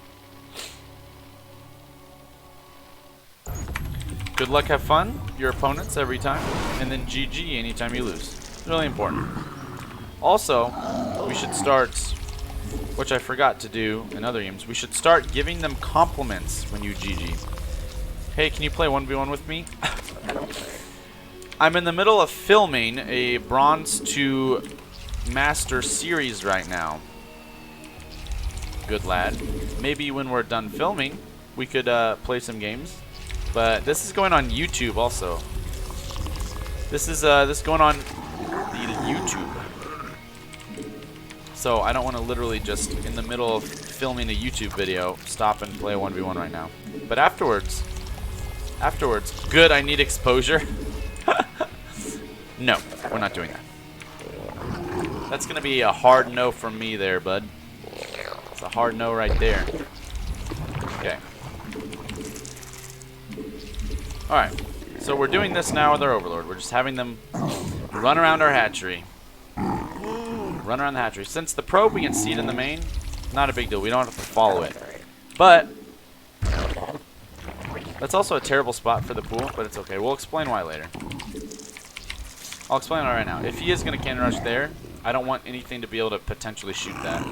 Good luck, have fun, your opponents every time, and then GG anytime you lose. Really important. Also, we should start, which I forgot to do in other games, we should start giving them compliments when you GG. Hey, can you play 1v1 with me? I'm in the middle of filming a Bronze to Master series right now. Good lad. Maybe when we're done filming, we could play some games. But this is going on YouTube also. This is going on the YouTube. So I don't want to literally just in the middle of filming a YouTube video stop and play a 1v1 right now. But afterwards, good, I need exposure. No, we're not doing that. That's gonna be a hard no from me there, bud. It's a hard no right there. Okay. Alright, so we're doing this now with our Overlord. We're just having them run around our hatchery. Run around the hatchery. Since the probe we can see it in the main, not a big deal. We don't have to follow it. But that's also a terrible spot for the pool, but it's okay. We'll explain why later. I'll explain why right now. If he is going to cannon rush there, I don't want anything to be able to potentially shoot that.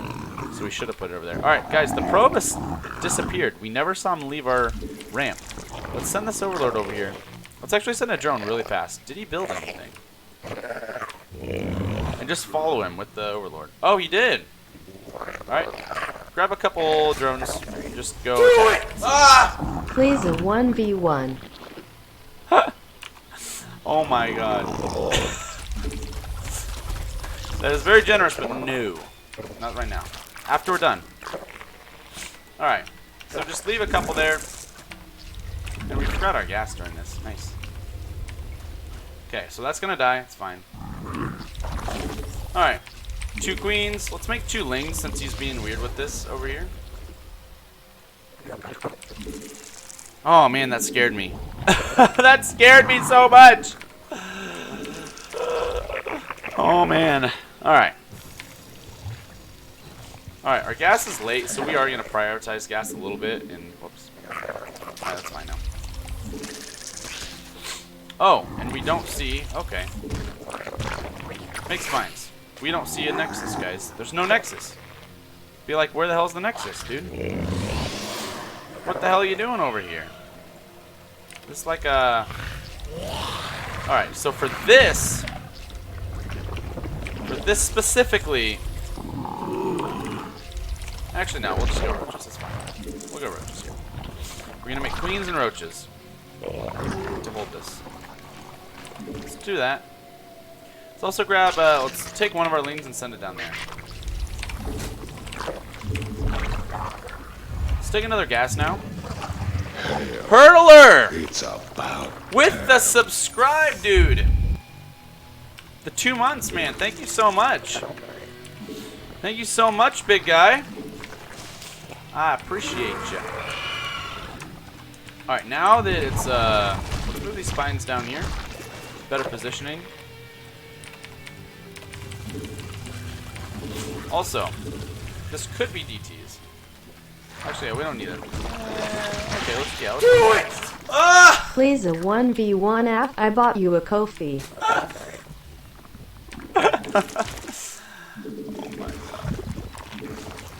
So we should have put it over there. Alright, guys, the probe has disappeared. We never saw him leave our ramp. Let's send this Overlord over here. Let's actually send a drone really fast. Did he build anything? And just follow him with the Overlord. Oh, he did! Alright. Grab a couple drones. Just go attack. Ah! Please a 1v1. Oh my god. That is very generous, but no. Not right now. After we're done. Alright. So just leave a couple there. And we forgot our gas during this. Nice. Okay, so that's gonna die. It's fine. Alright. 2 queens. Let's make 2 lings since he's being weird with this over here. Oh man, that scared me. That scared me so much. Oh man. Alright. Alright, our gas is late, so we are going to prioritize gas a little bit. And whoops. Alright, that's fine now. Oh, and we don't see. Okay. Makes fines. We don't see a nexus, guys. There's no nexus. Be like, where the hell's the nexus, dude? What the hell are you doing over here? This is like a... Alright, so for this specifically... Actually, no, we'll just go roaches. That's fine. We'll go roaches here. We're going to make queens and roaches to hold this. Let's do that. Let's also grab... let's take one of our lings and send it down there. take another gas now. Hurdler! It's about With the subscribe, dude. The 2 months, man. Thank you so much. Thank you so much, big guy. I appreciate you. Alright, now that it's, let's move these spines down here. Better positioning. Also, this could be DTs. Actually, yeah, we don't need it. Okay, let's do it. Ah! Please a 1v1 app. I bought you a Kofi.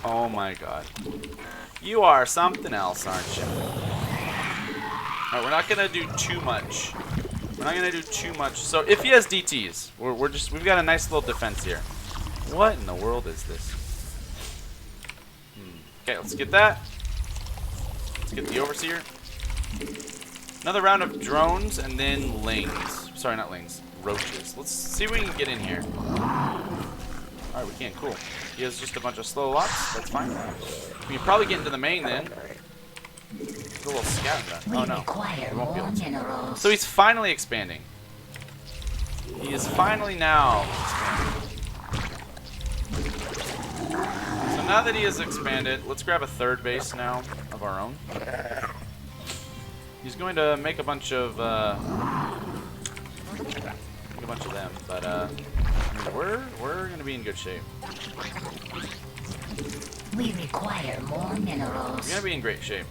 Oh my god. You are something else, aren't you? Alright, we're not gonna do too much. We're not gonna do too much. So if he has DTs, we've got a nice little defense here. What in the world is this? Okay, let's get that. Let's get the overseer. Another round of drones and then lings. Sorry, not lings. Roaches. Let's see if we can get in here. Alright, we can. Cool. He has just a bunch of slow locks. That's fine. We can probably get into the main then. There's a little scout in that. Oh no. We won't be able to. So he's finally expanding. He is finally now expanding. So now that he has expanded, let's grab a third base now of our own. He's going to make a bunch of them, but I mean, we're going to be in good shape. We require more minerals. We're going to be in great shape.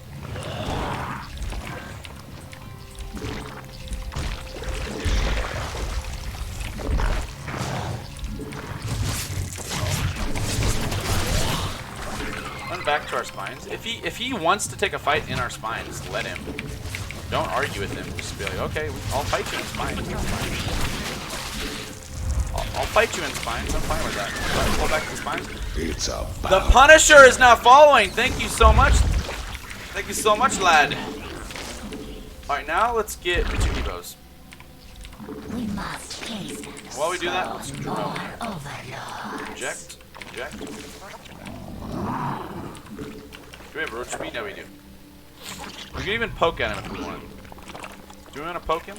Run back to our spines. If he wants to take a fight in our spines, let him. Don't argue with him. Just be like, okay, I'll fight you in spines. That's fine. I'll fight you in spines. I'm fine with that. Pull back to the spines. It's about The Punisher is now following. Thank you so much. Thank you so much, lad. All right, now let's get two Evos. We must hasten. While we do that, let's more overlords. eject. Eject. Do we have roach speed? No, we do. We can even poke at him if we want. Do we want to poke him?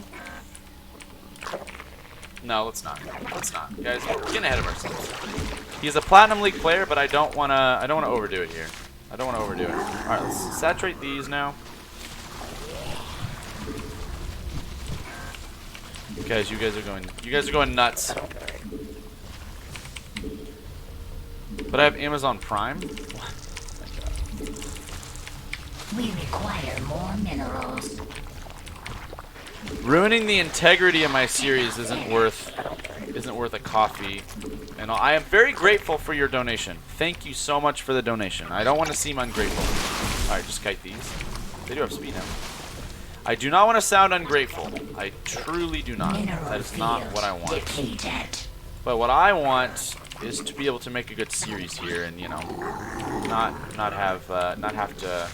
No, let's not. Let's not, guys. We're getting ahead of ourselves. He's a Platinum League player, but I don't wanna overdo it here. I don't wanna overdo it. All right, let's saturate these now. Guys, you guys are going nuts. But I have Amazon Prime. We require more minerals. Ruining the integrity of my series isn't worth a coffee. And I am very grateful for your donation. Thank you so much for the donation. I don't want to seem ungrateful. All right, just kite these. They do have speed now. I do not want to sound ungrateful. I truly do not. That is not what I want. But what I want is to be able to make a good series here, and you know, not have to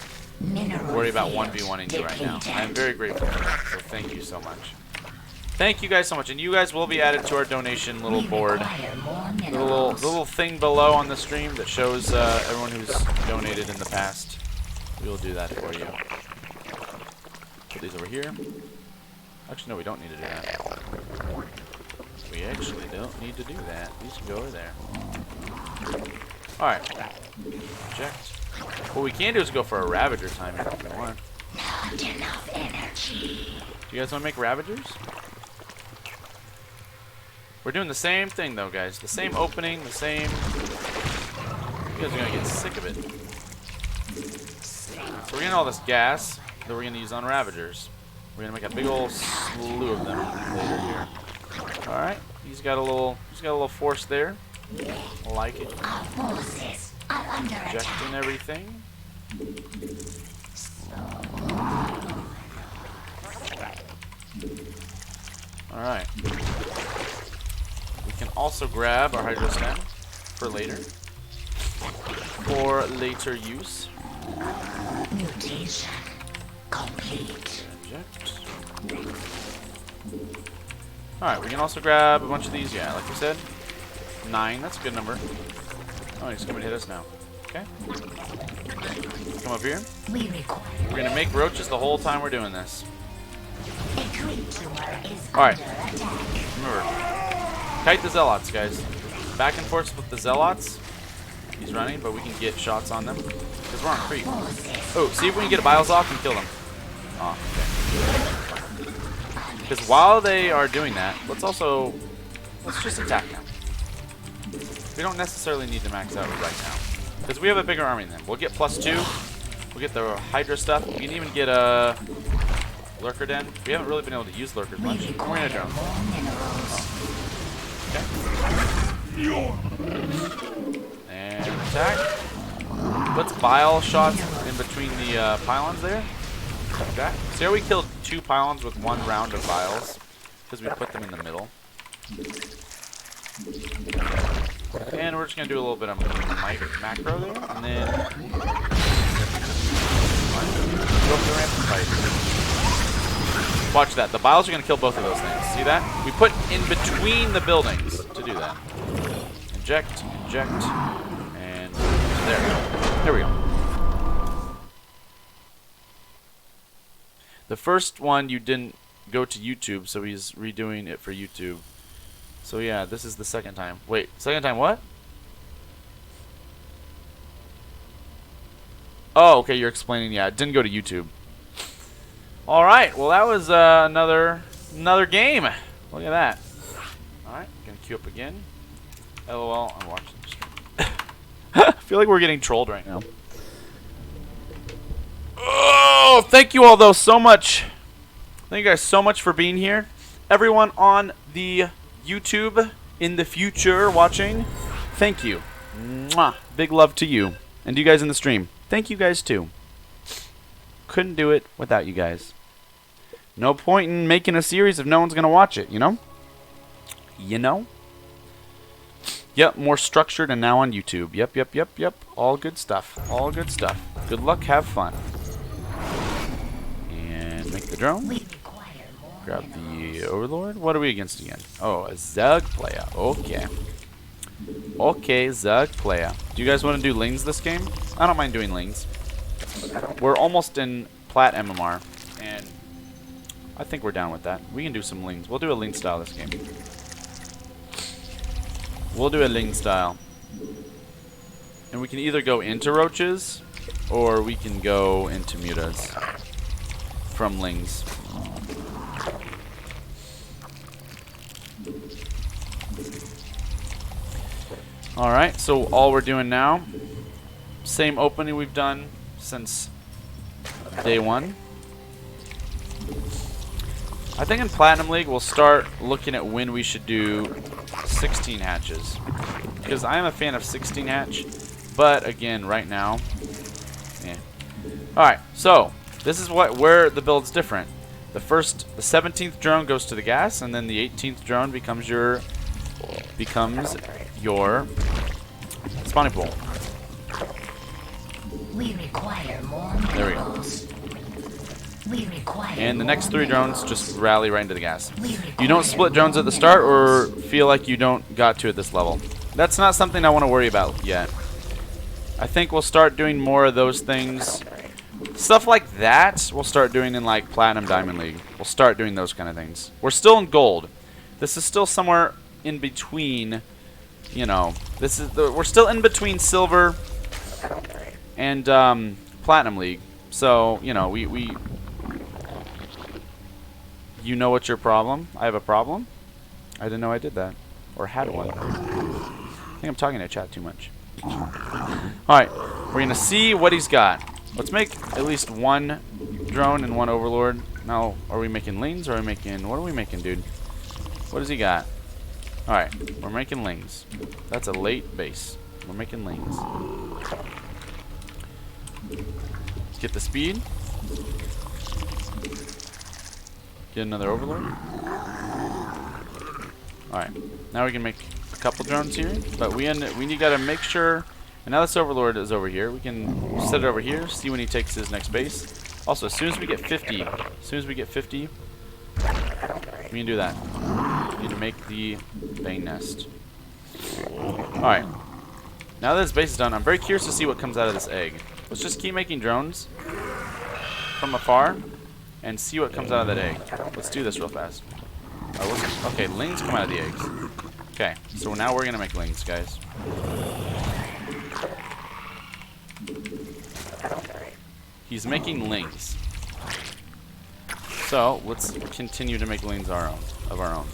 worry about 1v1ing you right now. I am very grateful for that, so thank you so much. Thank you guys so much, and you guys will be added to our donation little board. The little thing below on the stream that shows everyone who's donated in the past. We will do that for you. Put these over here. Actually, no, we don't need to do that. We actually don't need to do that. These can go over there. Alright. Eject. What we can do is go for a Ravager time if we want. Not enough energy. Do you guys want to make Ravagers? We're doing the same thing though, guys. The same opening, the same... You guys are going to get sick of it. So we're getting all this gas that we're going to use on Ravagers. We're going to make a big old slew of them later here. Alright. He's got a little force there. I like it. Our forces are under attack. Ejecting everything. Alright. We can also grab our Hydrostem for later. For later use. Mutation complete. Eject. Alright, we can also grab a bunch of these. Yeah, like we said. 9, that's a good number. Oh, he's coming to hit us now. Okay. Come up here. We require We're gonna make roaches the whole time we're doing this. a green tumor is Alright. under attack. Remember, kite the zealots, guys. Back and forth with the zealots. He's running, but we can get shots on them because we're on creep. Oh, see if we can get biles off and kill them. Oh, okay. Because while they are doing that, let's just attack now. We don't necessarily need to max out right now because we have a bigger army than them. We'll get +2. We'll get the Hydra stuff. We can even get a lurker den. We haven't really been able to use lurkers much. We're gonna drone. Okay. And attack. Let's bile shots in between the pylons there. Like that. See how we killed 2 pylons with 1 round of biles? Because we put them in the middle. And we're just going to do a little bit of macro there. And then go for the ramp and fight. Watch that. The biles are going to kill both of those things. See that? We put in between the buildings to do that. Inject, inject, and there we go. There we go. The first one you didn't go to YouTube, so he's redoing it for YouTube. So yeah, this is the second time. Wait, second time what? Oh, okay, you're explaining. Yeah, it didn't go to YouTube. All right, well that was another game. Look at that. All right, gonna queue up again. LOL, I'm watching the stream. I feel like we're getting trolled right now. Oh, thank you all though so much. Thank you guys so much for being here. Everyone on the YouTube in the future watching, thank you. Mwah. Big love to you. And you guys in the stream, thank you guys too. Couldn't do it without you guys. No point in making a series if no one's gonna watch it, you know? You know? Yep, more structured and now on YouTube. Yep, yep, yep, yep. All good stuff. All good stuff. Good luck, have fun. And make the drone. Grab the Overlord. What are we against again? Oh, a ZERG player. Okay. Okay, ZERG player. Do you guys want to do Lings this game? I don't mind doing Lings. We're almost in Plat MMR, and I think we're down with that. We can do some Lings. We'll do a Ling style this game. We'll do a Ling style. And we can either go into roaches, or we can go into mutas from Lings. Alright, so all we're doing now, same opening we've done since day 1. I think in Platinum League we'll start looking at when we should do 16 hatches. Because I am a fan of 16 hatch, but again, right now, yeah. Alright, so this is where the build's different. The 17th drone goes to the gas, and then the 18th drone becomes your spawning pool. We require more There we go. minerals. We require And the next 3 more drones just rally right into the gas. We You don't require split drones at the start or feel like you don't got to at this level. That's not something I want to worry about yet. I think we'll start doing more of those things. Stuff like that we'll start doing in like Platinum Diamond League. We'll start doing those kind of things. We're still in gold. This is still somewhere in between, you know. We're still in between silver and Platinum League. So, you know, you know what's your problem? I have a problem? I didn't know I did that. Or had one. I think I'm talking to chat too much. Alright, we're going to see what he's got. Let's make at least 1 drone and 1 overlord. Now, are we making Lings or are we making... What are we making, dude? What does he got? Alright, we're making Lings. That's a late base. We're making Lings. Let's get the speed. Get another overlord. Alright, now we can make a couple drones here, but we gotta make sure. And now this overlord is over here. We can set it over here, see when he takes his next base. Also, as soon as we get 50, we can do that. We need to make the Bane nest. Alright. Now that this base is done, I'm very curious to see what comes out of this egg. Let's just keep making drones from afar and see what comes out of that egg. Let's do this real fast. Okay, lings come out of the eggs. Okay, so now we're gonna make lings, guys. He's making lings. So let's continue to make lings of our own.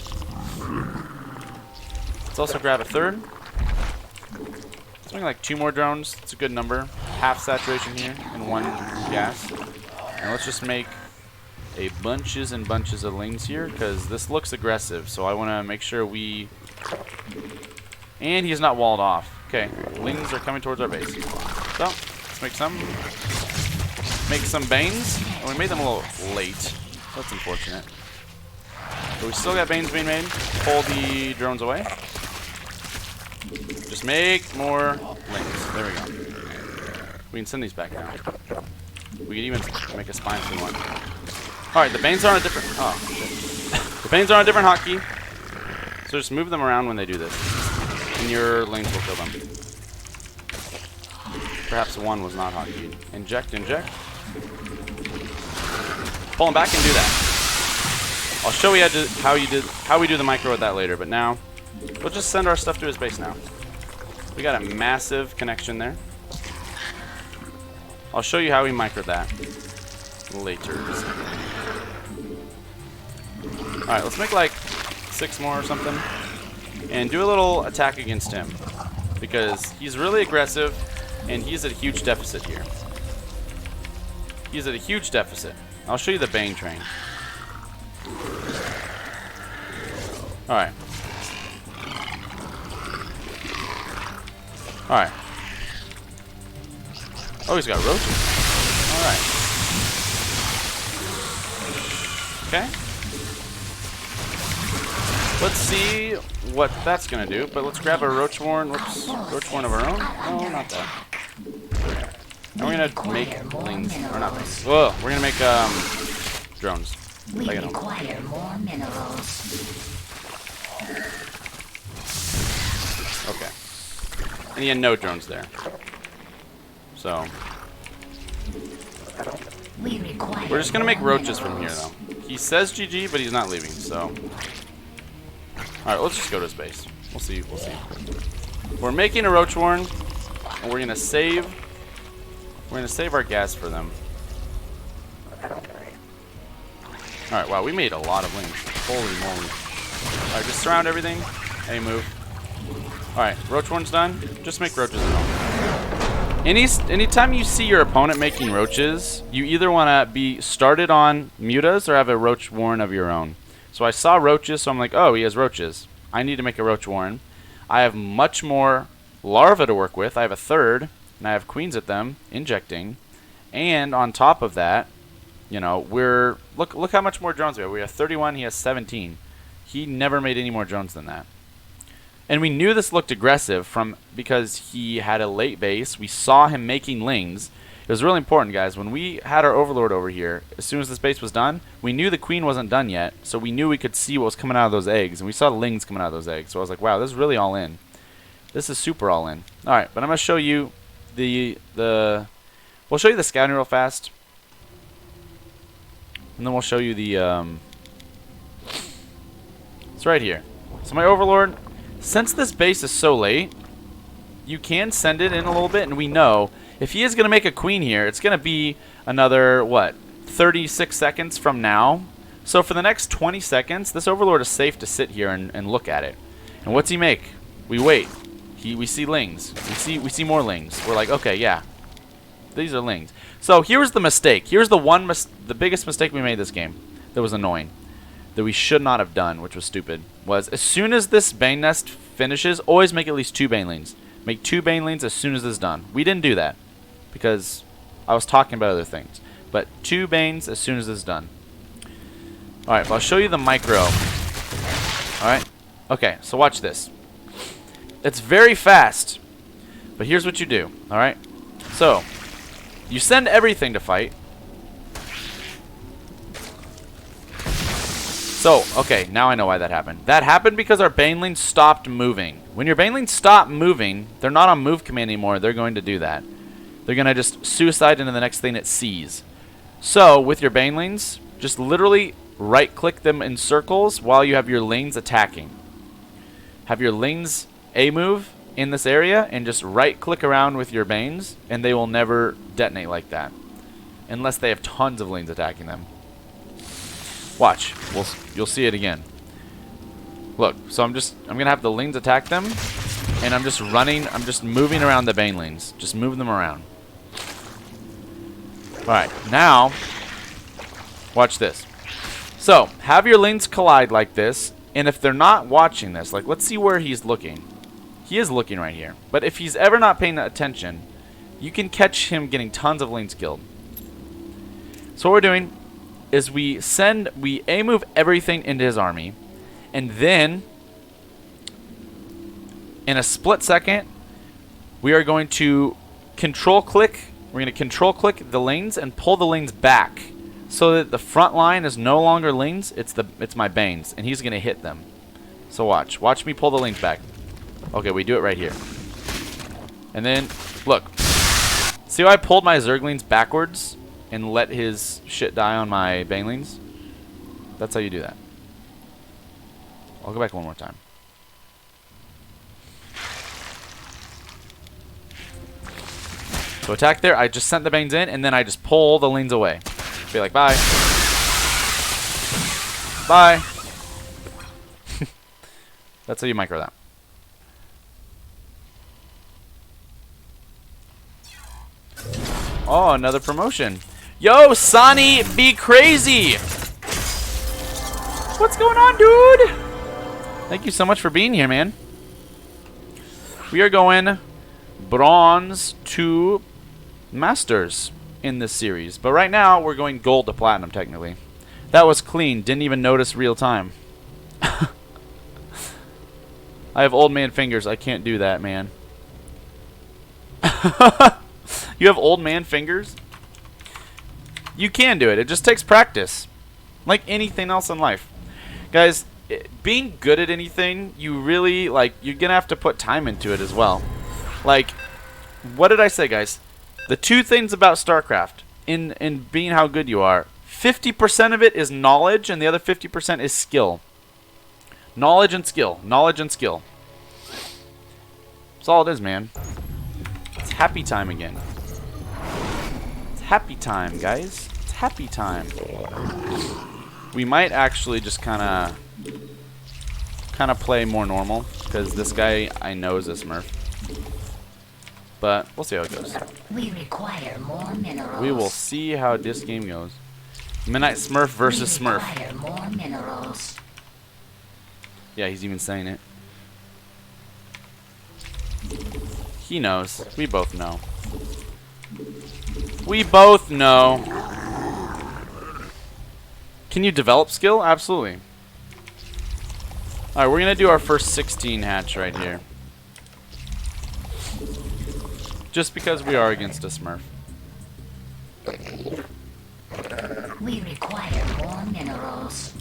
Let's also grab a third. Let's make like 2 more drones. It's a good number. Half saturation here and 1 gas. And let's just make a bunches and bunches of lings here because this looks aggressive. So I want to make sure we... And he's not walled off. Okay, lings are coming towards our base. So let's make some. Make some Banes. And we made them a little late. That's unfortunate. But we still got Banes being made. Pull the drones away. Just make more lings. There we go. We can send these back now. We can even make a spine if we want. Alright, the Banes are on a different... Oh, shit. The Banes are on a different hotkey. So just move them around when they do this. And your lings will kill them. Perhaps one was not hotkeyed. Inject, inject. Pull them back and do that. I'll show you how we do the micro with that later, but now we'll just send our stuff to his base now. We got a massive connection there. I'll show you how we micro that later. Alright, let's make like 6 more or something. And do a little attack against him. Because he's really aggressive and he's at a huge deficit here. He's at a huge deficit. I'll show you the Bane train. Alright. Alright. Oh, he's got roaches. Alright. Okay. Let's see what that's gonna do, but let's grab a roach warren. Whoops. Roach warren of our own. No, not that. And we're gonna make lings. Or not lings. Whoa, we're gonna make drones. We require more minerals. Okay. And he had no drones there. So we're just gonna make roaches from here though. He says GG, but he's not leaving, so. Alright, let's just go to his base. We'll see, we'll see. We're making a roach warren, and we're gonna save our gas for them. Alright, wow, we made a lot of lings. Holy moly. Alright, just surround everything. Hey, move. Alright, roach warren's done. Just make roaches at home. Anytime you see your opponent making roaches, you either want to be started on mutas or have a roach warren of your own. So I saw roaches, so I'm like, oh, he has roaches. I need to make a roach warren. I have much more larvae to work with. I have a third, and I have queens at them, injecting. And on top of that, you know, look how much more drones we have. We have 31, he has 17. He never made any more drones than that. And we knew this looked aggressive because he had a late base. We saw him making lings. It was really important, guys. When we had our overlord over here, as soon as this base was done, we knew the queen wasn't done yet, so we knew we could see what was coming out of those eggs, and we saw the lings coming out of those eggs. So I was like, wow, this is really all in. This is super all in. All right, but I'm gonna show you we'll show you the scouting real fast, and then we'll show you the it's right here. So my overlord, since this base is so late, you can send it in a little bit, and we know if he is going to make a queen here, it's going to be another, what, 36 seconds from now. So for the next 20 seconds, this overlord is safe to sit here and look at it. And what's he make? We wait. We see lings. We see more lings. We're like, okay, yeah, these are lings. So here's the mistake. Here's the biggest mistake we made this game that was annoying, that we should not have done, which was stupid, was as soon as this Bane nest finishes, always make at least 2 Banelings. Make 2 Banelings as soon as this is done. We didn't do that because I was talking about other things. But 2 Banes as soon as this is done. Alright, well, I'll show you the micro. Alright? Okay, so watch this. It's very fast, but here's what you do. Alright? So, you send everything to fight. So, okay, now I know why that happened. That happened because our banelings stopped moving. When your banelings stop moving, they're not on move command anymore. They're going to do that. They're going to just suicide into the next thing it sees. So, with your banelings, just literally right-click them in circles while you have your lings attacking. Have your lings A-move in this area and just right-click around with your banes, and they will never detonate like that. Unless they have tons of lings attacking them. Watch. You'll see it again. Look, so I'm gonna have the lings attack them, and I'm just moving around the banelings. Just move them around. Alright, now watch this. So, have your lings collide like this, and if they're not watching this, like let's see where he's looking. He is looking right here. But if he's ever not paying attention, you can catch him getting tons of lings killed. So what we're doing is we A-move everything into his army, and then in a split second we are going to control click the lanes and pull the lanes back so that the front line is no longer lanes, it's my banes, and he's gonna hit them. So watch me pull the lanes back. Okay, we do it right here. And then look, see how I pulled my zerglings backwards and let his shit die on my banelings? That's how you do that. I'll go back one more time. So attack there, I just sent the banes in, and then I just pull the lanes away. Be like, bye. Bye. That's how you micro that. Oh, another promotion. Yo, Sonny, be crazy. What's going on, dude? Thank you so much for being here, man. We are going bronze to masters in this series. But right now, we're going gold to platinum, technically. That was clean. Didn't even notice real time. I have old man fingers. I can't do that, man. You have old man fingers? You can do it. It just takes practice. Like anything else in life. Guys, being good at anything, you really, you're going to have to put time into it as well. Like, what did I say, guys? The two things about StarCraft, in being how good you are, 50% of it is knowledge, and the other 50% is skill. Knowledge and skill. Knowledge and skill. That's all it is, man. It's happy time again. It's happy time, guys. It's happy time. We might actually just kind of play more normal, because this guy I know is a Smurf. But we'll see how it goes. We require more minerals. We will see how this game goes. Midnight Smurf versus Smurf. We require more minerals. Yeah, he's even saying it. He knows. We both know. We both know. Can you develop skill? Absolutely. Alright, we're going to do our first 16 hatch right here. Just because we are against a Smurf. We require more minerals.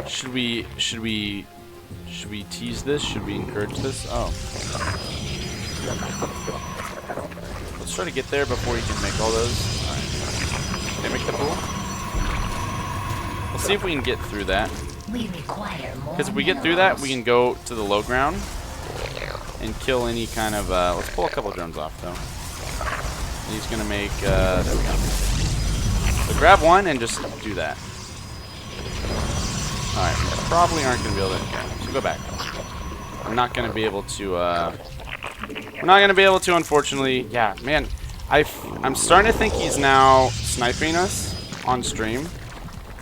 Should we tease this? Should we encourage this? Oh. Let's try to get there before you can make all those. Alright. Can I make the pool? We'll see if we can get through that. We require more. Because if we get through that, we can go to the low ground and kill any kind of. Let's pull a couple drones off though. And he's gonna make. There we go. So grab one and just do that. All right, we probably aren't gonna be able to. Okay, so go back. I'm not gonna be able to. We're not gonna be able to, unfortunately. Yeah, man. I'm starting to think he's now sniping us on stream.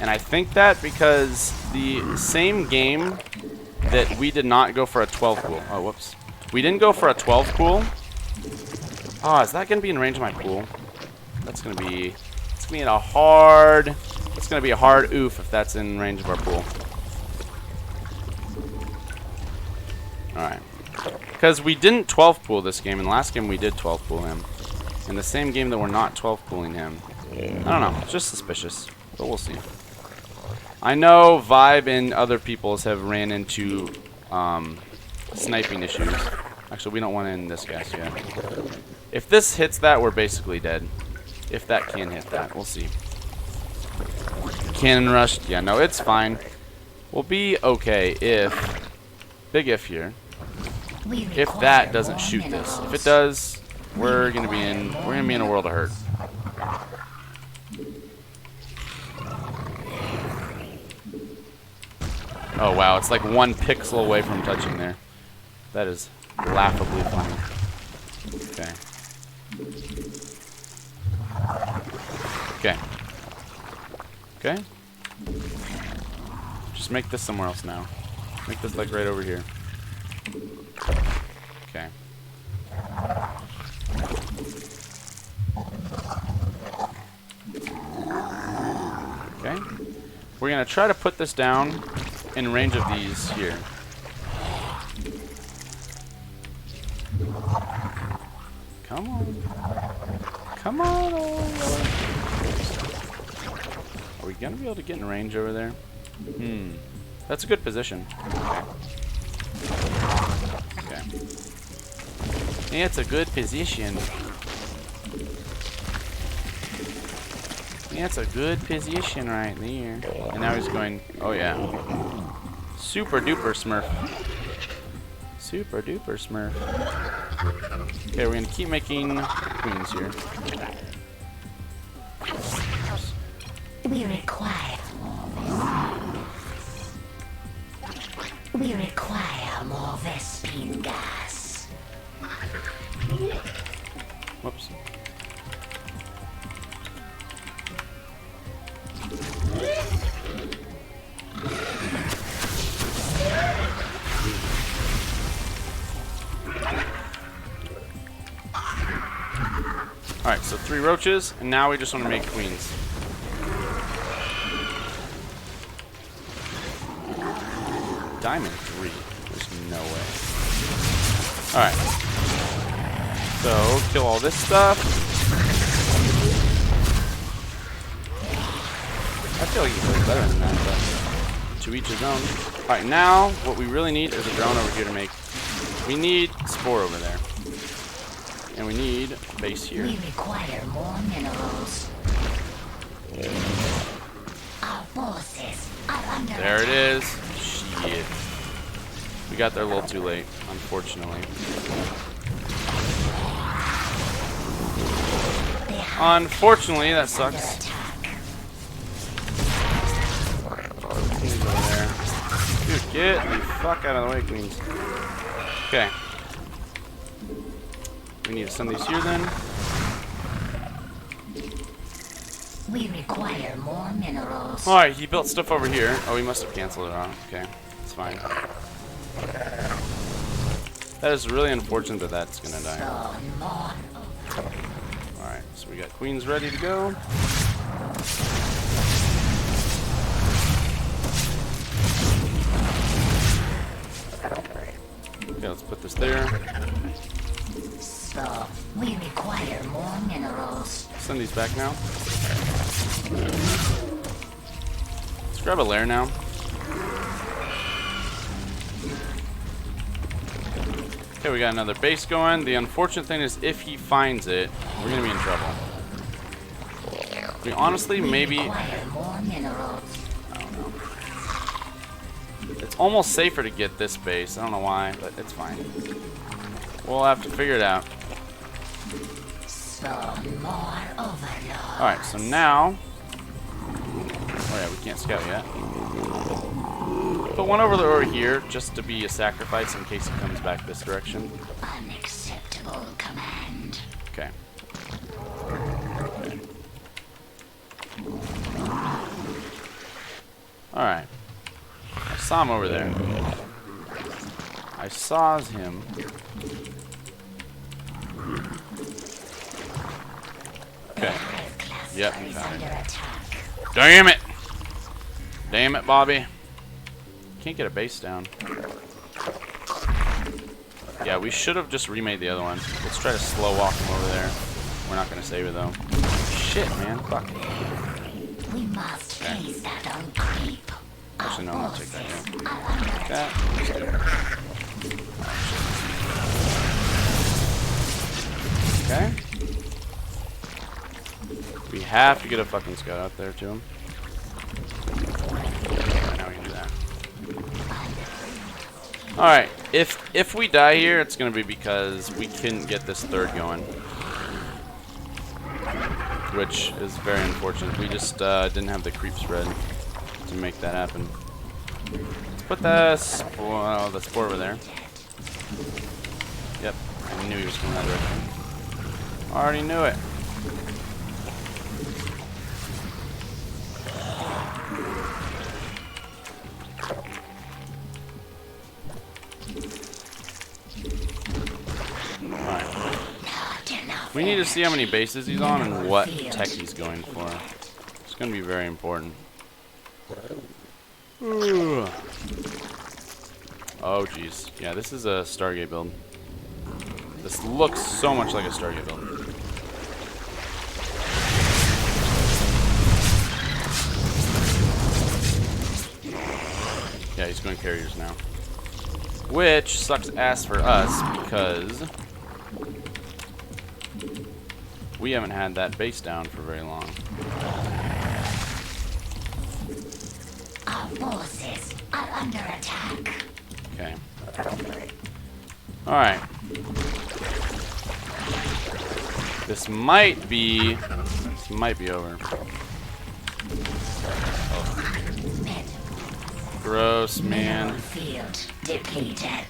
And I think that because the same game that we did not go for a 12 pool. Oh, whoops. We didn't go for a 12 pool. Oh, is that going to be in range of my pool? That's going to be... It's going to be a hard... It's going to be a hard oof if that's in range of our pool. Because we didn't 12 pool this game, and last game we did 12 pool him. In the same game that we're not 12 pooling him. I don't know. It's just suspicious. But we'll see. I know Vibe and other peoples have ran into sniping issues. Actually, we don't want to end this gas yet. If this hits that, we're basically dead. If that can hit that. We'll see. Cannon rushed. Yeah, no, it's fine. We'll be okay if... Big if here. If that doesn't shoot this. If it does, we're gonna be in a world of hurt. Oh wow, it's like 1 pixel away from touching there. That is laughably funny. Okay. Okay. Just make this somewhere else now. Make this like right over here. Okay. Okay. We're gonna try to put this down in range of these here. Come on. Come on. Are we gonna be able to get in range over there? That's a good position. Okay. Yeah, it's a good position. Yeah, it's a good position right there. And now he's going, oh yeah. Super duper smurf. Super duper smurf. Okay, we're gonna keep making queens here. We require more Vespine gas. Whoops. Alright, so 3 roaches, and now we just want to make queens. Diamond 3. There's no way. Alright. So, kill all this stuff. I feel like you can play better than that, but to each his own. Alright, now what we really need is a drone over here to make. We need spore over there. And we need base here. We require more minerals. Our forces are under There it is. Shit. We got there a little too late, unfortunately. Unfortunately, that sucks. Queens over there. Dude, get the fuck out of the way, queens. Okay. We need to send these here then. We require more minerals. Alright, he built stuff over here. Oh, he must have canceled it on. Okay, it's fine. That is really unfortunate that that's gonna die. Alright, so we got queens ready to go. Okay, let's put this there. So, we require more minerals. Send these back now. Let's grab a lair now. Okay, we got another base going. The unfortunate thing is if he finds it, we're gonna be in trouble. We honestly maybe... Require more minerals. I don't know. It's almost safer to get this base. I don't know why, but it's fine. We'll have to figure it out. Alright, so now... Oh yeah, we can't scout yet. Put one over here, just to be a sacrifice in case he comes back this direction. Unacceptable command. Okay. Okay. Alright. I saw him over there. I saw him. Okay. Yep, he found it. Damn it! Damn it, Bobby. Can't get a base down. Yeah, we should have just remade the other one. Let's try to slow walk him over there. We're not gonna save it though. Shit, man. Fuck. We must face that on creep. Actually, no, I'm gonna take that here. Take that. Let's do it. Okay. We have to get a fucking scout out there to him. Okay, now we can do that. Alright, if we die here, it's gonna be because we couldn't get this third going. Which is very unfortunate. We just didn't have the creep spread to make that happen. Let's put the spore over there. Yep, I knew he was coming that direction. Already knew it. We need to see how many bases he's on and what tech he's going for. It's going to be very important. Ooh. Oh, jeez. Yeah, this is a Stargate build. This looks so much like a Stargate build. Yeah, he's going carriers now. Which sucks ass for us because we haven't had that base down for very long. Our forces are under attack. Okay. Alright. This might be over. Oh. Gross, man. Field depleted.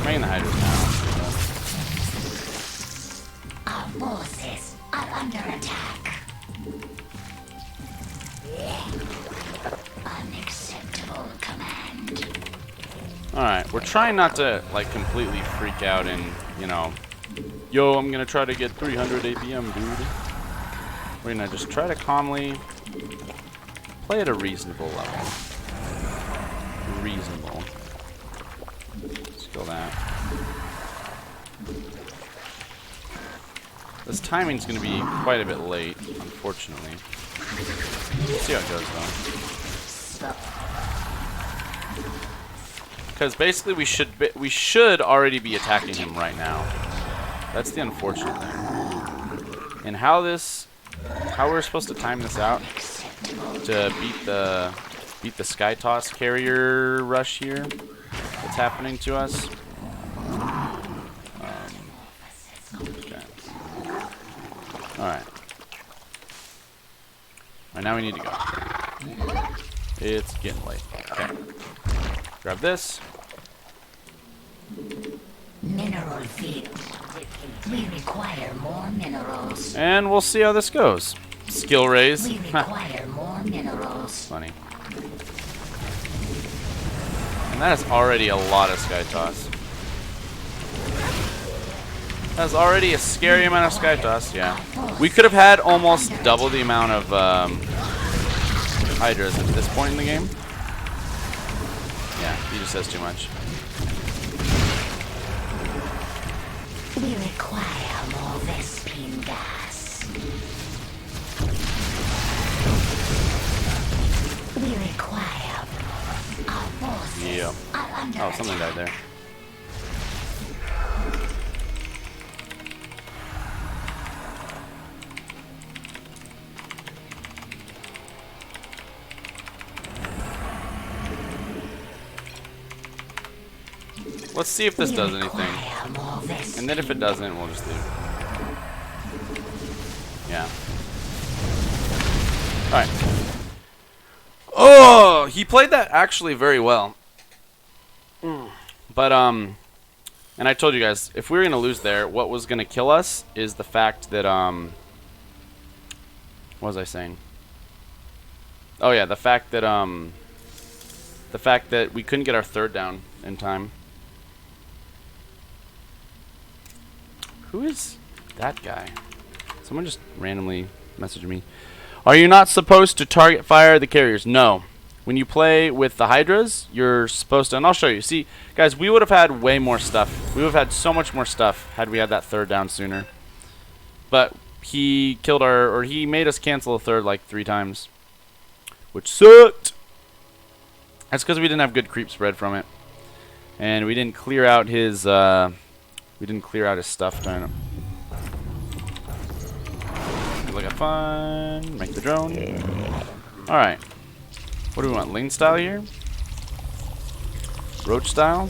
Making the hydras now. Our forces are under attack. Unacceptable command. Alright, we're trying not to like completely freak out and, you know, yo, I'm gonna try to get 300 APM, dude. We're gonna just try to calmly play at a reasonable level. Reasonable. Let's kill that. This timing's gonna be quite a bit late, unfortunately. Let's see how it goes though. Because basically we should already be attacking him right now. That's the unfortunate thing. And how we're supposed to time this out to beat the Sky Toss carrier rush here that's happening to us. Okay. Alright. Alright, now we need to go. It's getting late. Okay. Grab this. Mineral field. We require more minerals. And we'll see how this goes. Skill raise. We require more minerals. Funny. And that is already a lot of Sky Toss. That's already a scary amount of Sky Toss, yeah. We could have had almost double the amount of Hydras at this point in the game. Yeah, he just says too much. We require more Vespine gas. We require our forces Yeah. are under Oh, something died there. Let's see if this does anything. And then if it doesn't, we'll just leave. Yeah. Alright. Oh, he played that actually very well. But, and I told you guys, if we were going to lose there, what was going to kill us is the fact that, what was I saying? Oh yeah, the fact that we couldn't get our third down in time. Who is that guy? Someone just randomly messaged me. Are you not supposed to target fire the carriers? No. When you play with the Hydras, you're supposed to, and I'll show you. See, guys, we would have had way more stuff. We would have had so much more stuff had we had that third down sooner. But he killed or he made us cancel a third like 3 times, which sucked. That's because we didn't have good creep spread from it, and we didn't clear out his stuff during it. Look at fun. Make the drone. All right. What do we want? Lane style here? Roach style?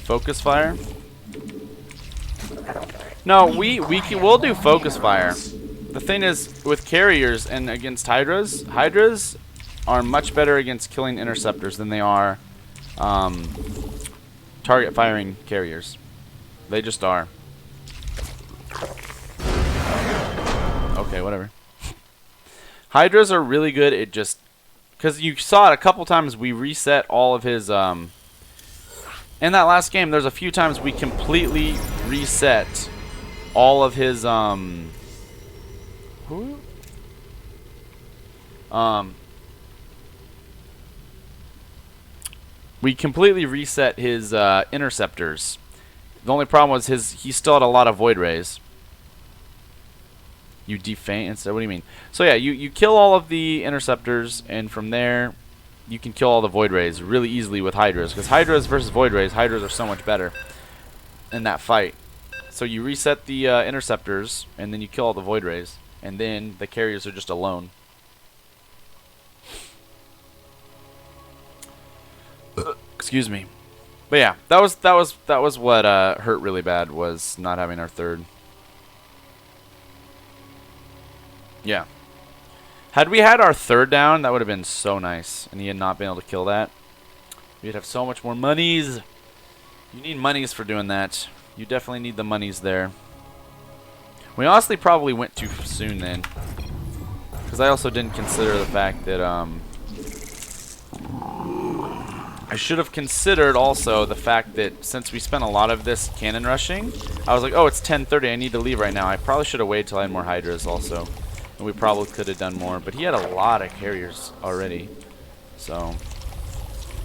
Focus fire? No, we'll do focus fire. The thing is, with carriers and against Hydras, Hydras are much better against killing interceptors than they are target firing carriers. They just are. Okay, whatever. Hydras are really good at just... Because you saw it a couple times, we reset all of his... In that last game, there's a few times we completely reset all of his... We completely reset his interceptors. The only problem was he still had a lot of void rays. You defaint instead? What do you mean? So yeah, you kill all of the interceptors, and from there, you can kill all the void rays really easily with Hydras. Because Hydras versus void rays, Hydras are so much better in that fight. So you reset the interceptors, and then you kill all the void rays, and then the carriers are just alone. Excuse me. But yeah, that was what hurt really bad, was not having our third. Yeah. Had we had our third down, that would have been so nice, and he had not been able to kill that. We'd have so much more monies. You need monies for doing that. You definitely need the monies there. We honestly probably went too soon then, because I also didn't consider the fact that I should have considered also the fact that since we spent a lot of this cannon rushing, I was like, oh, it's 10:30, I need to leave right now. I probably should have waited till I had more Hydras also. And we probably could have done more, but he had a lot of carriers already. So,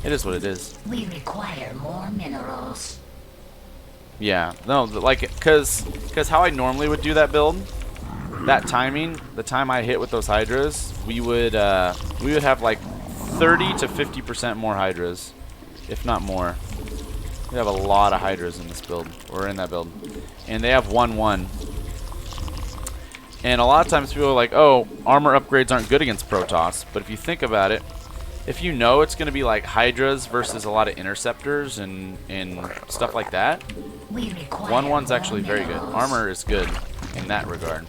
it is what it is. We require more minerals. Yeah, no, like, cause how I normally would do that build, that timing, the time I hit with those Hydras, we would have like 30 to 50% more Hydras, if not more. We have a lot of Hydras in this build, or in that build, and they have 1-1. And a lot of times people are like, oh, armor upgrades aren't good against Protoss, but if you think about it, if you know it's going to be like Hydras versus a lot of interceptors and stuff like that, 1-1's actually very good. Armor is good in that regard.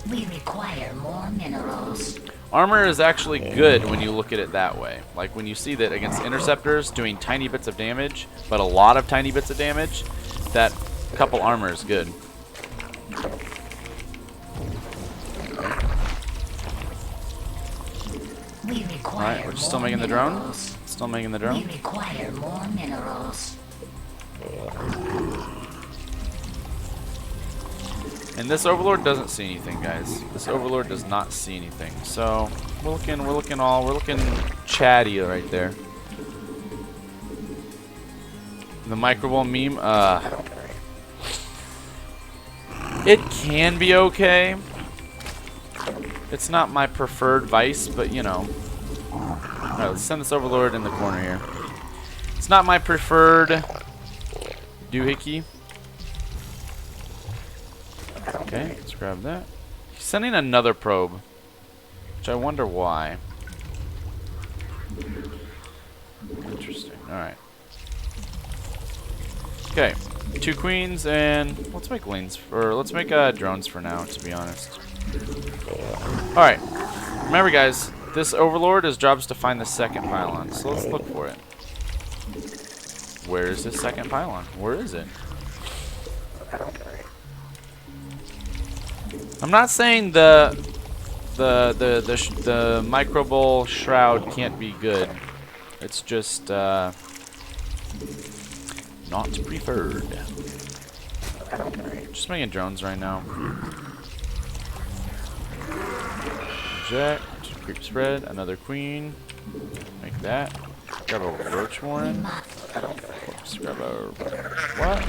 We require more minerals. Armor is actually good when you look at it that way. Like when you see that against interceptors doing tiny bits of damage, but a lot of tiny bits of damage, that couple armor is good. Alright, we're still making the drone. Still making the drone. We require more minerals. And this Overlord doesn't see anything, guys. This Overlord does not see anything. So we're looking chatty right there. The microball meme, it can be okay. It's not my preferred vice, but you know. Alright, let's send this Overlord in the corner here. It's not my preferred doohickey. Okay, let's grab that. He's sending another probe, which I wonder why. Interesting. Alright. Okay, 2 queens, and let's make lanes, or let's make drones for now, to be honest. Alright, remember guys, this Overlord, his job is to find the second pylon, so let's look for it. Where is this second pylon? Where is it? I'm not saying the microball shroud can't be good. It's just not preferred. Just making drones right now. Eject. creep spread, another queen. Make that. Grab a roach warren. Let's grab a what?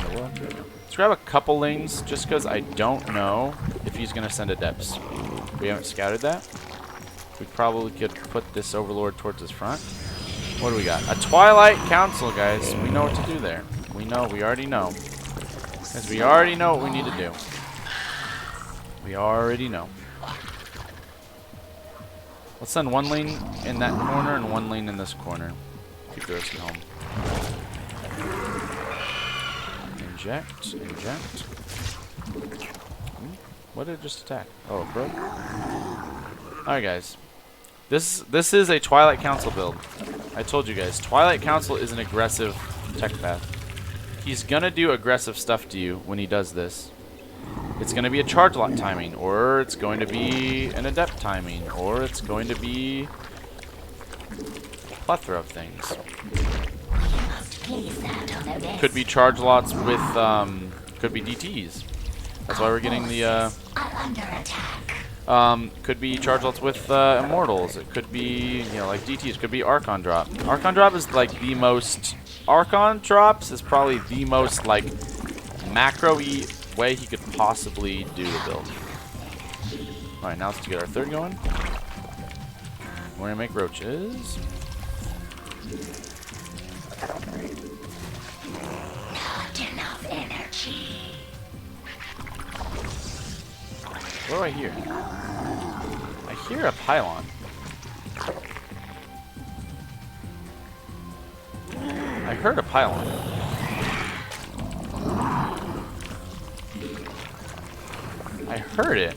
Let's grab a couple lings, just because I don't know if he's gonna send adepts. We haven't scouted that. We probably could put this overlord towards his front. What do we got? A Twilight Council, guys. We know what to do there. We know. We already know. Because we already know what we need to do. We already know. Let's send one lane in that corner and one lane in this corner. Keep the rest at home. Inject. Inject. What did it just attack? Oh, it broke. Alright, guys. This is a Twilight Council build. I told you guys. Twilight Council is an aggressive tech path. He's gonna do aggressive stuff to you when he does this. It's gonna be a charge lot timing, or it's going to be an adept timing, or it's going to be a plethora of things. Could be charge lots with, could be DTs. That's why we're getting the, could be charge lots with immortals. It could be, you know, like DTs. Could be Archon drop. Archon drop is like the most. Archon drops is probably the most like macro-y way he could possibly do the build. All right, now let's get our third going. We're gonna make roaches. Not enough energy. What do I hear? I hear a pylon. I heard a pylon. I heard it.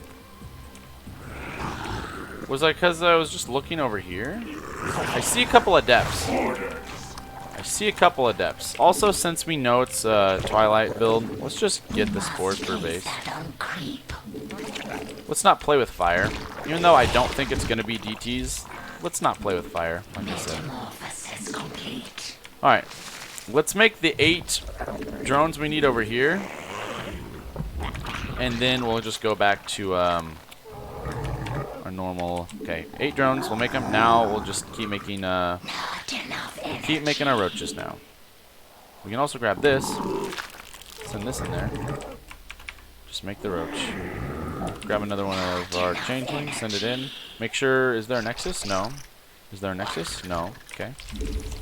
Was that because I was just looking over here? I see a couple of depths. I see a couple of depths. Also, since we know it's a Twilight build, let's just get the spores per base. Let's not play with fire. Even though I don't think it's going to be DTs, let's not play with fire, like I said. Alright. Let's make the 8 drones we need over here. And then we'll just go back to our normal. Okay, 8 drones. We'll make them. Now we'll just keep making our roaches now. We can also grab this. Send this in there. Just make the roach. Grab another one of our changelings. Send it in. Make sure. Is there a nexus? No. Is there a nexus? No. Okay.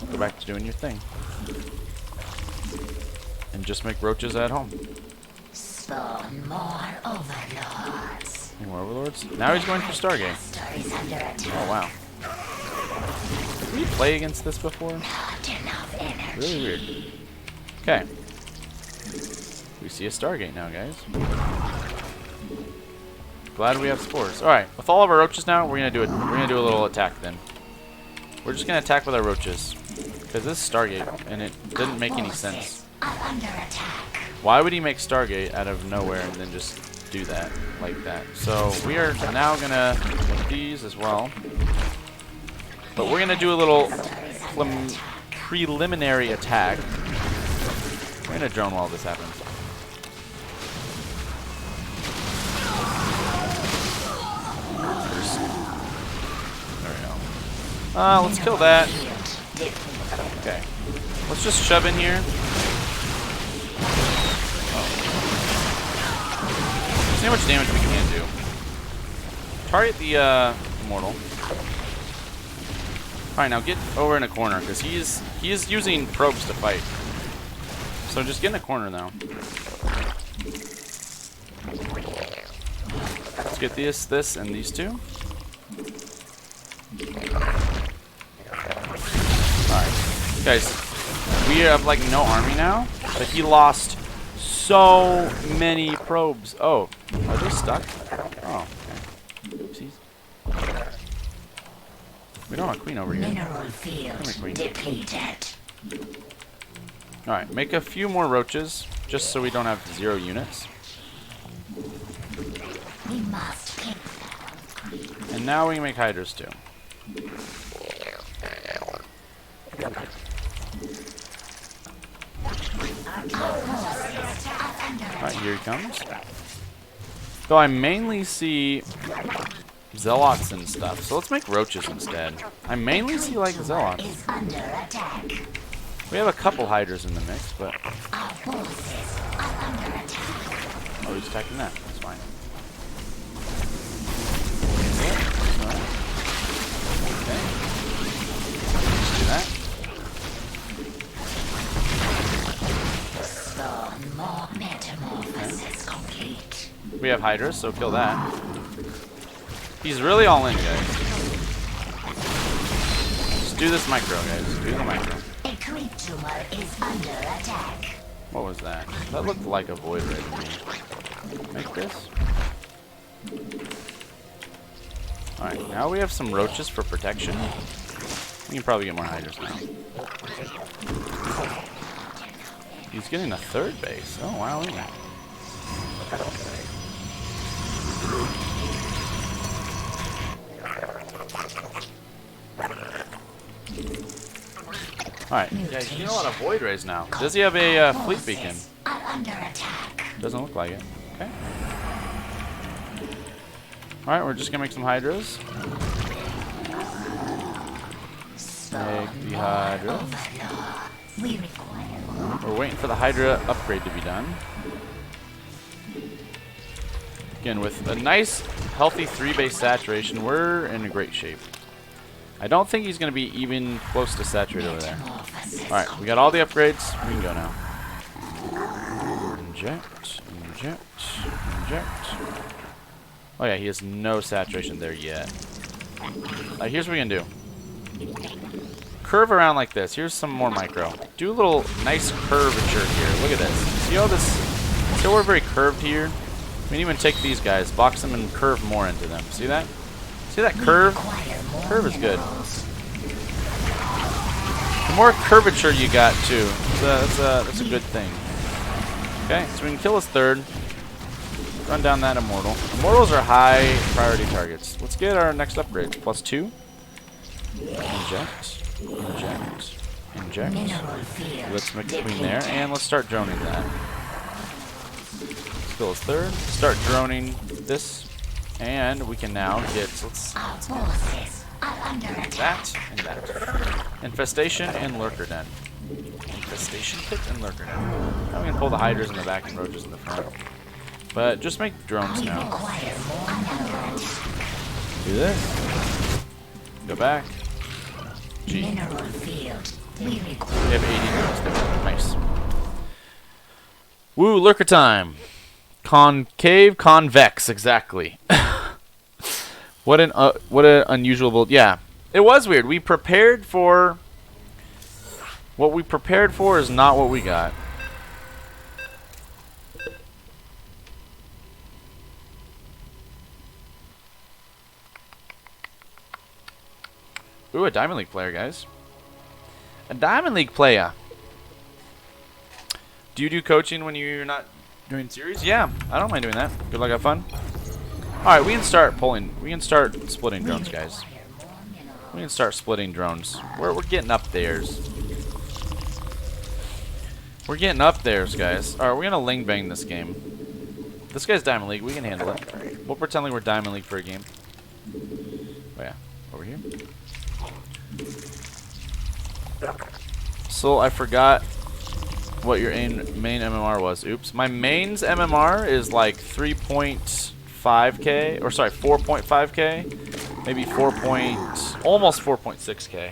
Go back to doing your thing. And just make roaches at home. Spawn more overlords. More overlords? Now he's going for Stargate. Oh, wow. Did we play against this before? Really weird. Okay. We see a Stargate now, guys. Glad we have spores. Alright, with all of our roaches now, we're gonna do a little attack then. We're just gonna attack with our roaches. Because this is Stargate, and it didn't make any sense. Why would he make Stargate out of nowhere and then just do that like that? So we are now gonna make these as well. But we're gonna do a little preliminary attack. We're gonna drone while this happens. There we go. Let's kill that. Okay. Let's just shove in here. See how much damage we can do. Target the immortal. Alright, now get over in a corner, because he is using probes to fight. So just get in a corner now. Let's get this, and these two. Alright. Guys, we have like no army now, but he lost so many probes. Oh, are they stuck? Oh, okay. Oopsies. We don't have a queen over here. Mineral field depleted. Alright, make a few more roaches, just so we don't have 0 units. We must keep And now we can make hydras too. Alright, here he comes. Though I mainly see zealots and stuff. So let's make roaches instead. I mainly see like zealots. Is under attack. We have a couple hydras in the mix, but Our forces are under attack. oh, he's attacking that. That's fine. Okay. Let's do that. Spawn more metamorphosis complete. We have hydras, so kill that. He's really all in, guys. Just do this micro, guys. Do the micro. A creep tumor is under attack. What was that? That looked like a void ray to me. Make this. Alright, now we have some roaches for protection. We can probably get more hydras now. He's getting a third base. Oh, wow. Alright, yeah, he's getting a lot of void rays now. Does he have a fleet beacon? Are under attack. Doesn't look like it. Okay. Alright, we're just gonna make some hydras. Make the hydra. We require We're waiting for the hydra upgrade to be done. Again, with a nice, healthy 3-base saturation, we're in a great shape. I don't think he's going to be even close to saturated over there. Alright, we got all the upgrades. We can go now. Inject, inject, inject. Oh yeah, he has no saturation there yet. Here's what we can do. Curve around like this. Here's some more micro. Do a little nice curvature here. Look at this. See how this... See how we're very curved here? We can even take these guys, box them, and curve more into them. See that? See that curve? Curve is good. The more curvature you got, too, that's a good thing. Okay, so we can kill his third. Run down that immortal. Immortals are high priority targets. Let's get our next upgrade. +2. Inject. Inject. Inject. Let's mix between there, and let's start droning that. Let's kill his third. Start droning this. And we can now get that and that. Infestation and Lurker Den. Infestation Pit and Lurker Den. Now we can pull the hydras in the back and roaches in the front. But just make drones now. Do this. Go back. G. We have 80 drones there. Nice. Woo, Lurker time. Concave, convex, exactly. What an unusual build. Yeah, it was weird. We prepared for... What we prepared for is not what we got. Ooh, a Diamond League player, guys. A Diamond League player. Do you do coaching when you're not doing series? Yeah, I don't mind doing that. Good luck, have fun. Alright, we can start pulling. We can start splitting drones, guys. We can start splitting drones. We're getting up theirs. We're getting up theirs, guys. Alright, we're gonna Ling Bang this game. This guy's Diamond League. We can handle it. We'll pretend like we're Diamond League for a game. Oh yeah, over here. So I forgot what your main MMR was. Oops. My main's MMR is like 3.5k, or sorry, 4.5k, maybe almost 4.6k.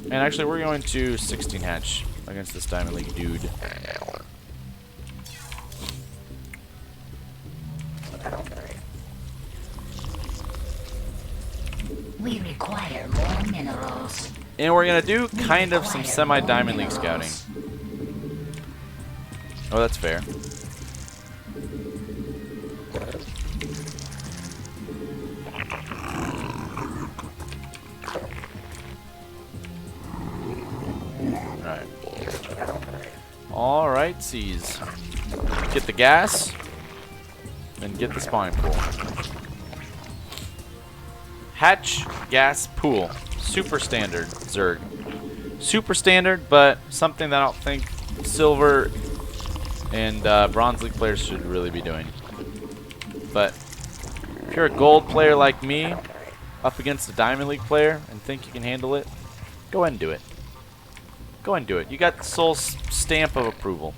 And actually, we're going to 16 hatch against this Diamond League dude. We require more minerals. And we're gonna do kind of some semi-Diamond League scouting. Oh, that's fair. Alright, seize. Get the gas, and get the spawning pool. Hatch gas pool. Super standard, ZERG. Super standard, but something that I don't think Silver and Bronze League players should really be doing. But you're a gold player like me, up against a Diamond League player, and think you can handle it, go ahead and do it. Go ahead and do it. You got the soul stamp of approval.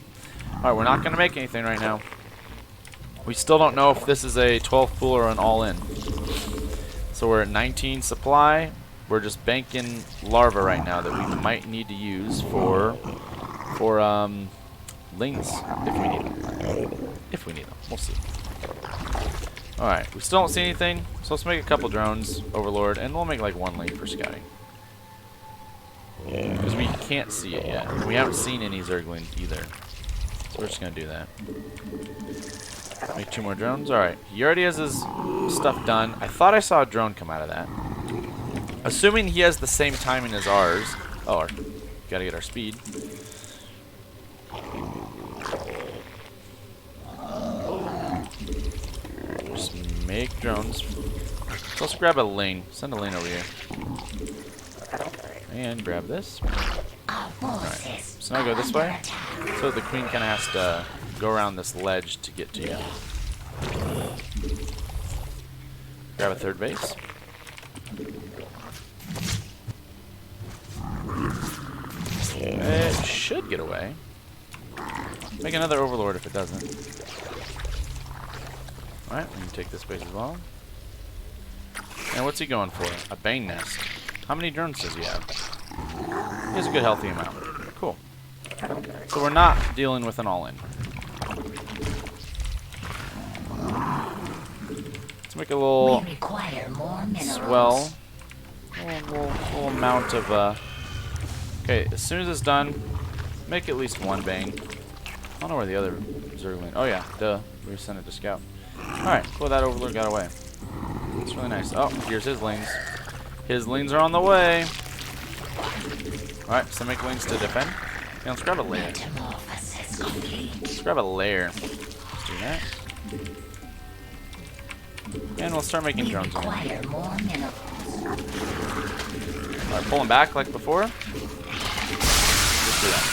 Alright, we're not going to make anything right now. We still don't know if this is a 12 pool or an all-in. So we're at 19 supply. We're just banking larvae right now that we might need to use for lings if we need them. If we need them, we'll see. All right, we still don't see anything, so let's make a couple drones, Overlord, and we'll make like one ling for scouting because we can't see it yet. We haven't seen any Zerglings either, so we're just gonna do that. Make 2 more drones. All right, he already has his stuff done. I thought I saw a drone come out of that. Assuming he has the same timing as ours. Oh, gotta get our speed. Just make drones. So let's grab a lane. Send a lane over here. And grab this. Alright, so now go this way. So the queen kind of has to go around this ledge to get to you. Grab a 3rd base. It should get away. Make another Overlord if it doesn't. Alright, we can take this base as well. And what's he going for? A Bane Nest. How many drones does he have? He has a good healthy amount. Cool. So we're not dealing with an all-in. Let's make a little swell. A little amount of okay, as soon as it's done, make at least one Bane. I don't know where the other Zergling. Oh yeah, duh. We sent it to scout. Alright, cool, that Overlord got away. It's really nice. Oh, here's his lings. His lings are on the way. Alright, so make lings to defend. Yeah, let's grab a lair. Let's grab a lair. Let's do that. And we'll start making drones again. Alright, pull him back like before. Just do that.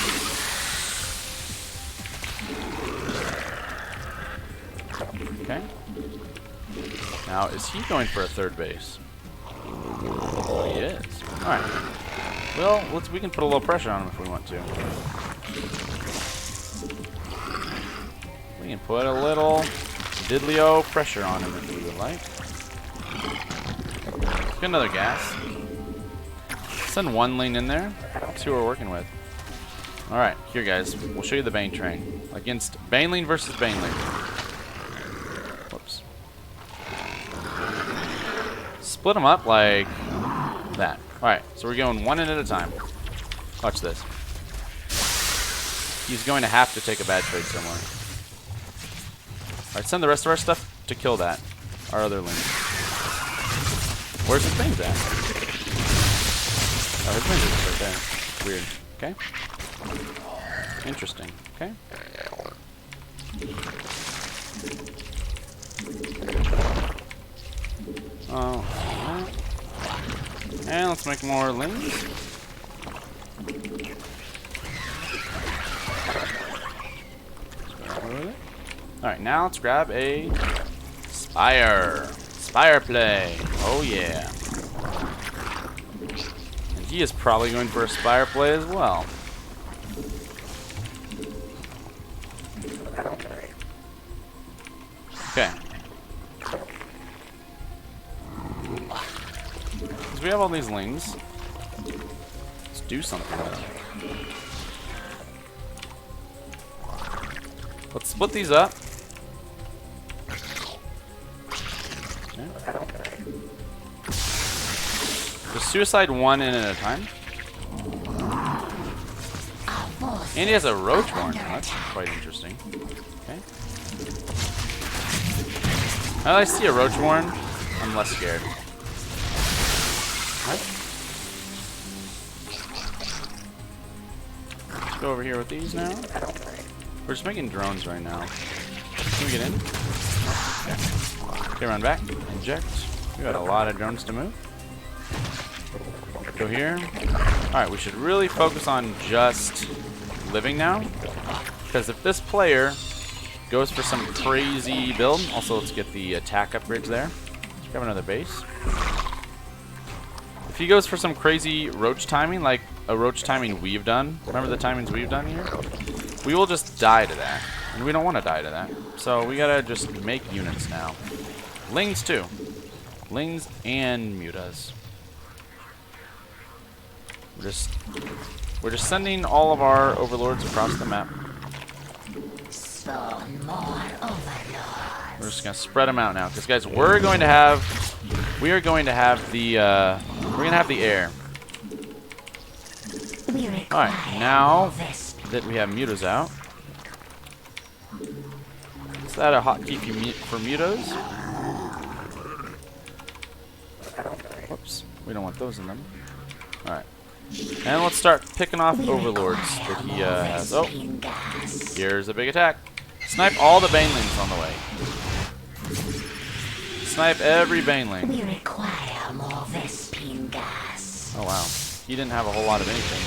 Okay. Now, is he going for a 3rd base? Oh, he is. Alright. Well, we can put a little pressure on him if we want to. We can put a little diddly-o pressure on him if we would like. Let's get another gas. Send 1 lane in there. Let's see what we're working with. Alright, here guys. We'll show you the Bane train. Against Bane lane versus Bane lane. Whoops. Split them up like that. Alright, so we're going 1 in at a time. Watch this. He's going to have to take a bad trade somewhere. Alright, send the rest of our stuff to kill that. Our other lane. Where's his things at? Oh, his things are right there. Weird. Okay. Interesting. Okay. Oh. And let's make more lings. Alright, now let's grab a Spire. Spire play. Oh yeah. And he is probably going for a Spire play as well. Okay. Because we have all these lings. Let's do something with them. Let's split these up. Okay. Just suicide 1 in at a time. And he has a roach horn. That's quite interesting. Okay. Now that I see a roach horn, I'm less scared. Alright. Let's go over here with these now. We're just making drones right now. Can we get in? Okay, run back. Inject. We got a lot of drones to move. Go here. Alright, we should really focus on just living now. Because if this player goes for some crazy build, also let's get the attack upgrades there. Grab another base. If he goes for some crazy roach timing, like a roach timing we've done, remember the timings we've done here? We will just die to that. And we don't want to die to that. So we gotta just make units now. Lings too. Lings and mutas. We're just sending all of our overlords across the map. Spawn more overlords. We're just gonna spread them out now, because guys, we're going to have the air. All right, now that we have mutas out, is that a hotkey for mutas? Whoops, we don't want those in them. All right, and let's start picking off overlords that he has. Oh, here's a big attack. Snipe all the banelings on the way. Snipe every baneling. We require more Vespine gas. Oh wow, he didn't have a whole lot of anything,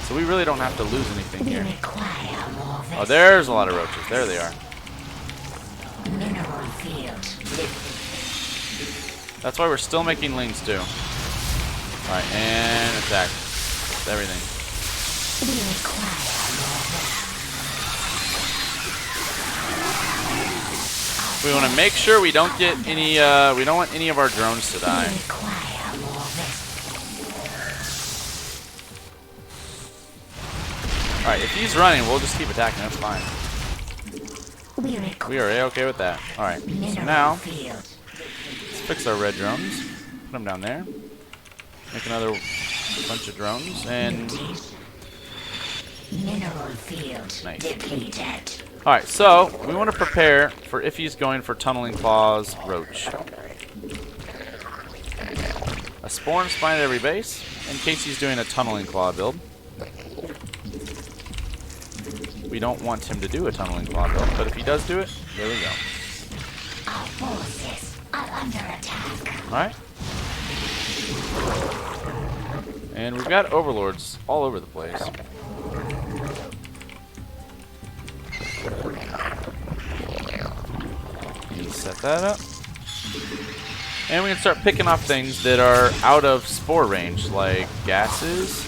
so we really don't have to lose anything We here. require more Oh, there's a lot of roaches. There they are. mineral field. That's why we're still making lings too. All right, and attack. Everything. We require more We want to make sure we don't get any. We don't want any of our drones to die. We require more All right, if he's running, we'll just keep attacking. That's fine. We require We are a-okay with that. All right. So mineral now field. let's fix our red drones. Put them down there. Make another bunch of drones and. Mineral field Nice. depleted. All right, so we want to prepare for if he's going for tunneling claws, roach. A spore and spine at every base in case he's doing a tunneling claw build. We don't want him to do a tunneling claw build, but if he does do it, there we go. Our forces are under attack. All right. And we've got overlords all over the place. Set that up. And we can start picking off things that are out of spore range, like gases.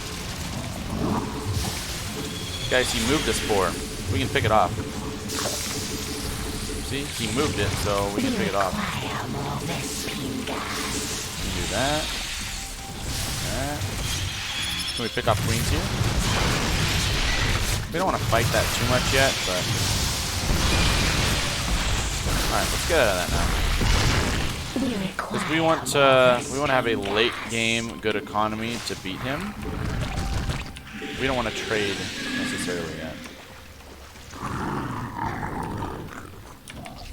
Guys, he moved a spore. We can pick it off. See, he moved it, so we can pick it off. Require more Vespine gas. Do that. That. Can we pick off queens here? We don't want to fight that too much yet, but... Alright, let's get out of that now. Because we want to have a late game good economy to beat him. We don't want to trade necessarily yet.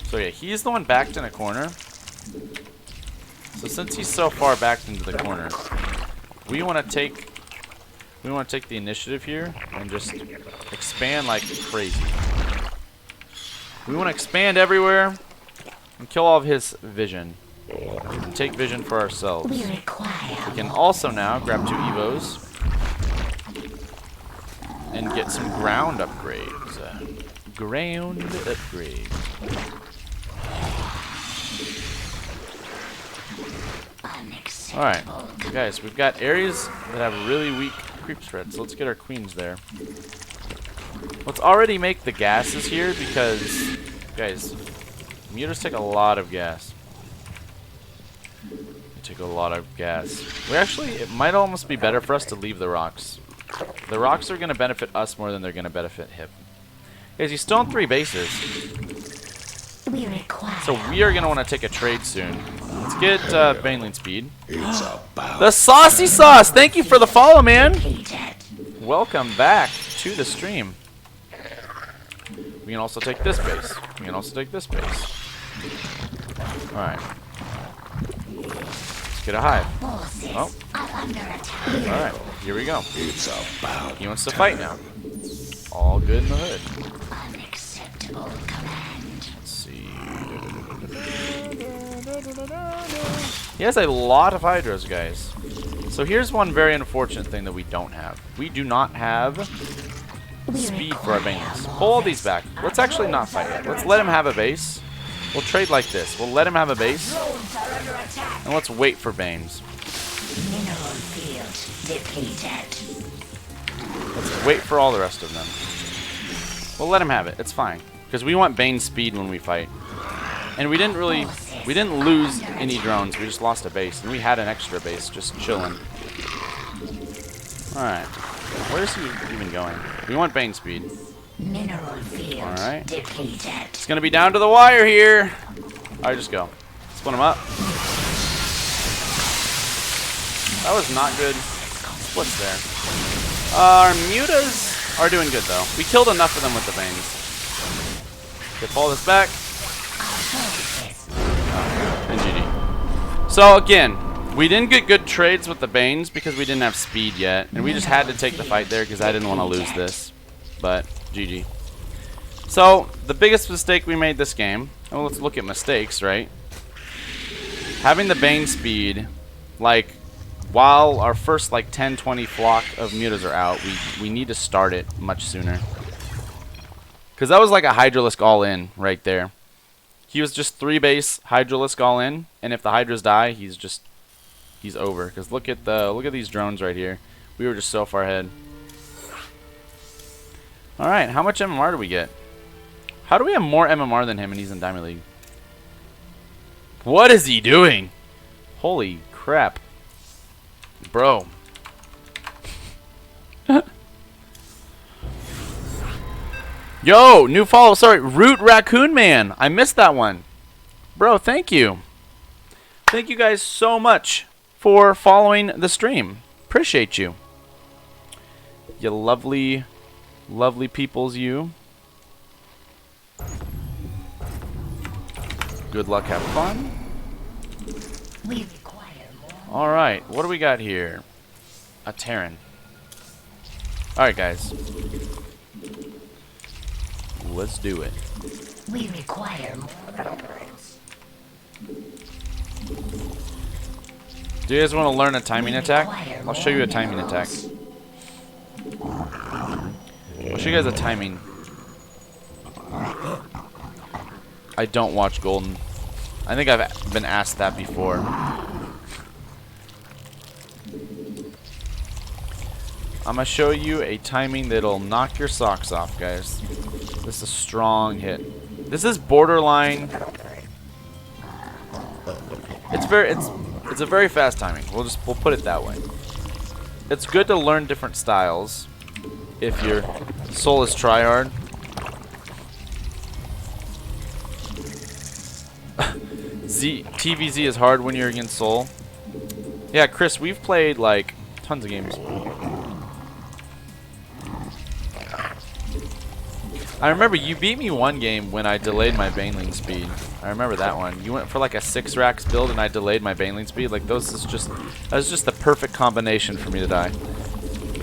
So yeah, he's the one backed in a corner. So since he's so far backed into the corner, we want to take the initiative here and just expand like crazy. We want to expand everywhere and kill all of his vision. And take vision for ourselves. We require We can also now grab 2 evos and get some ground upgrades. Ground upgrade. Alright, guys, we've got areas that have really weak creep spread, so let's get our queens there. Let's already make the gases here because, guys, mutas take a lot of gas. They take a lot of gas. It might almost be better for us to leave the rocks. The rocks are going to benefit us more than they're going to benefit him. Guys, he's still on 3 bases. we require So we are going to want to take a trade soon. Let's get Baneling speed. It's about The Saucy Sauce! Thank you for the follow, man! depleted. Welcome back to the stream. We can also take this base. We can also take this base. Alright. Let's get a hive. Forces Oh. are under attack. Alright, here we go. It's about He wants to fight now. All good in the hood. Unacceptable command. Let's see. He has a lot of hydras, guys. So here's one very unfortunate thing that we don't have. We do not have speed for our banelings. Pull all these back. Let's actually not fight yet. Let's let him have a base. We'll trade like this. We'll let him have a base, Drones are under attack. and let's wait for Banes. Mineral field depleted. Let's wait for all the rest of them. We'll let him have it. It's fine. Because we want Bane's speed when we fight. And we didn't lose any drones. We just lost a base. And we had an extra base just chilling. Alright. Where's he even going? We want Bane speed. Mineral field Alright. depleted. It's going to be down to the wire here. Alright, just go. Split him up. That was not good splits there. Our mutas are doing good, though. We killed enough of them with the Banes. Okay, pull this back. And GG. So, again, we didn't get good trades with the Banes because we didn't have speed yet. And we just had to take the fight there because I didn't want to lose this. But, GG. So, the biggest mistake we made this game, well, let's look at mistakes, right? Having the Bane speed, like, while our first, like, 10, 20 flock of mutas are out, we need to start it much sooner. Because that was like a Hydralisk all-in right there. He was just 3 base Hydralisk all-in, and if the Hydras die, he's over. Because look at these drones right here. We were just so far ahead. Alright, how much MMR do we get? How do we have more MMR than him and he's in Diamond League? What is he doing? Holy crap. Bro. Yo, new follow. Sorry, Root Raccoon Man. I missed that one. Bro, thank you. Thank you guys so much for following the stream. Appreciate you. You lovely, lovely peoples, you. Good luck, have fun. We require more. Alright, what do we got here? A Terran. Alright, guys. Let's do it. We require more. Do you guys want to learn a timing attack? I'll show you a timing attack. I'll show you guys a timing. I don't watch Golden. I think I've been asked that before. I'm going to show you a timing that'll knock your socks off, guys. This is a strong hit. This is borderline. It's a very fast timing. We'll put it that way. It's good to learn different styles if your soul is tryhard. TVZ is hard when you're against soul. Yeah, Chris, we've played like tons of games. I remember you beat me one game when I delayed my Baneling speed. I remember that one. You went for like a 6 racks build and I delayed my Baneling speed. Like that was just the perfect combination for me to die.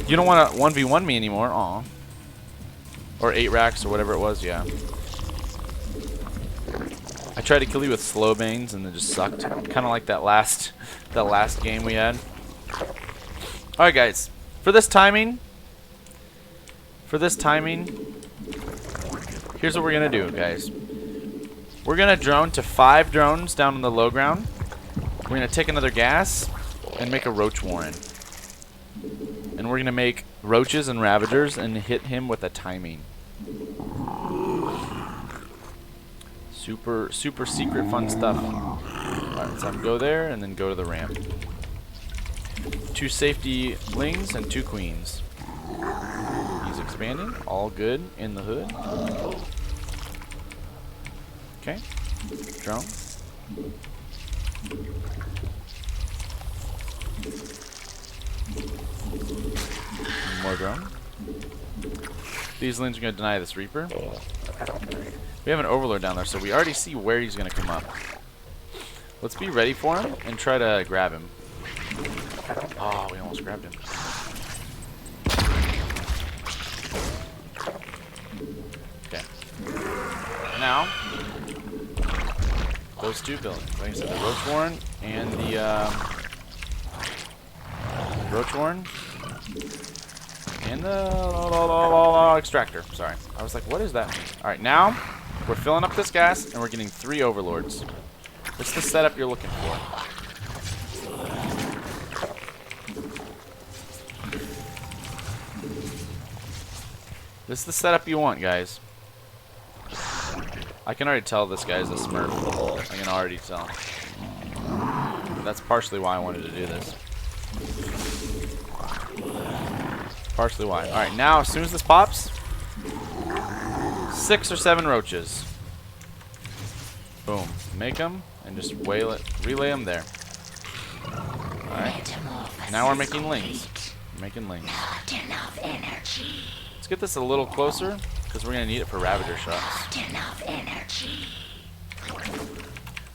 You don't want to 1v1 me anymore. Aw. Or 8 racks or whatever it was, yeah. I tried to kill you with slow Banes and it just sucked. Kinda like that last game we had. Alright guys. For this timing, here's what we're gonna do, guys. We're gonna drone to 5 drones down on the low ground. We're gonna take another gas and make a roach warren. And we're gonna make roaches and ravagers and hit him with a timing. Super secret fun stuff. Alright, so I'm gonna go there and then go to the ramp. 2 safety lings and 2 queens. He's expanding. All good in the hood. Okay. Drone. More drone. These lings are going to deny this Reaper. We have an Overlord down there, so we already see where he's going to come up. Let's be ready for him and try to grab him. Oh, we almost grabbed him. Okay. Now, those 2 buildings. Like I said, the Roach Warren and the Roach Warren and the extractor. Sorry. I was like, what does that mean? Alright, now We're filling up this gas, and we're getting 3 overlords. What's the setup you're looking for? This is the setup you want, guys. I can already tell this guy's a smurf. I can already tell. That's partially why I wanted to do this. Partially why. Alright, now as soon as this pops, 6 or 7 roaches. Boom. Make them and just relay them there. Alright. Now we're making lings. Making lings. Not enough energy. Let's get this a little closer, because we're going to need it for Ravager shots. Not enough energy.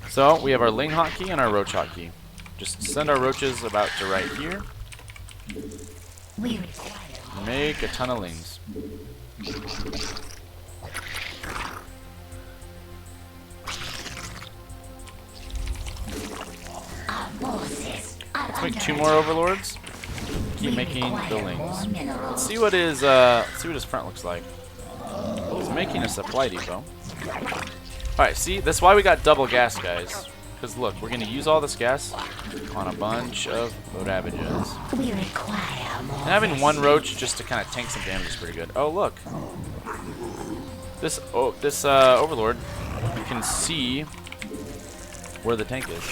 So, we have our Ling hotkey and our Roach hotkey. Just send our roaches about to right here. We require Make a ton of Lings. our forces. Let's make 2 more overlords. Keep making the Lings. Let's see what his front looks like. He's making us a supply depot. Alright, see, that's why we got double gas, guys. Because look, we're gonna use all this gas on a bunch of Ravages. We require more. And having 1 roach just to kind of tank some damage is pretty good. Oh look, this overlord, you can see where the tank is.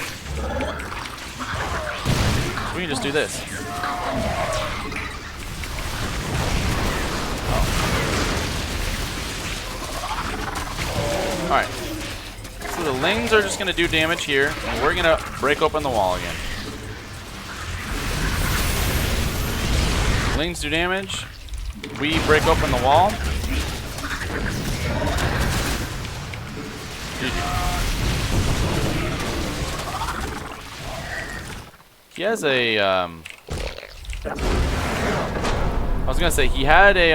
We can just do this. Alright. So the Lings are just going to do damage here, and we're going to break open the wall again. Lings do damage. We break open the wall. He has a, I was gonna say, he had a,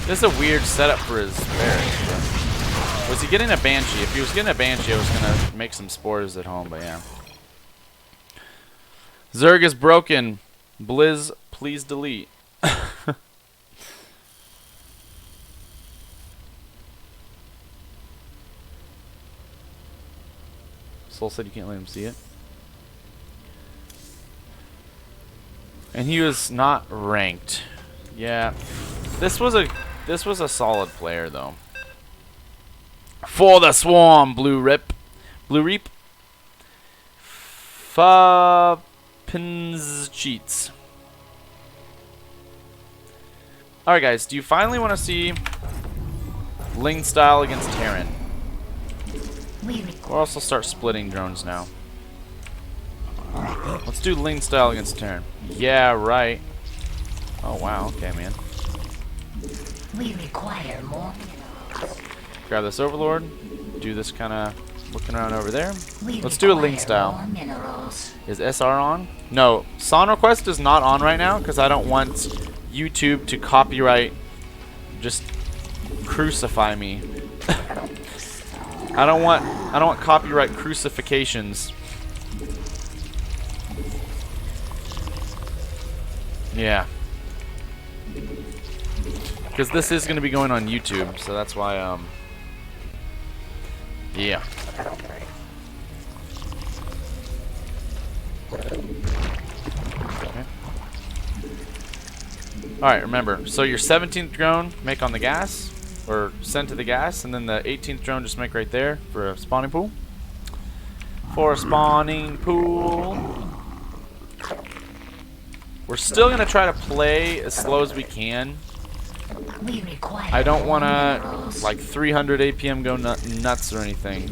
this is a weird setup for his barracks. Was he getting a Banshee? If he was getting a Banshee, I was gonna make some spores at home, but yeah. ZERG is broken. Blizz, please delete. Soul said you can't let him see it. And he was not ranked. Yeah. This was a solid player though. For the swarm, Blue Reap. Pins cheats. Alright guys, do you finally want to see Ling style against Terran? We'll also start splitting drones now. Let's do Ling style against Terran. Yeah, right. Oh wow, okay man. We require more. Grab this overlord. Do this kind of looking around over there. Let's do a Ling style. Is SR on? No, Song Request is not on right now because I don't want YouTube to copyright, just crucify me. I don't want copyright crucifixions. Yeah. Because this is going to be going on YouTube, so that's why, yeah. Okay. Alright, remember, so your 17th drone, make on the gas, or send to the gas, and then the 18th drone just make right there for a spawning pool. For a spawning pool. We're still going to try to play as slow as we can. I don't want to, like, 300 APM go nuts or anything.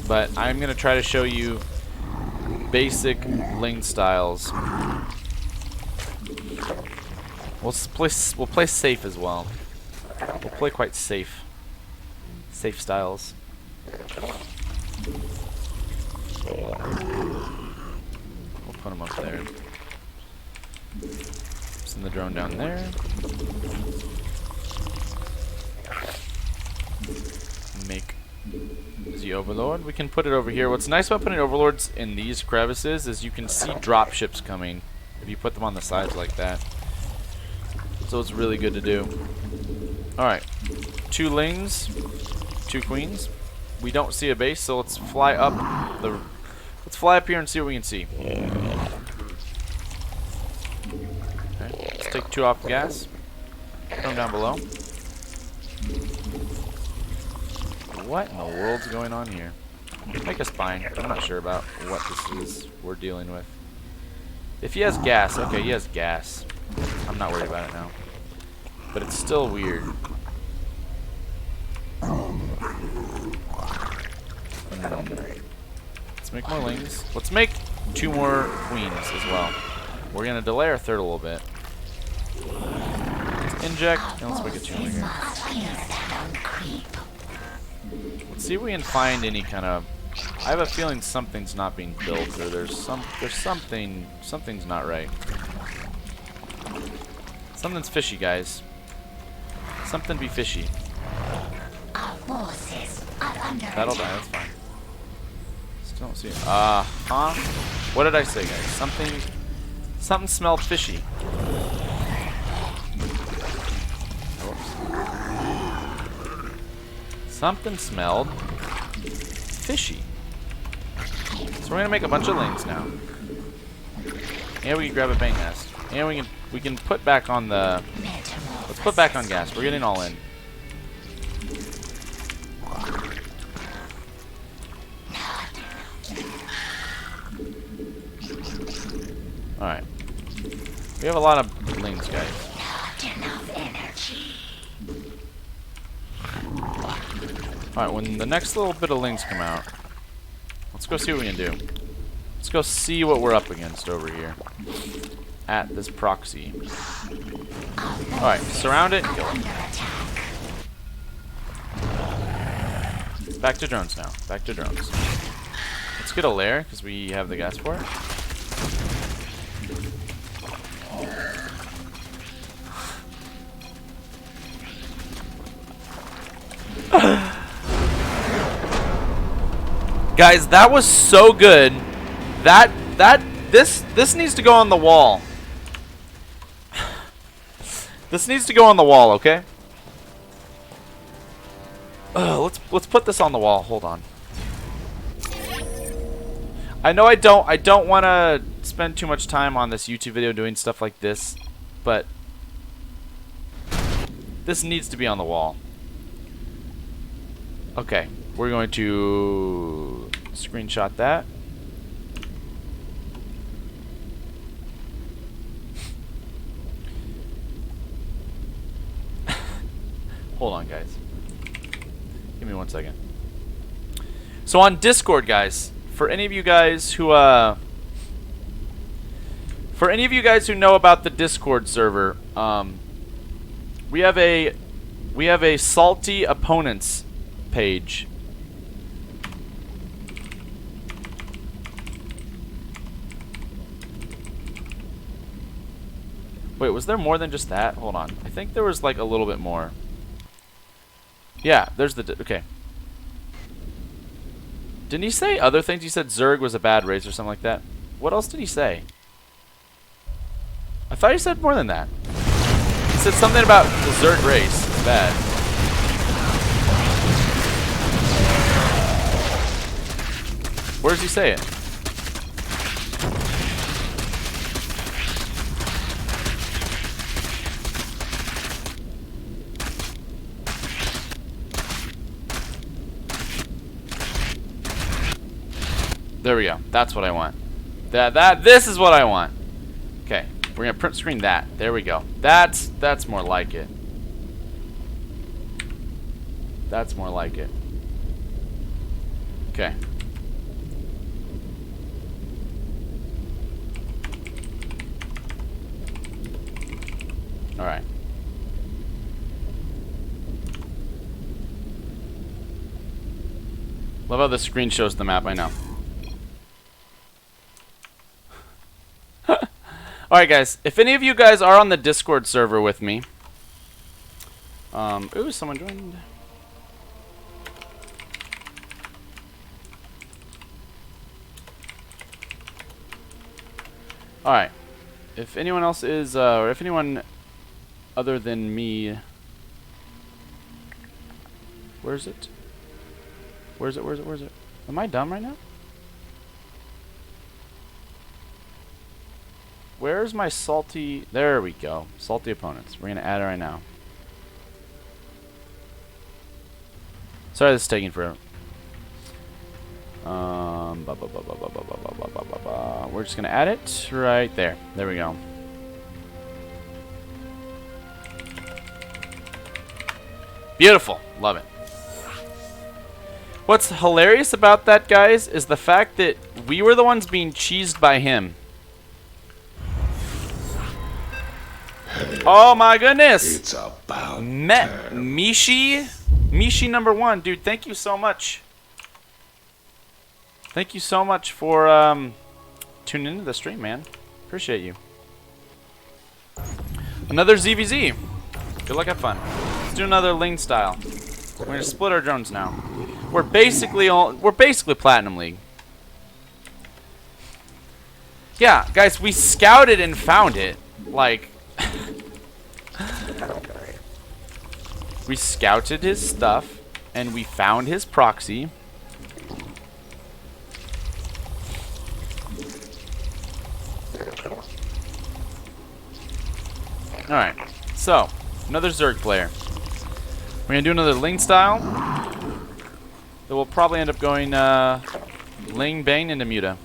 But I'm going to try to show you basic Ling styles. We'll play safe as well. We'll play quite safe. Safe styles. We'll put them up there. Send the drone down there. Make the overlord. We can put it over here. What's nice about putting overlords in these crevices is you can see drop ships coming if you put them on the sides like that. so it's really good to do. Alright. 2 lings, 2 queens. We don't see a base, so let's fly up let's fly up here and see what we can see. Okay, let's take 2 off the gas. Put them down below. What in the world's going on here? Make us fine. I'm not sure about what this is we're dealing with. If he has gas, okay, he has gas. I'm not worried about it now. But it's still weird. Let's make more lings. Let's make 2 more queens as well. We're gonna delay our third a little bit. Let's inject, and let's make a 2 linger. Let's see if we can find any kind of. I have a feeling something's not being built, or there's something's not right. Something's fishy, guys. Something be fishy. That'll die, that's fine. Still don't see it. Huh? What did I say, guys? Something smelled fishy. Whoops. Something smelled fishy. So we're gonna make a bunch of lings now. And we can grab a bank nest. And we can put back on the. Let's put back on gas. We're getting all in. Alright. We have a lot of lings, guys. Alright, when the next little bit of lings come out, let's go see what we can do. Let's go see what we're up against over here. At this proxy. Alright, surround it and kill it. Back to drones now. Back to drones. Let's get a lair, because we have the gas for it. Guys, that was so good. This needs to go on the wall. This needs to go on the wall, okay? Let's put this on the wall. Hold on. I know I don't want to spend too much time on this YouTube video doing stuff like this, but this needs to be on the wall. Okay, we're going to screenshot that. Hold on, guys. Give me 1 second. So on Discord, guys, for any of you guys who know about the Discord server, we have a salty opponents page. Wait, was there more than just that? Hold on. I think there was like a little bit more. Yeah, there's the... Okay. Didn't he say other things? He said ZERG was a bad race or something like that. What else did he say? I thought he said more than that. He said something about the ZERG race. It's bad. Where does he say it? There we go. That's what I want. This is what I want. Okay, we're gonna print screen that. There we go. That's more like it. That's more like it. Okay. All right. Love how the screen shows the map. I know. Alright guys, if any of you guys are on the Discord server with me, ooh, someone joined. Alright, if anyone else is, or if anyone other than me. Where's it? Where's it? Where's it? Where's it? Am I dumb right now? Where's my salty... There we go. Salty opponents. We're going to add it right now. Sorry this is taking forever. We're just going to add it right there. There we go. Beautiful. Love it. What's hilarious about that, guys, is the fact that we were the ones being cheesed by him. Oh my goodness! It's about Mishi #1, dude. Thank you so much. Thank you so much for tuning into the stream, man. Appreciate you. Another ZVZ. Good luck, have fun. Let's do another Ling style. We're gonna split our drones now. We're basically Platinum League. Yeah, guys, we scouted and found it. Like. We scouted his stuff and we found his proxy. Alright, so another ZERG player. We're gonna do another Ling style. That will probably end up going Ling Bang into Muta.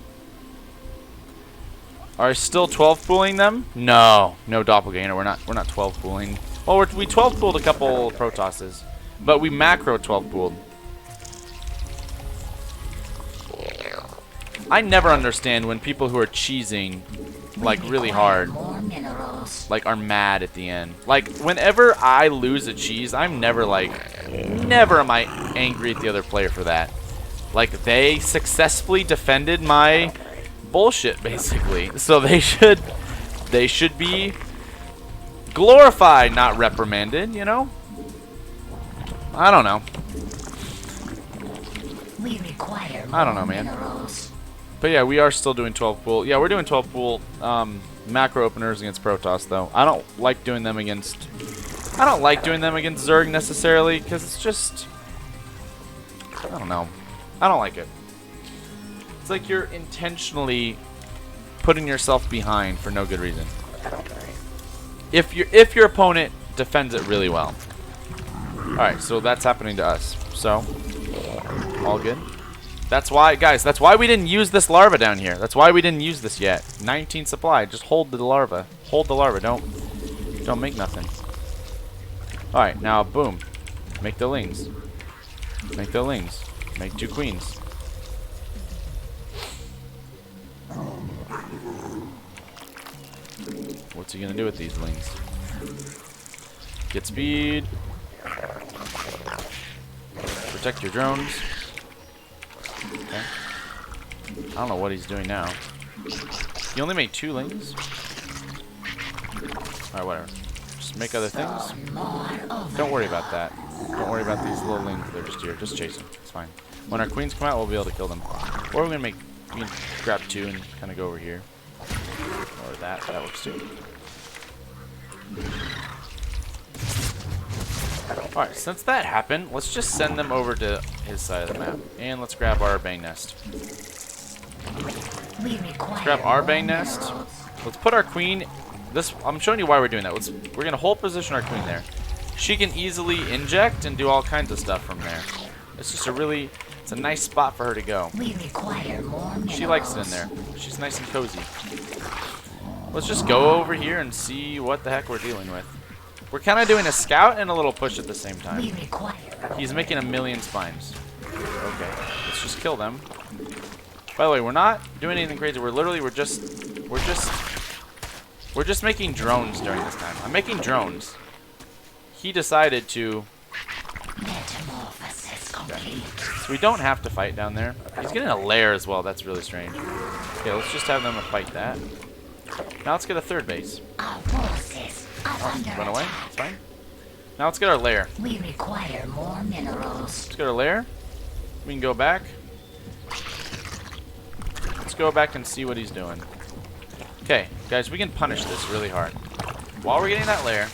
Are still 12 pooling them? No, no doppelganger. We're not 12 pooling. Well, we 12 pooled a couple Protosses, but we macro 12 pooled. I never understand when people who are cheesing like really hard, like are mad at the end. Like whenever I lose a cheese, I'm never am I angry at the other player for that. Like they successfully defended my bullshit basically, so they should be glorified, not reprimanded, you know? I don't know. We require I don't know, man. But yeah, we are still doing 12 pool. Yeah, we're doing 12 pool macro openers against Protoss though. I don't like doing them against ZERG necessarily because it's just I don't know. I don't like it. It's like you're intentionally putting yourself behind for no good reason. If your opponent defends it really well. Alright, so that's happening to us. So, all good. That's why, guys, that's why we didn't use this larva down here. That's why we didn't use this yet. 19 supply. Just hold the larva. Hold the larva. Don't make nothing. Alright, now, boom. Make the lings. Make the lings. Make 2 queens. What's he gonna do with these lings? Get speed. Protect your drones. Okay. I don't know what he's doing now. He only made 2 lings? Alright, whatever. Just make other things. Don't worry about that. Don't worry about these little lings. They're just here. Just chase them. It's fine. When our queens come out, we'll be able to kill them. Or we're gonna we can grab 2 and kind of go over here. Or that works too. Alright, since that happened, let's just send them over to his side of the map. And let's grab our bang nest. Let's grab our bang nest. Let's put our queen... I'm showing you why we're doing that. We're going to hold position our queen there. She can easily inject and do all kinds of stuff from there. It's just it's a nice spot for her to go. She likes it in there. She's nice and cozy. Let's just go over here and see what the heck we're dealing with. We're kind of doing a scout and a little push at the same time. He's making 1,000,000 spines. Okay, let's just kill them. By the way, we're not doing anything crazy. We're just making drones during this time. I'm making drones. He decided to. Okay. So we don't have to fight down there. He's getting a lair as well. That's really strange. Okay, let's just have them fight that. Now let's get a 3rd base. Oh, run away. It's fine. Now let's get our lair. We require more minerals. Let's get our lair. We can go back. Let's go back and see what he's doing. Okay, guys, we can punish this really hard. While we're getting that lair,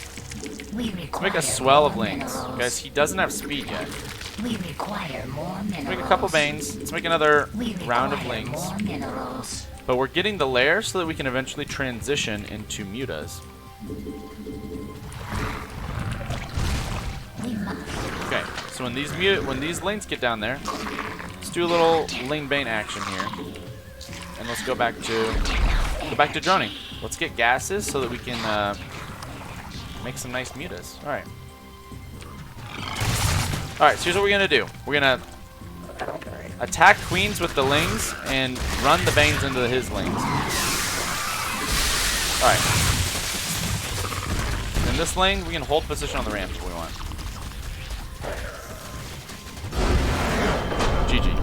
Let's make a swell of lanes. Guys, he doesn't have speed yet. We require more minerals. Let's make a couple Banes. Let's make another round of lings. More minerals. But we're getting the lair so that we can eventually transition into mutas. Okay, so when these lanes get down there, let's do a little lane bane action here. And let's go back to droning. Let's get gases so that we can make some nice mutas. Alright. Alright, so here's what we're gonna do. We're gonna attack queens with the lings and run the banes into his lings. Alright. In this lane, we can hold position on the ramp if we want. GG.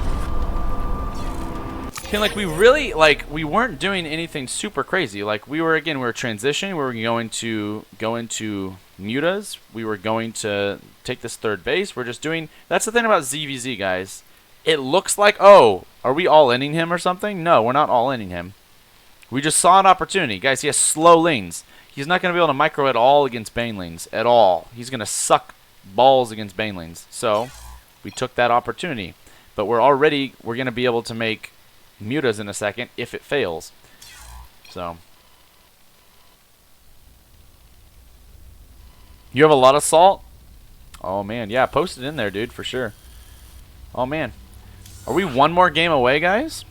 Okay, like we really, we weren't doing anything super crazy. Like we were transitioning. We were going to go into mutas. We were going to take this third base. We're just doing, that's the thing about ZVZ, guys. It looks like, oh, are we all-inning him or something? No, we're not all-inning him. We just saw an opportunity. Guys, he has slow lanes. He's not going to be able to micro at all against Bane lanes. At all. He's going to suck balls against Bane lanes. So, we took that opportunity. But we're going to be able to make mutas in a second if it fails. So. You have a lot of salt? Oh, man. Yeah, post it in there, dude, for sure. Oh, man. Are we one more game away, guys?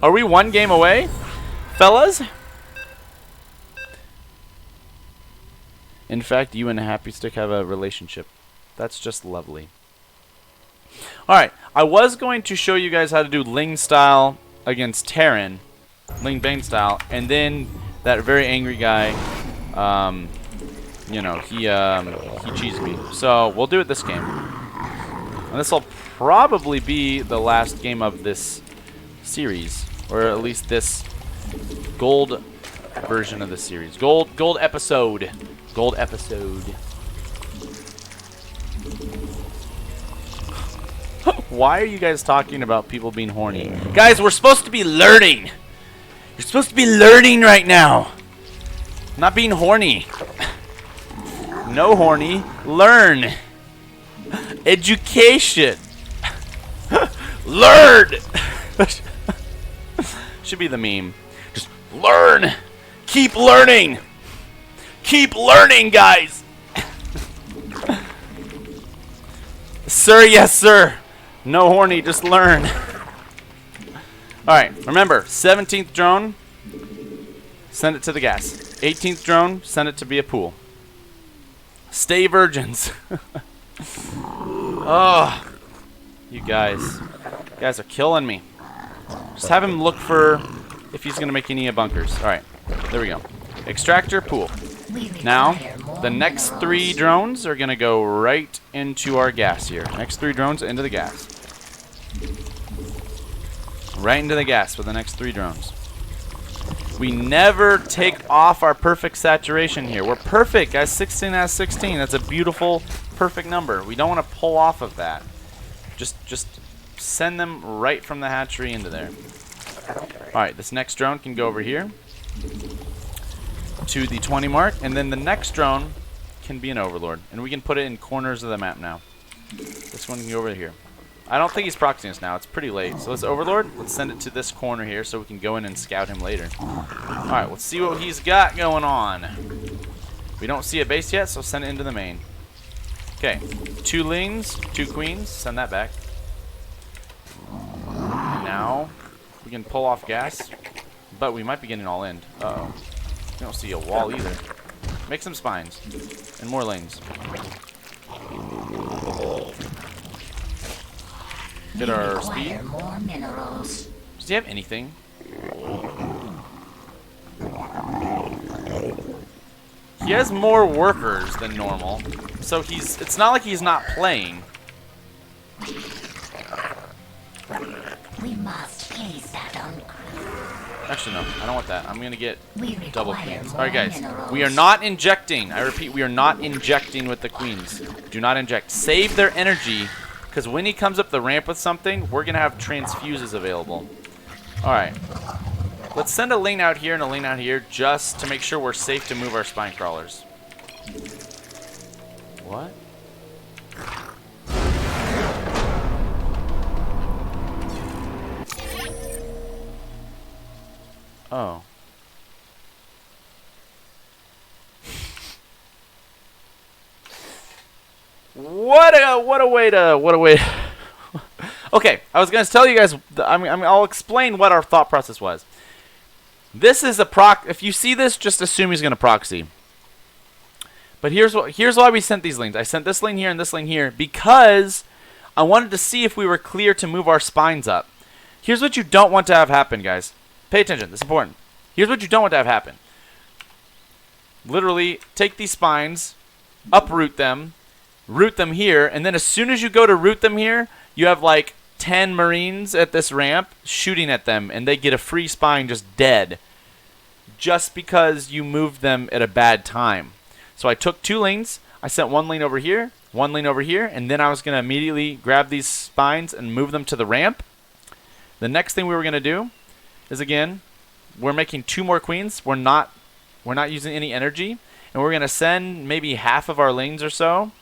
Are we one game away, fellas? In fact, you and Happy Stick have a relationship. That's just lovely. Alright, I was going to show you guys how to do Ling style against Terran. Ling Bane style. And then that very angry guy, you know, he cheesed me. So, we'll do it this game. And this will probably be the last game of this series. Or at least this gold version of the series. Gold episode. Gold episode. Why are you guys talking about people being horny? Guys, we're supposed to be learning. You're supposed to be learning right now. Not being horny. No horny. Learn. Education. Learn. Should be the meme. Just learn. Keep learning. Keep learning, guys. Sir, yes, sir. No horny, just learn. Alright, remember, 17th drone, send it to the gas. 18th drone, send it to be a pool. Stay virgins. Oh, you guys are killing me. Just have him look for if he's going to make any bunkers. Alright, there we go. Extractor, pool. Now, the next 3 drones are going to go right into our gas here. Next 3 drones into the gas. Right into the gas for the next 3 drones. We never take off our perfect saturation here. We're perfect, guys. 16 out of 16. That's a beautiful, perfect number. We don't want to pull off of that. Just send them right from the hatchery into there. Alright, this next drone can go over here to the 20 mark, and then the next drone can be an overlord, and we can put it in corners of the map now. This one can go over here. I don't think he's proxying us now. It's pretty late. So let's overlord. Let's send it to this corner here so we can go in and scout him later. Alright, let's see what he's got going on. We don't see a base yet, so send it into the main. Okay, 2 lings, 2 queens. Send that back. And now we can pull off gas, but we might be getting all in. Uh-oh. We don't see a wall either. Make some spines and more lanes. Get our speed. More minerals. Does he have anything? He has more workers than normal, so it's not like he's not playing. We must place that on. Actually, no. I don't want that. I'm going to get double queens. more Alright, guys. minerals. We are not injecting. I repeat, we are not injecting with the queens. Do not inject. Save their energy, because when he comes up the ramp with something, we're going to have transfuses available. Alright. Let's send a lane out here and a lane out here just to make sure we're safe to move our spine crawlers. What? Oh. What a way to Okay, I was going to tell you guys, I'll explain what our thought process was. This is a proc. If you see this, just assume he's going to proxy. But here's why we sent these lanes. I sent this lane here and this lane here because I wanted to see if we were clear to move our spines up. Here's what you don't want to have happen, guys. Pay attention. This is important. Here's what you don't want to have happen. Literally, take these spines, uproot them, root them here, and then as soon as you go to root them here, you have like 10 Marines at this ramp shooting at them, and they get a free spine just dead just because you moved them at a bad time. So I took 2 lanes, I sent 1 lane over here, 1 lane over here, and then I was going to immediately grab these spines and move them to the ramp. The next thing we were going to do is, again, we're making 2 more queens. We're not using any energy, and we're going to send maybe half of our lanes or so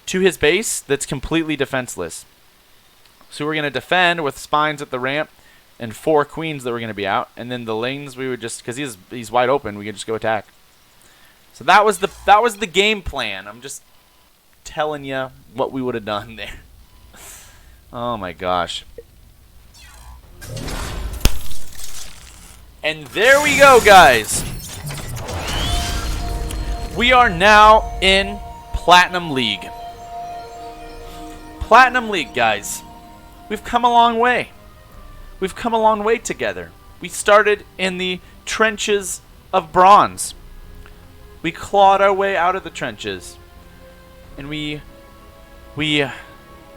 to his base that's completely defenseless. So we're going to defend with spines at the ramp and 4 queens that were going to be out, and then the lanes we would just, because he's wide open, we could just go attack. So that was the game plan. I'm just telling you what we would have done there. Oh my gosh. And there we go, guys. We are now in Platinum League. Platinum League, guys. We've come a long way. We've come a long way together. We started in the trenches of bronze. We clawed our way out of the trenches. And we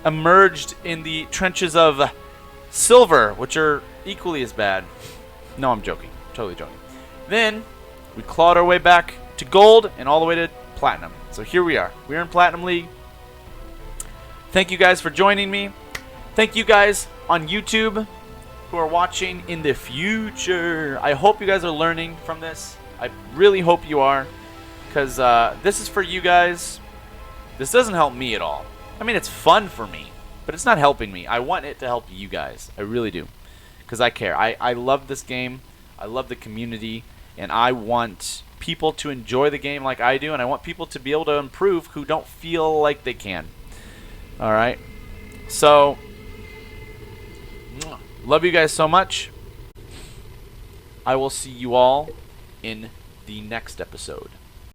emerged in the trenches of silver, which are equally as bad. No, I'm joking. Totally joking. Then we clawed our way back to gold and all the way to platinum. So here we are. We're in Platinum League. Thank you guys for joining me. Thank you guys on YouTube who are watching in the future. I hope you guys are learning from this. I really hope you are, because this is for you guys. This doesn't help me at all. I mean, it's fun for me, but it's not helping me. I want it to help you guys. I really do, because I care. I love this game. I love the community, and I want people to enjoy the game like I do, and I want people to be able to improve who don't feel like they can. All right? So, love you guys so much. I will see you all in the next episode.